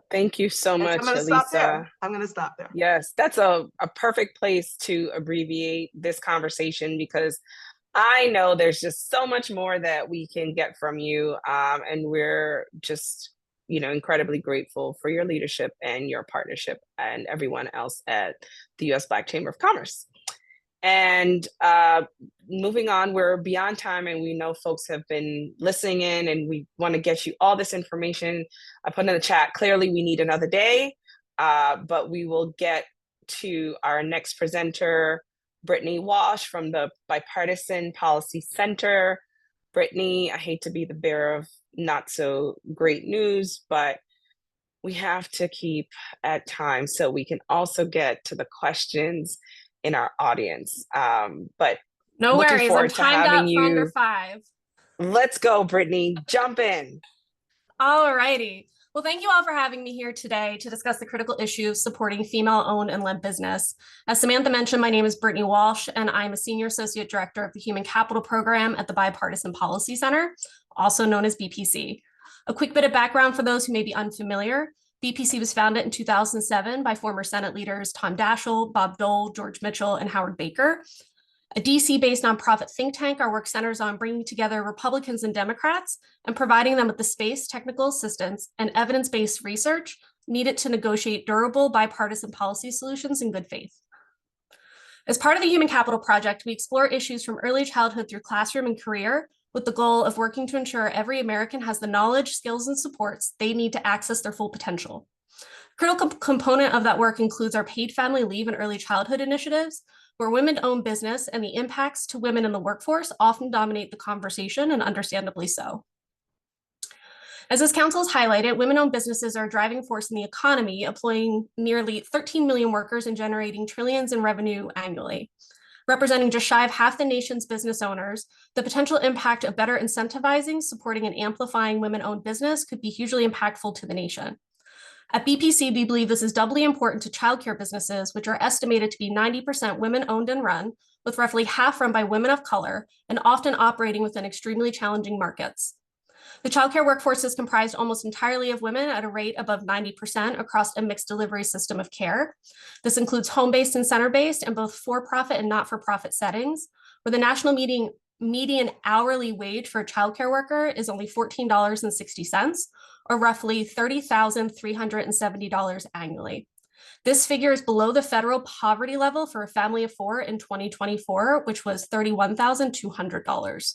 Thank you so much, I'm going to stop there. I'm going to stop there. Yes, that's a perfect place to abbreviate this conversation, because I know there's just so much more that we can get from you, and we're just, incredibly grateful for your leadership and your partnership, and everyone else at the U.S. Black Chamber of Commerce. And moving on, we're beyond time, and we know folks have been listening in, and we want to get you all this information. I put in the chat, clearly we need another day, but we will get to our next presenter, Brittany Walsh from the Bipartisan Policy Center. Brittany, I hate to be the bearer of not so great news, but we have to keep at time so we can also get to the questions in our audience. But no worries, I'm to timed having up for under 5. Let's go, Brittany, jump in. All righty. Well, thank you all for having me here today to discuss the critical issue of supporting female-owned and led business. As Samantha mentioned, my name is Brittany Walsh, and I'm a Senior Associate Director of the Human Capital Program at the Bipartisan Policy Center, also known as BPC. A quick bit of background for those who may be unfamiliar. BPC was founded in 2007 by former Senate leaders Tom Daschle, Bob Dole, George Mitchell, and Howard Baker. A DC-based nonprofit think tank, our work centers on bringing together Republicans and Democrats and providing them with the space, technical assistance, and evidence-based research needed to negotiate durable bipartisan policy solutions in good faith. As part of the Human Capital Project, we explore issues from early childhood through classroom and career, with the goal of working to ensure every American has the knowledge, skills, and supports they need to access their full potential. A critical component of that work includes our paid family leave and early childhood initiatives, where women-owned business and the impacts to women in the workforce often dominate the conversation, and understandably so. As this council has highlighted, women-owned businesses are a driving force in the economy, employing nearly 13 million workers and generating trillions in revenue annually. Representing just shy of half the nation's business owners, the potential impact of better incentivizing, supporting, and amplifying women-owned business could be hugely impactful to the nation. At BPC, we believe this is doubly important to childcare businesses, which are estimated to be 90% women-owned and run, with roughly half run by women of color and often operating within extremely challenging markets. The childcare workforce is comprised almost entirely of women at a rate above 90% across a mixed delivery system of care. This includes home-based and center-based and both for-profit and not-for-profit settings, where the national median hourly wage for a childcare worker is only $14.60, or roughly $30,370 annually. This figure is below the federal poverty level for a family of 4 in 2024, which was $31,200.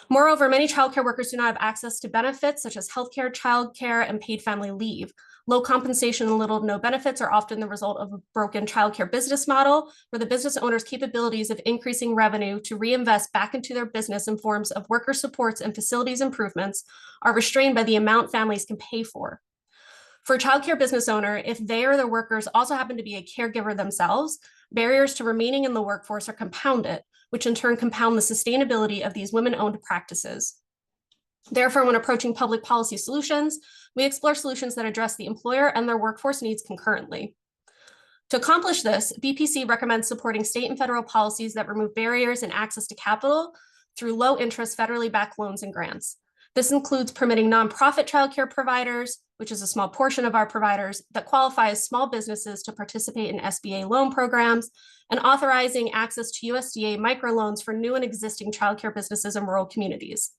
Moreover, many childcare workers do not have access to benefits such as healthcare, childcare, and paid family leave. Low compensation and little to no benefits are often the result of a broken childcare business model, where the business owner's capabilities of increasing revenue to reinvest back into their business in forms of worker supports and facilities improvements are restrained by the amount families can pay for. For a childcare business owner, if they or their workers also happen to be a caregiver themselves, barriers to remaining in the workforce are compounded, which in turn compound the sustainability of these women-owned practices. Therefore, when approaching public policy solutions, we explore solutions that address the employer and their workforce needs concurrently. To accomplish this, BPC recommends supporting state and federal policies that remove barriers in access to capital through low-interest federally backed loans and grants. This includes permitting nonprofit childcare providers, which is a small portion of our providers, that qualify as small businesses to participate in SBA loan programs, and authorizing access to USDA microloans for new and existing childcare businesses in rural communities.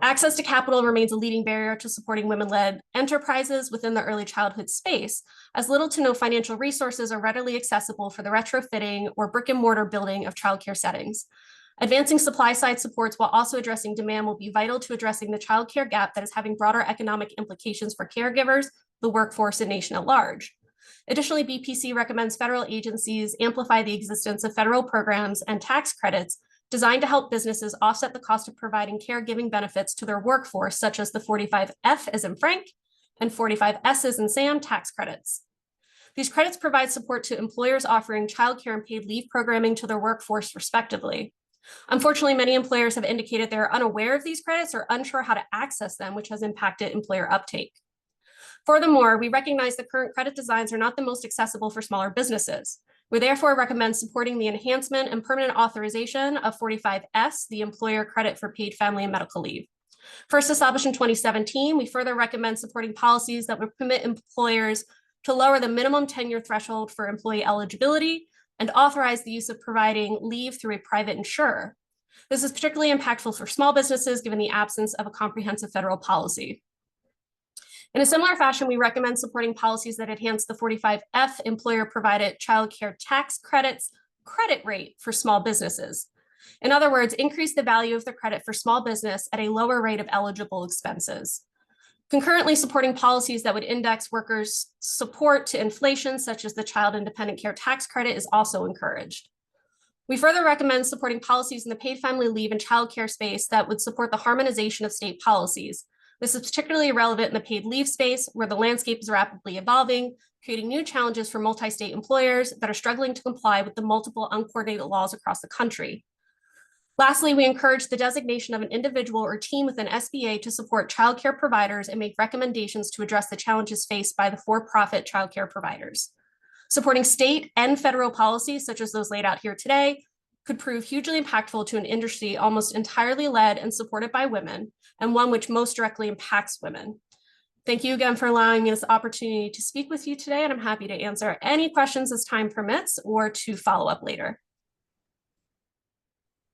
Access to capital remains a leading barrier to supporting women-led enterprises within the early childhood space, as little to no financial resources are readily accessible for the retrofitting or brick-and-mortar building of childcare settings. Advancing supply-side supports while also addressing demand will be vital to addressing the childcare gap that is having broader economic implications for caregivers, the workforce, and nation at large. Additionally, BPC recommends federal agencies amplify the existence of federal programs and tax credits designed to help businesses offset the cost of providing caregiving benefits to their workforce, such as the 45F as in Frank and 45S as in Sam tax credits. These credits provide support to employers offering childcare and paid leave programming to their workforce, respectively. Unfortunately, many employers have indicated they're unaware of these credits or unsure how to access them, which has impacted employer uptake. Furthermore, we recognize the current credit designs are not the most accessible for smaller businesses. We therefore recommend supporting the enhancement and permanent authorization of 45S, the employer credit for paid family and medical leave. First established in 2017, we further recommend supporting policies that would permit employers to lower the minimum tenure threshold for employee eligibility and authorize the use of providing leave through a private insurer. This is particularly impactful for small businesses given the absence of a comprehensive federal policy. In a similar fashion, we recommend supporting policies that enhance the 45F employer-provided childcare tax credits credit rate for small businesses. In other words, increase the value of the credit for small business at a lower rate of eligible expenses. Concurrently, supporting policies that would index workers' support to inflation, such as the Child Independent Care Tax Credit, is also encouraged. We further recommend supporting policies in the paid family leave and childcare space that would support the harmonization of state policies. This is particularly relevant in the paid leave space, where the landscape is rapidly evolving, creating new challenges for multi-state employers that are struggling to comply with the multiple uncoordinated laws across the country. Lastly, we encourage the designation of an individual or team within SBA to support childcare providers and make recommendations to address the challenges faced by the for-profit childcare providers. Supporting state and federal policies, such as those laid out here today, could prove hugely impactful to an industry almost entirely led and supported by women, and one which most directly impacts women. Thank you again for allowing me this opportunity to speak with you today, and I'm happy to answer any questions as time permits or to follow up later.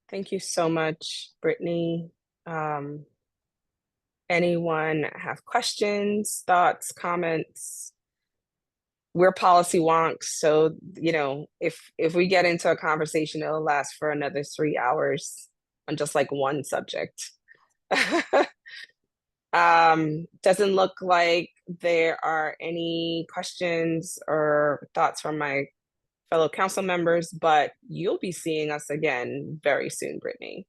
Thank you so much, Brittany. Anyone have questions, thoughts, comments? We're policy wonks, so if we get into a conversation, it'll last for another 3 hours on just like one subject. Doesn't look like there are any questions or thoughts from my fellow council members, but you'll be seeing us again very soon, Brittany.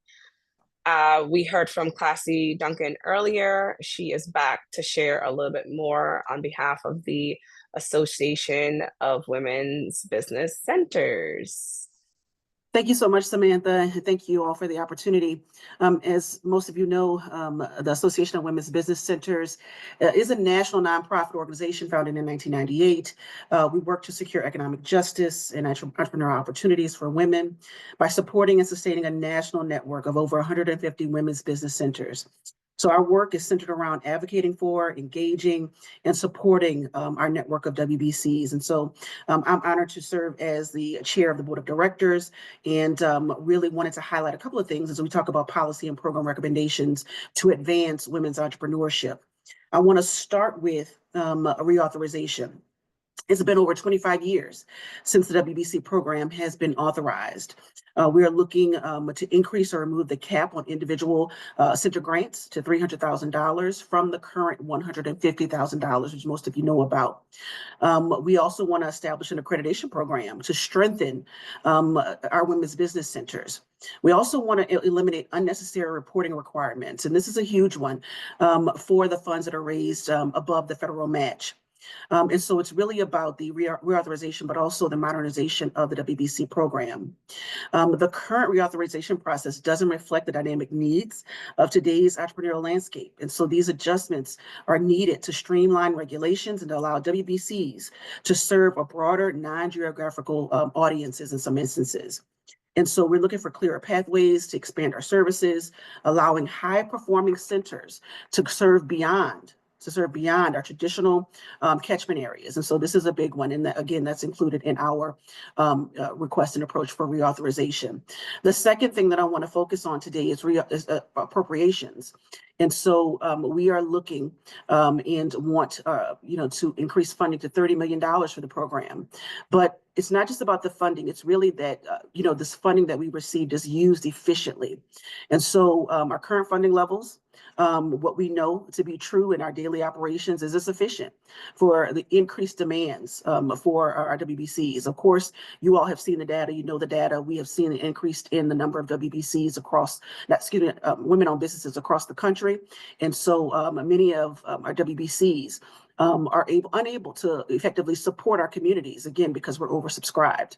We heard from Klassi Duncan earlier. She is back to share a little bit more on behalf of the Association of Women's Business Centers. Thank you so much, Samantha. Thank you all for the opportunity. As most of you know, the Association of Women's Business Centers is a national nonprofit organization founded in 1998. We work to secure economic justice and entrepreneurial opportunities for women by supporting and sustaining a national network of over 150 women's business centers. So our work is centered around advocating for, engaging, and supporting our network of WBCs. And so I'm honored to serve as the chair of the board of directors, and really wanted to highlight a couple of things as we talk about policy and program recommendations to advance women's entrepreneurship. I want to start with a reauthorization. It's been over 25 years since the WBC program has been authorized. We are looking to increase or remove the cap on individual center grants to $300,000 from the current $150,000, which most of you know about. We also want to establish an accreditation program to strengthen our women's business centers. We also want to eliminate unnecessary reporting requirements, and this is a huge one for the funds that are raised above the federal match. And so it's really about the reauthorization, but also the modernization of the WBC program. The current reauthorization process doesn't reflect the dynamic needs of today's entrepreneurial landscape. And so these adjustments are needed to streamline regulations and allow WBCs to serve a broader non-geographical audiences in some instances. And so we're looking for clearer pathways to expand our services, allowing high-performing centers to serve beyond our traditional catchment areas. And so this is a big one. And again, that's included in our request and approach for reauthorization. The second thing that I want to focus on today is appropriations. And so we are looking and want, to increase funding to $30 million for the program. But it's not just about the funding. It's really that, this funding that we received is used efficiently. And so our current funding levels, what we know to be true in our daily operations is sufficient for the increased demands for our WBCs. Of course, you all have seen the data, you know the data. We have seen an increase in the number of WBCs women-owned businesses across the country. And so many of our WBCs are unable to effectively support our communities, again, because we're oversubscribed.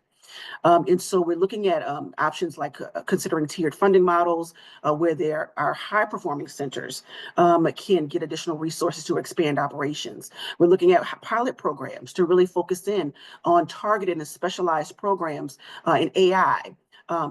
And so we're looking at options like considering tiered funding models where there are high-performing centers can get additional resources to expand operations. We're looking at pilot programs to really focus in on targeted and specialized programs in AI,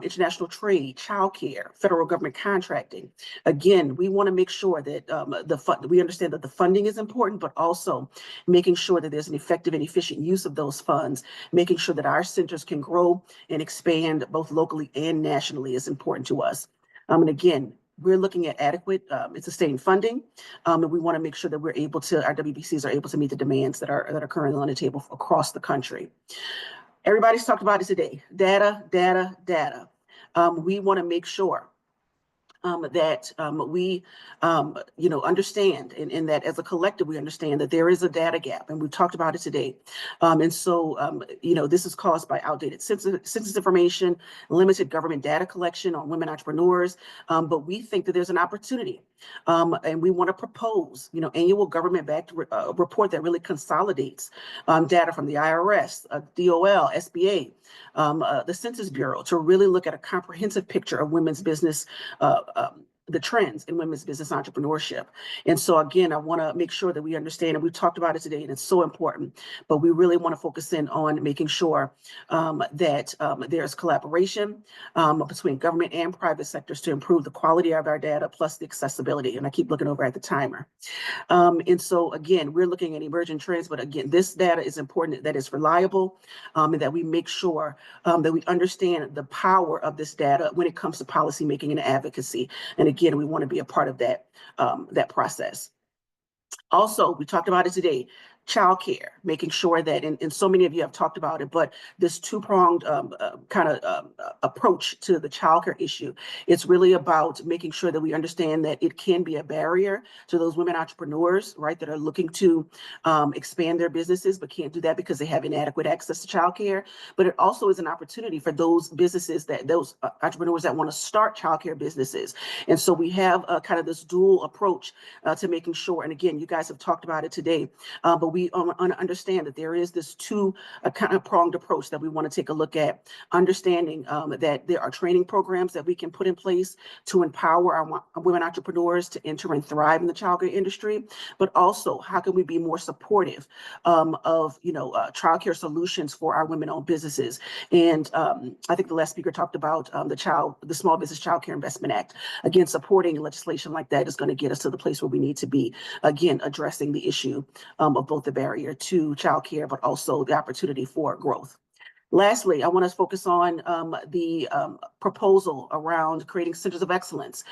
international trade, childcare, federal government contracting. Again, we want to make sure that we understand that the funding is important, but also making sure that there's an effective and efficient use of those funds, making sure that our centers can grow and expand both locally and nationally is important to us. And again, we're looking at adequate and sustained funding, and we want to make sure that our WBCs are able to meet the demands that are currently on the table across the country. Everybody's talked about it today. Data, data, data. We want to make sure that we, understand, and that as a collective, we understand that there is a data gap, and we've talked about it today. And so, this is caused by outdated census information, limited government data collection on women entrepreneurs. But we think that there's an opportunity, and we want to propose, annual government-backed report that really consolidates data from the IRS, DOL, SBA, the Census Bureau, to really look at a comprehensive picture of women's business, the trends in women's business entrepreneurship. And so again, I want to make sure that we understand, and we've talked about it today, and it's so important, but we really want to focus in on making sure that there's collaboration between government and private sectors to improve the quality of our data, plus the accessibility. And I keep looking over at the timer. And so again, we're looking at emerging trends, but again, this data is important, that it's reliable, and that we make sure that we understand the power of this data when it comes to policymaking and advocacy. And again, we want to be a part of that process. Also, we talked about it today, childcare, making sure that, and so many of you have talked about it, but this two-pronged approach to the childcare issue, it's really about making sure that we understand that it can be a barrier to those women entrepreneurs, right, that are looking to expand their businesses, but can't do that because they have inadequate access to childcare. But it also is an opportunity for those businesses, those entrepreneurs that want to start childcare businesses. And so we have kind of this dual approach to making sure, and again, you guys have talked about it today, but we understand that there is this kind of pronged approach that we want to take a look at, understanding that there are training programs that we can put in place to empower our women entrepreneurs to enter and thrive in the childcare industry, but also how can we be more supportive of childcare solutions for our women-owned businesses. And I think the last speaker talked about the Small Business Child Care Investment Act. Again, supporting legislation like that is going to get us to the place where we need to be, again, addressing the issue of both the barrier to childcare, but also the opportunity for growth. Lastly, I want to focus on the proposal around creating centers of excellence,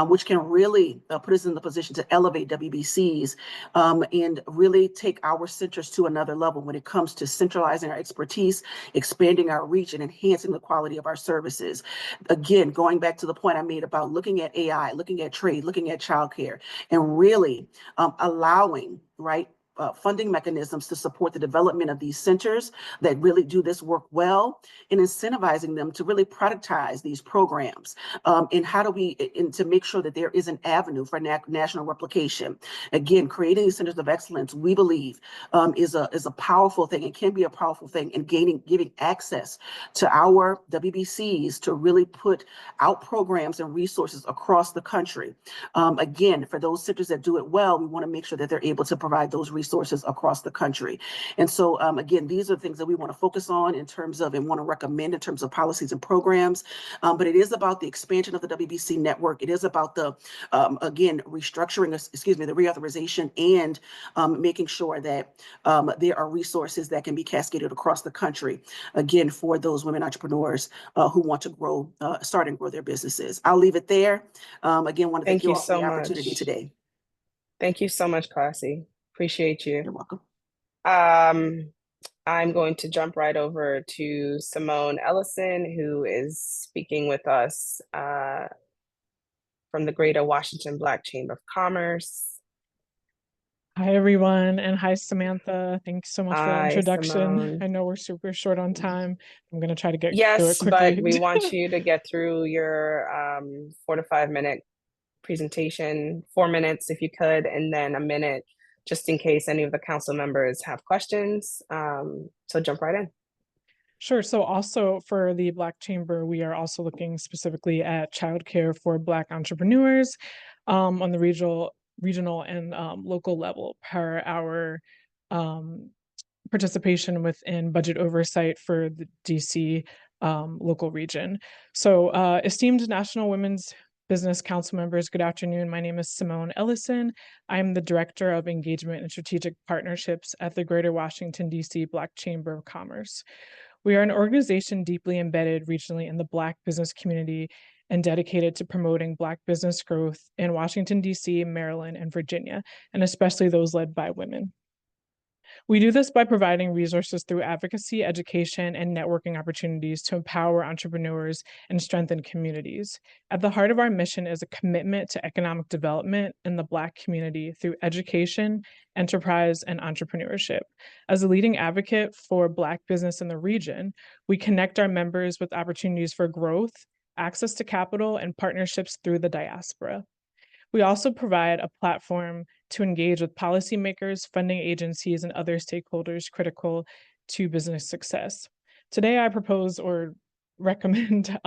which can really put us in the position to elevate WBCs and really take our centers to another level when it comes to centralizing our expertise, expanding our reach, and enhancing the quality of our services. Again, going back to the point I made about looking at AI, looking at trade, looking at childcare, and really allowing, right, funding mechanisms to support the development of these centers that really do this work well, and incentivizing them to really productize these programs. And how do we, and to make sure that there is an avenue for national replication. Again, creating these centers of excellence, we believe, is a powerful thing, and can be a powerful thing in giving access to our WBCs to really put out programs and resources across the country. Again, for those centers that do it well, we want to make sure that they're able to provide those resources resources across the country. And so again, these are things that we want to focus on in terms of and want to recommend in terms of policies and programs. But it is about the expansion of the WBC network. It is about the, again, restructuring, the reauthorization, and making sure that there are resources that can be cascaded across the country, again, for those women entrepreneurs who want to grow, start and grow their businesses. I'll leave it there. Again, want to thank you all for the opportunity today. Thank you so much, Klassi. Appreciate you. You're welcome. I'm going to jump right over to Simone Ellison, who is speaking with us from the Greater Washington Black Chamber of Commerce. Hi, everyone, and hi, Samantha. Thanks so much for the introduction. Simone. I know we're super short on time. I'm going to try to get through it Yes, quickly. but we want you to get through your 4 to 5 minute presentation, 4 minutes if you could, and then a minute just in case any of the council members have questions. So jump right in. Sure. So also for the Black Chamber, we are also looking specifically at childcare for Black entrepreneurs on the regional and local level per our participation within budget oversight for the DC local region. So esteemed National Women's Business Council members, good afternoon. My name is Simone Ellison. I'm the Director of Engagement and Strategic Partnerships at the Greater Washington, DC Black Chamber of Commerce. We are an organization deeply embedded regionally in the Black business community and dedicated to promoting Black business growth in Washington, DC, Maryland, and Virginia, and especially those led by women. We do this by providing resources through advocacy, education, and networking opportunities to empower entrepreneurs and strengthen communities. At the heart of our mission is a commitment to economic development in the Black community through education, enterprise, and entrepreneurship. As a leading advocate for Black business in the region, we connect our members with opportunities for growth, access to capital, and partnerships through the diaspora. We also provide a platform to engage with policymakers, funding agencies, and other stakeholders critical to business success. Today, I propose or recommend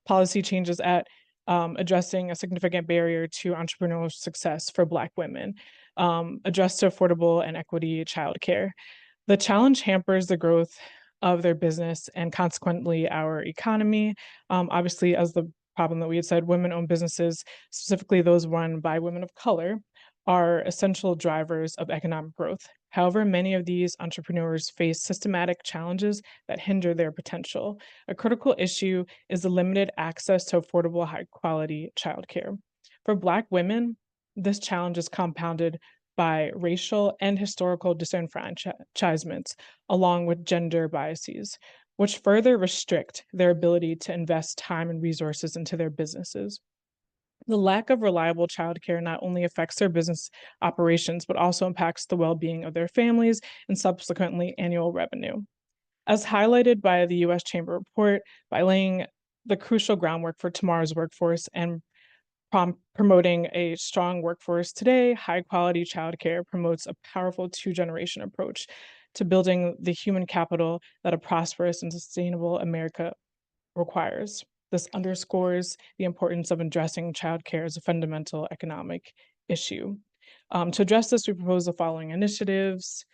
policy changes at addressing a significant barrier to entrepreneurial success for Black women, addressed to affordable and equity childcare. The challenge hampers the growth of their business and consequently our economy. Obviously, as the problem that we had said, women-owned businesses, specifically those run by women of color, are essential drivers of economic growth. However, many of these entrepreneurs face systematic challenges that hinder their potential. A critical issue is the limited access to affordable, high-quality childcare. For Black women, this challenge is compounded by racial and historical disenfranchisements, along with gender biases, which further restrict their ability to invest time and resources into their businesses. The lack of reliable childcare not only affects their business operations, but also impacts the well-being of their families and subsequently annual revenue. As highlighted by the U.S. Chamber report, by laying the crucial groundwork for tomorrow's workforce and promoting a strong workforce today, high-quality childcare promotes a powerful two-generation approach to building the human capital that a prosperous and sustainable America requires. This underscores the importance of addressing childcare as a fundamental economic issue. To address this, we propose the following initiatives: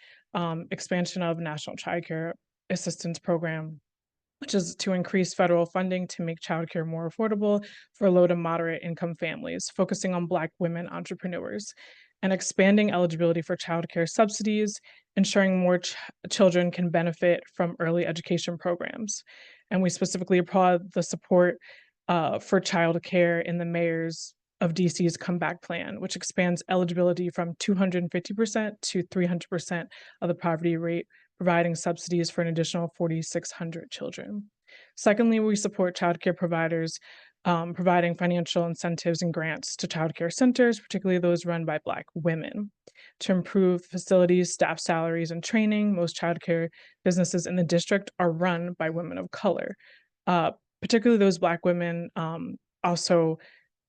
expansion of National Childcare Assistance Program, which is to increase federal funding to make childcare more affordable for low to moderate income families, focusing on Black women entrepreneurs, and expanding eligibility for childcare subsidies, ensuring more children can benefit from early education programs. And we specifically applaud the support for childcare in the mayor's of DC's Comeback Plan, which expands eligibility from 250% to 300% of the poverty rate, providing subsidies for an additional 4,600 children. Secondly, we support childcare providers providing financial incentives and grants to childcare centers, particularly those run by Black women, to improve facilities, staff salaries, and training. Most childcare businesses in the district are run by women of color, particularly those Black women also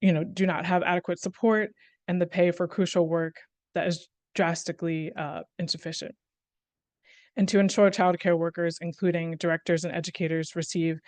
do not have adequate support and the pay for crucial work that is drastically insufficient. And to ensure childcare workers, including directors and educators, receive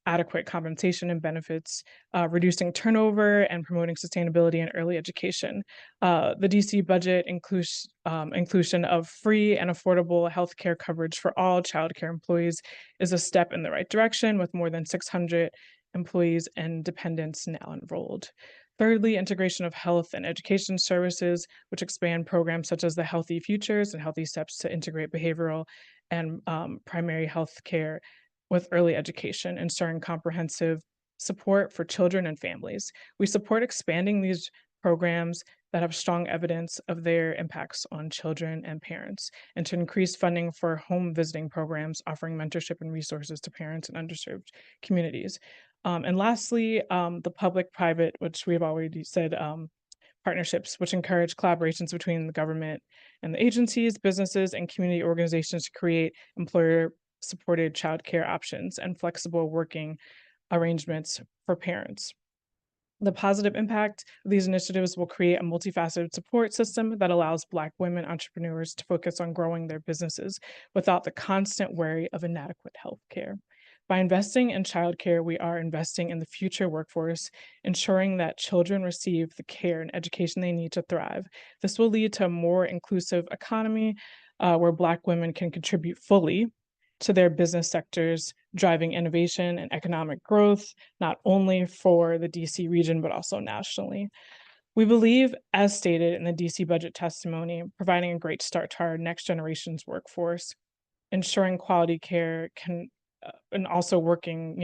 adequate compensation and benefits, reducing turnover, and promoting sustainability in early education. The DC budget inclusion of free and affordable healthcare coverage for all childcare employees is a step in the right direction, with more than 600 employees and dependents now enrolled. Thirdly, integration of health and education services, which expand programs such as the Healthy Futures and Healthy Steps to integrate behavioral and primary health care with early education, ensuring comprehensive support for children and families. We support expanding these programs that have strong evidence of their impacts on children and parents, and to increase funding for home visiting programs, offering mentorship and resources to parents in underserved communities. And lastly, the public-private, which we've already said, partnerships, which encourage collaborations between the government and the agencies, businesses, and community organizations to create employer-supported childcare options and flexible working arrangements for parents. The positive impact of these initiatives will create a multifaceted support system that allows Black women entrepreneurs to focus on growing their businesses without the constant worry of inadequate health care. By investing in childcare, we are investing in the future workforce, ensuring that children receive the care and education they need to thrive. This will lead to a more inclusive economy where Black women can contribute fully to their business sectors, driving innovation and economic growth, not only for the DC region, but also nationally. We believe, as stated in the DC budget testimony, providing a great start to our next generation's workforce, ensuring quality care and also working,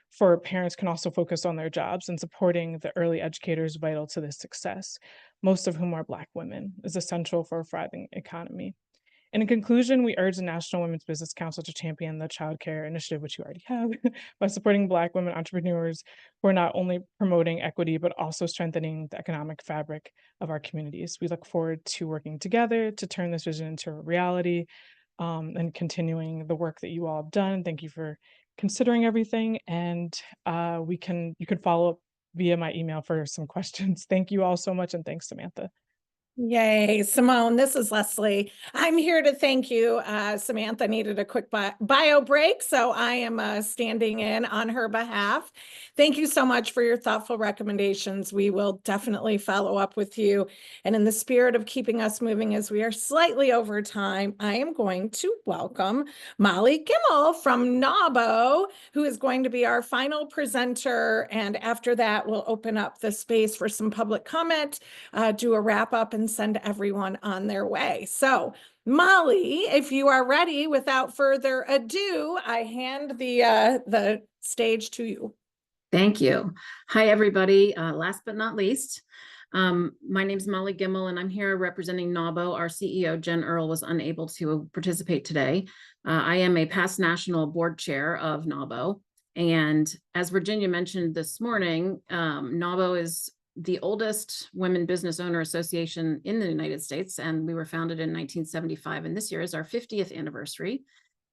for parents can also focus on their jobs, and supporting the early educators vital to this success, most of whom are Black women, is essential for a thriving economy. In conclusion, we urge the National Women's Business Council to champion the Child Care Initiative, which you already have, by supporting Black women entrepreneurs who are not only promoting equity, but also strengthening the economic fabric of our communities. We look forward to working together to turn this vision into a reality, and continuing the work that you all have done. Thank you for considering everything. And you can follow up via my email for some questions. Thank you all so much. And thanks, Samantha. Yay, Simone, this is Leslie. I'm here to thank you. Samantha needed a quick bio break, so I am standing in on her behalf. Thank you so much for your thoughtful recommendations. We will definitely follow up with you. And in the spirit of keeping us moving as we are slightly over time, I am going to welcome Molly Gimmel from NAWBO, who is going to be our final presenter. And after that, we'll open up the space for some public comment, do a wrap up, and send everyone on their way. So Molly, if you are ready, without further ado, I hand the stage to you. Thank you. Hi, everybody. Last but not least, my name is Molly Gimmel, and I'm here representing NAWBO. Our CEO, Jen Earl, was unable to participate today. I am a past national board chair of NAWBO. And as Virginia mentioned this morning, NAWBO is the oldest women business owner association in the United States, and we were founded in 1975, and this year is our 50th anniversary.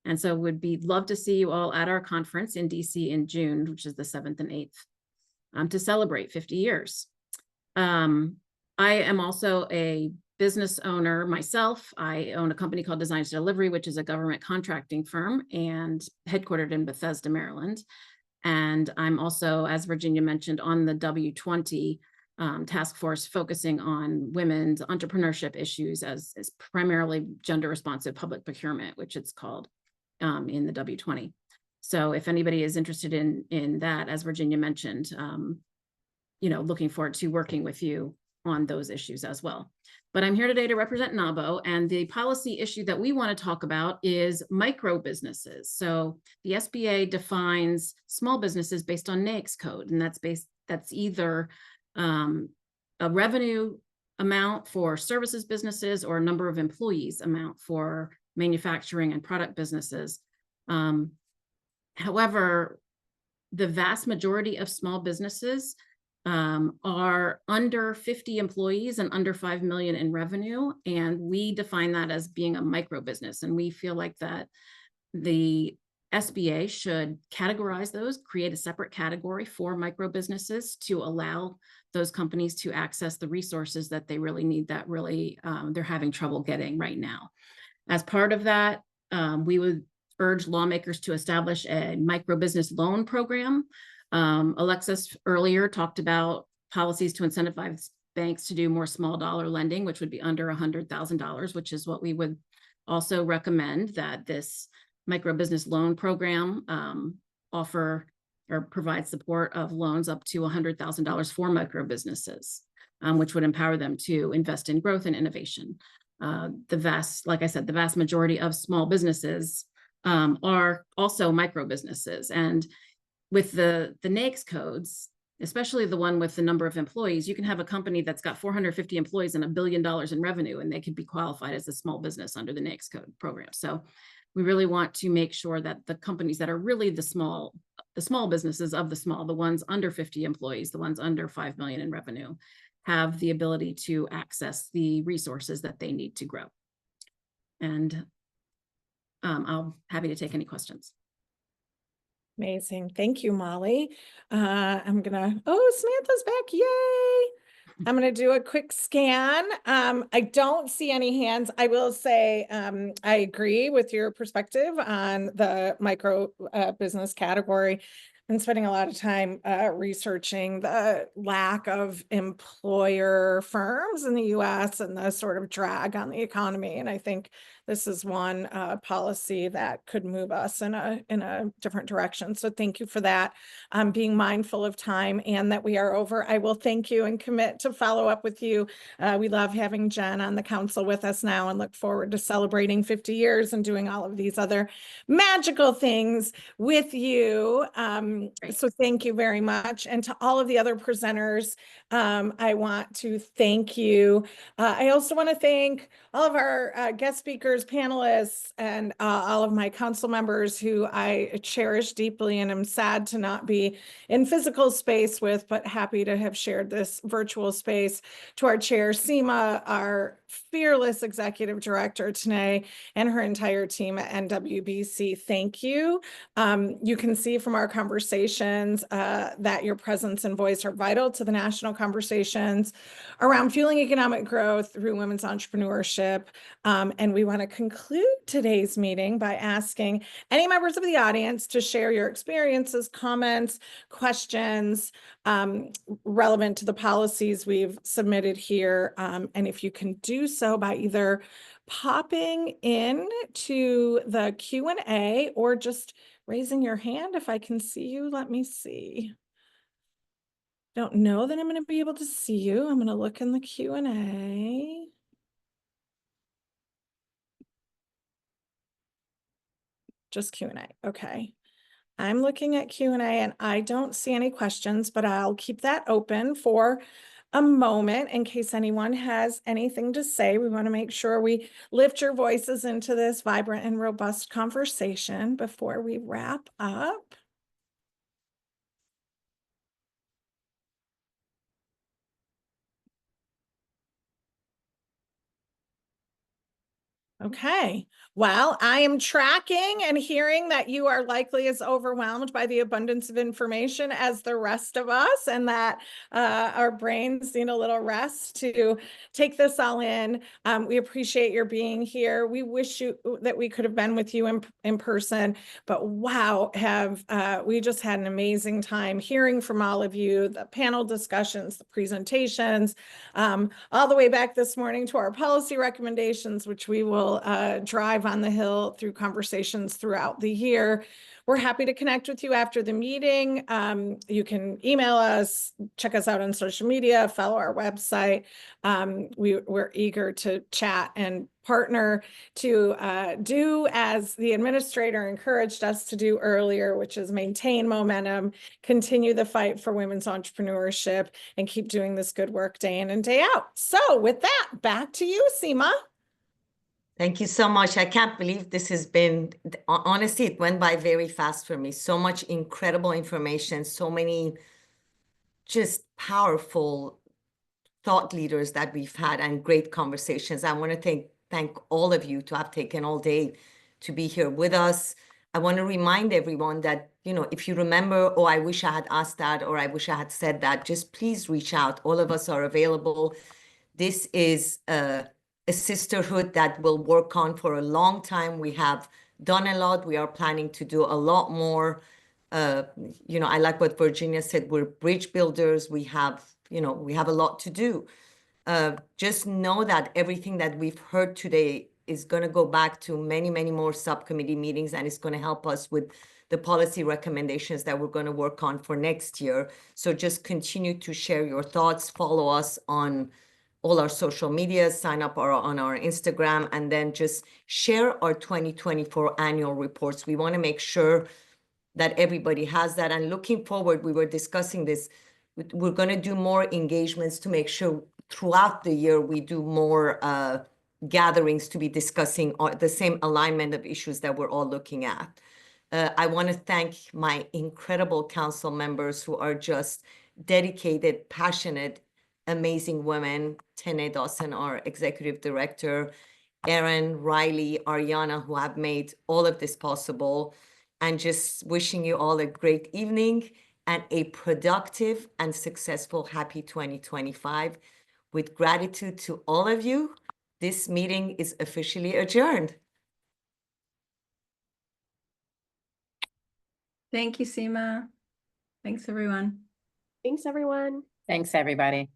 And so we'd love to see you all at our conference in DC in June, which is the 7th and 8th, to celebrate 50 years. I am also a business owner myself. I own a company called Design to Delivery, which is a government contracting firm and headquartered in Bethesda, Maryland. And I'm also, as Virginia mentioned, on the W20 task force focusing on women's entrepreneurship issues as primarily gender responsive public procurement, which it's called in the W20. So if anybody is interested in that, as Virginia mentioned, looking forward to working with you on those issues as well. But I'm here today to represent NAWBO, and the policy issue that we want to talk about is micro businesses. So the SBA defines small businesses based on NAICS code, and that's either a revenue amount for services businesses or a number of employees amount for manufacturing and product businesses. However, the vast majority of small businesses are under 50 employees and under 5 million in revenue. And we define that as being a micro business. And we feel like that the SBA should categorize those, create a separate category for micro businesses to allow those companies to access the resources that they really need, that really they're having trouble getting right now. As part of that, we would urge lawmakers to establish a micro business loan program. Alexis earlier talked about policies to incentivize banks to do more small dollar lending, which would be under $100,000, which is what we would also recommend, that this micro business loan program offer or provide support of loans up to $100,000 for micro businesses, which would empower them to invest in growth and innovation. Like I said, the vast majority of small businesses are also micro businesses. And with the NAICS codes, especially the one with the number of employees, you can have a company that's got 450 employees and $1 billion in revenue, and they could be qualified as a small business under the NAICS code program. So we really want to make sure that the companies that are really the small businesses of the ones under 50 employees, the ones under 5 million in revenue, have the ability to access the resources that they need to grow. And I'm happy to take any questions. Amazing. Thank you, Molly. Samantha's back. Yay. I'm going to do a quick scan. I don't see any hands. I will say I agree with your perspective on the micro business category. Been spending a lot of time researching the lack of employer firms in the U.S. and the sort of drag on the economy. And I think this is one policy that could move us in a different direction. So thank you for that. Being mindful of time and that we are over. I will thank you and commit to follow up with you. We love having Jen on the council with us now and look forward to celebrating 50 years and doing all of these other magical things with you. So thank you very much. And to all of the other presenters, I want to thank you. I also want to thank all of our guest speakers, panelists, and all of my council members who I cherish deeply and am sad to not be in physical space with, but happy to have shared this virtual space. To our chair, Seema, our fearless executive director today, and her entire team at NWBC, thank you. You can see from our conversations that your presence and voice are vital to the national conversations around fueling economic growth through women's entrepreneurship. And we want to conclude today's meeting by asking any members of the audience to share your experiences, comments, questions relevant to the policies we've submitted here. And if you can do so by either popping in to the Q&A or just raising your hand. If I can see you, let me see. Don't know that I'm going to be able to see you. I'm going to look in the Q&A. Just Q&A. Okay. I'm looking at Q&A and I don't see any questions, but I'll keep that open for a moment in case anyone has anything to say. We want to make sure we lift your voices into this vibrant and robust conversation before we wrap up. Okay, well, I am tracking and hearing that you are likely as overwhelmed by the abundance of information as the rest of us, and that our brains need a little rest to take this all in. We appreciate your being here. We wish you that we could have been with you in person, but wow, we just had an amazing time hearing from all of you, the panel discussions, the presentations, all the way back this morning to our policy recommendations, which we will drive on the Hill through conversations throughout the year. We're happy to connect with you after the meeting. You can email us, check us out on social media, follow our website. We're eager to chat and partner to do as the administrator encouraged us to do earlier, which is maintain momentum, continue the fight for women's entrepreneurship, and keep doing this good work day in and day out. So with that, back to you, Seema. Thank you so much. I can't believe this has been, honestly, it went by very fast for me. So much incredible information, so many just powerful thought leaders that we've had and great conversations. I want to thank all of you to have taken all day to be here with us. I want to remind everyone that, if you remember, oh, I wish I had asked that, or I wish I had said that, just please reach out. All of us are available. This is a sisterhood that will work on for a long time. We have done a lot. We are planning to do a lot more. You know, I like what Virginia said, we're bridge builders. We have, you know, we have a lot to do. Just know that everything that we've heard today is going to go back to many, many more subcommittee meetings, and it's going to help us with the policy recommendations that we're going to work on for next year. So just continue to share your thoughts, follow us on all our social media, sign up on our Instagram, and then just share our 2024 annual reports. We want to make sure that everybody has that. And looking forward, we were discussing this, we're going to do more engagements to make sure throughout the year we do more gatherings to be discussing the same alignment of issues that we're all looking at. I want to thank my incredible council members who are just dedicated, passionate, amazing women. Tene Dawson, our executive director, Erin, Riley, Ariana, who have made all of this possible. And just wishing you all a great evening and a productive and successful happy 2025. With gratitude to all of you, this meeting is officially adjourned. Thank you, Seema. Thanks, everyone. Thanks, everyone. Thanks, everybody.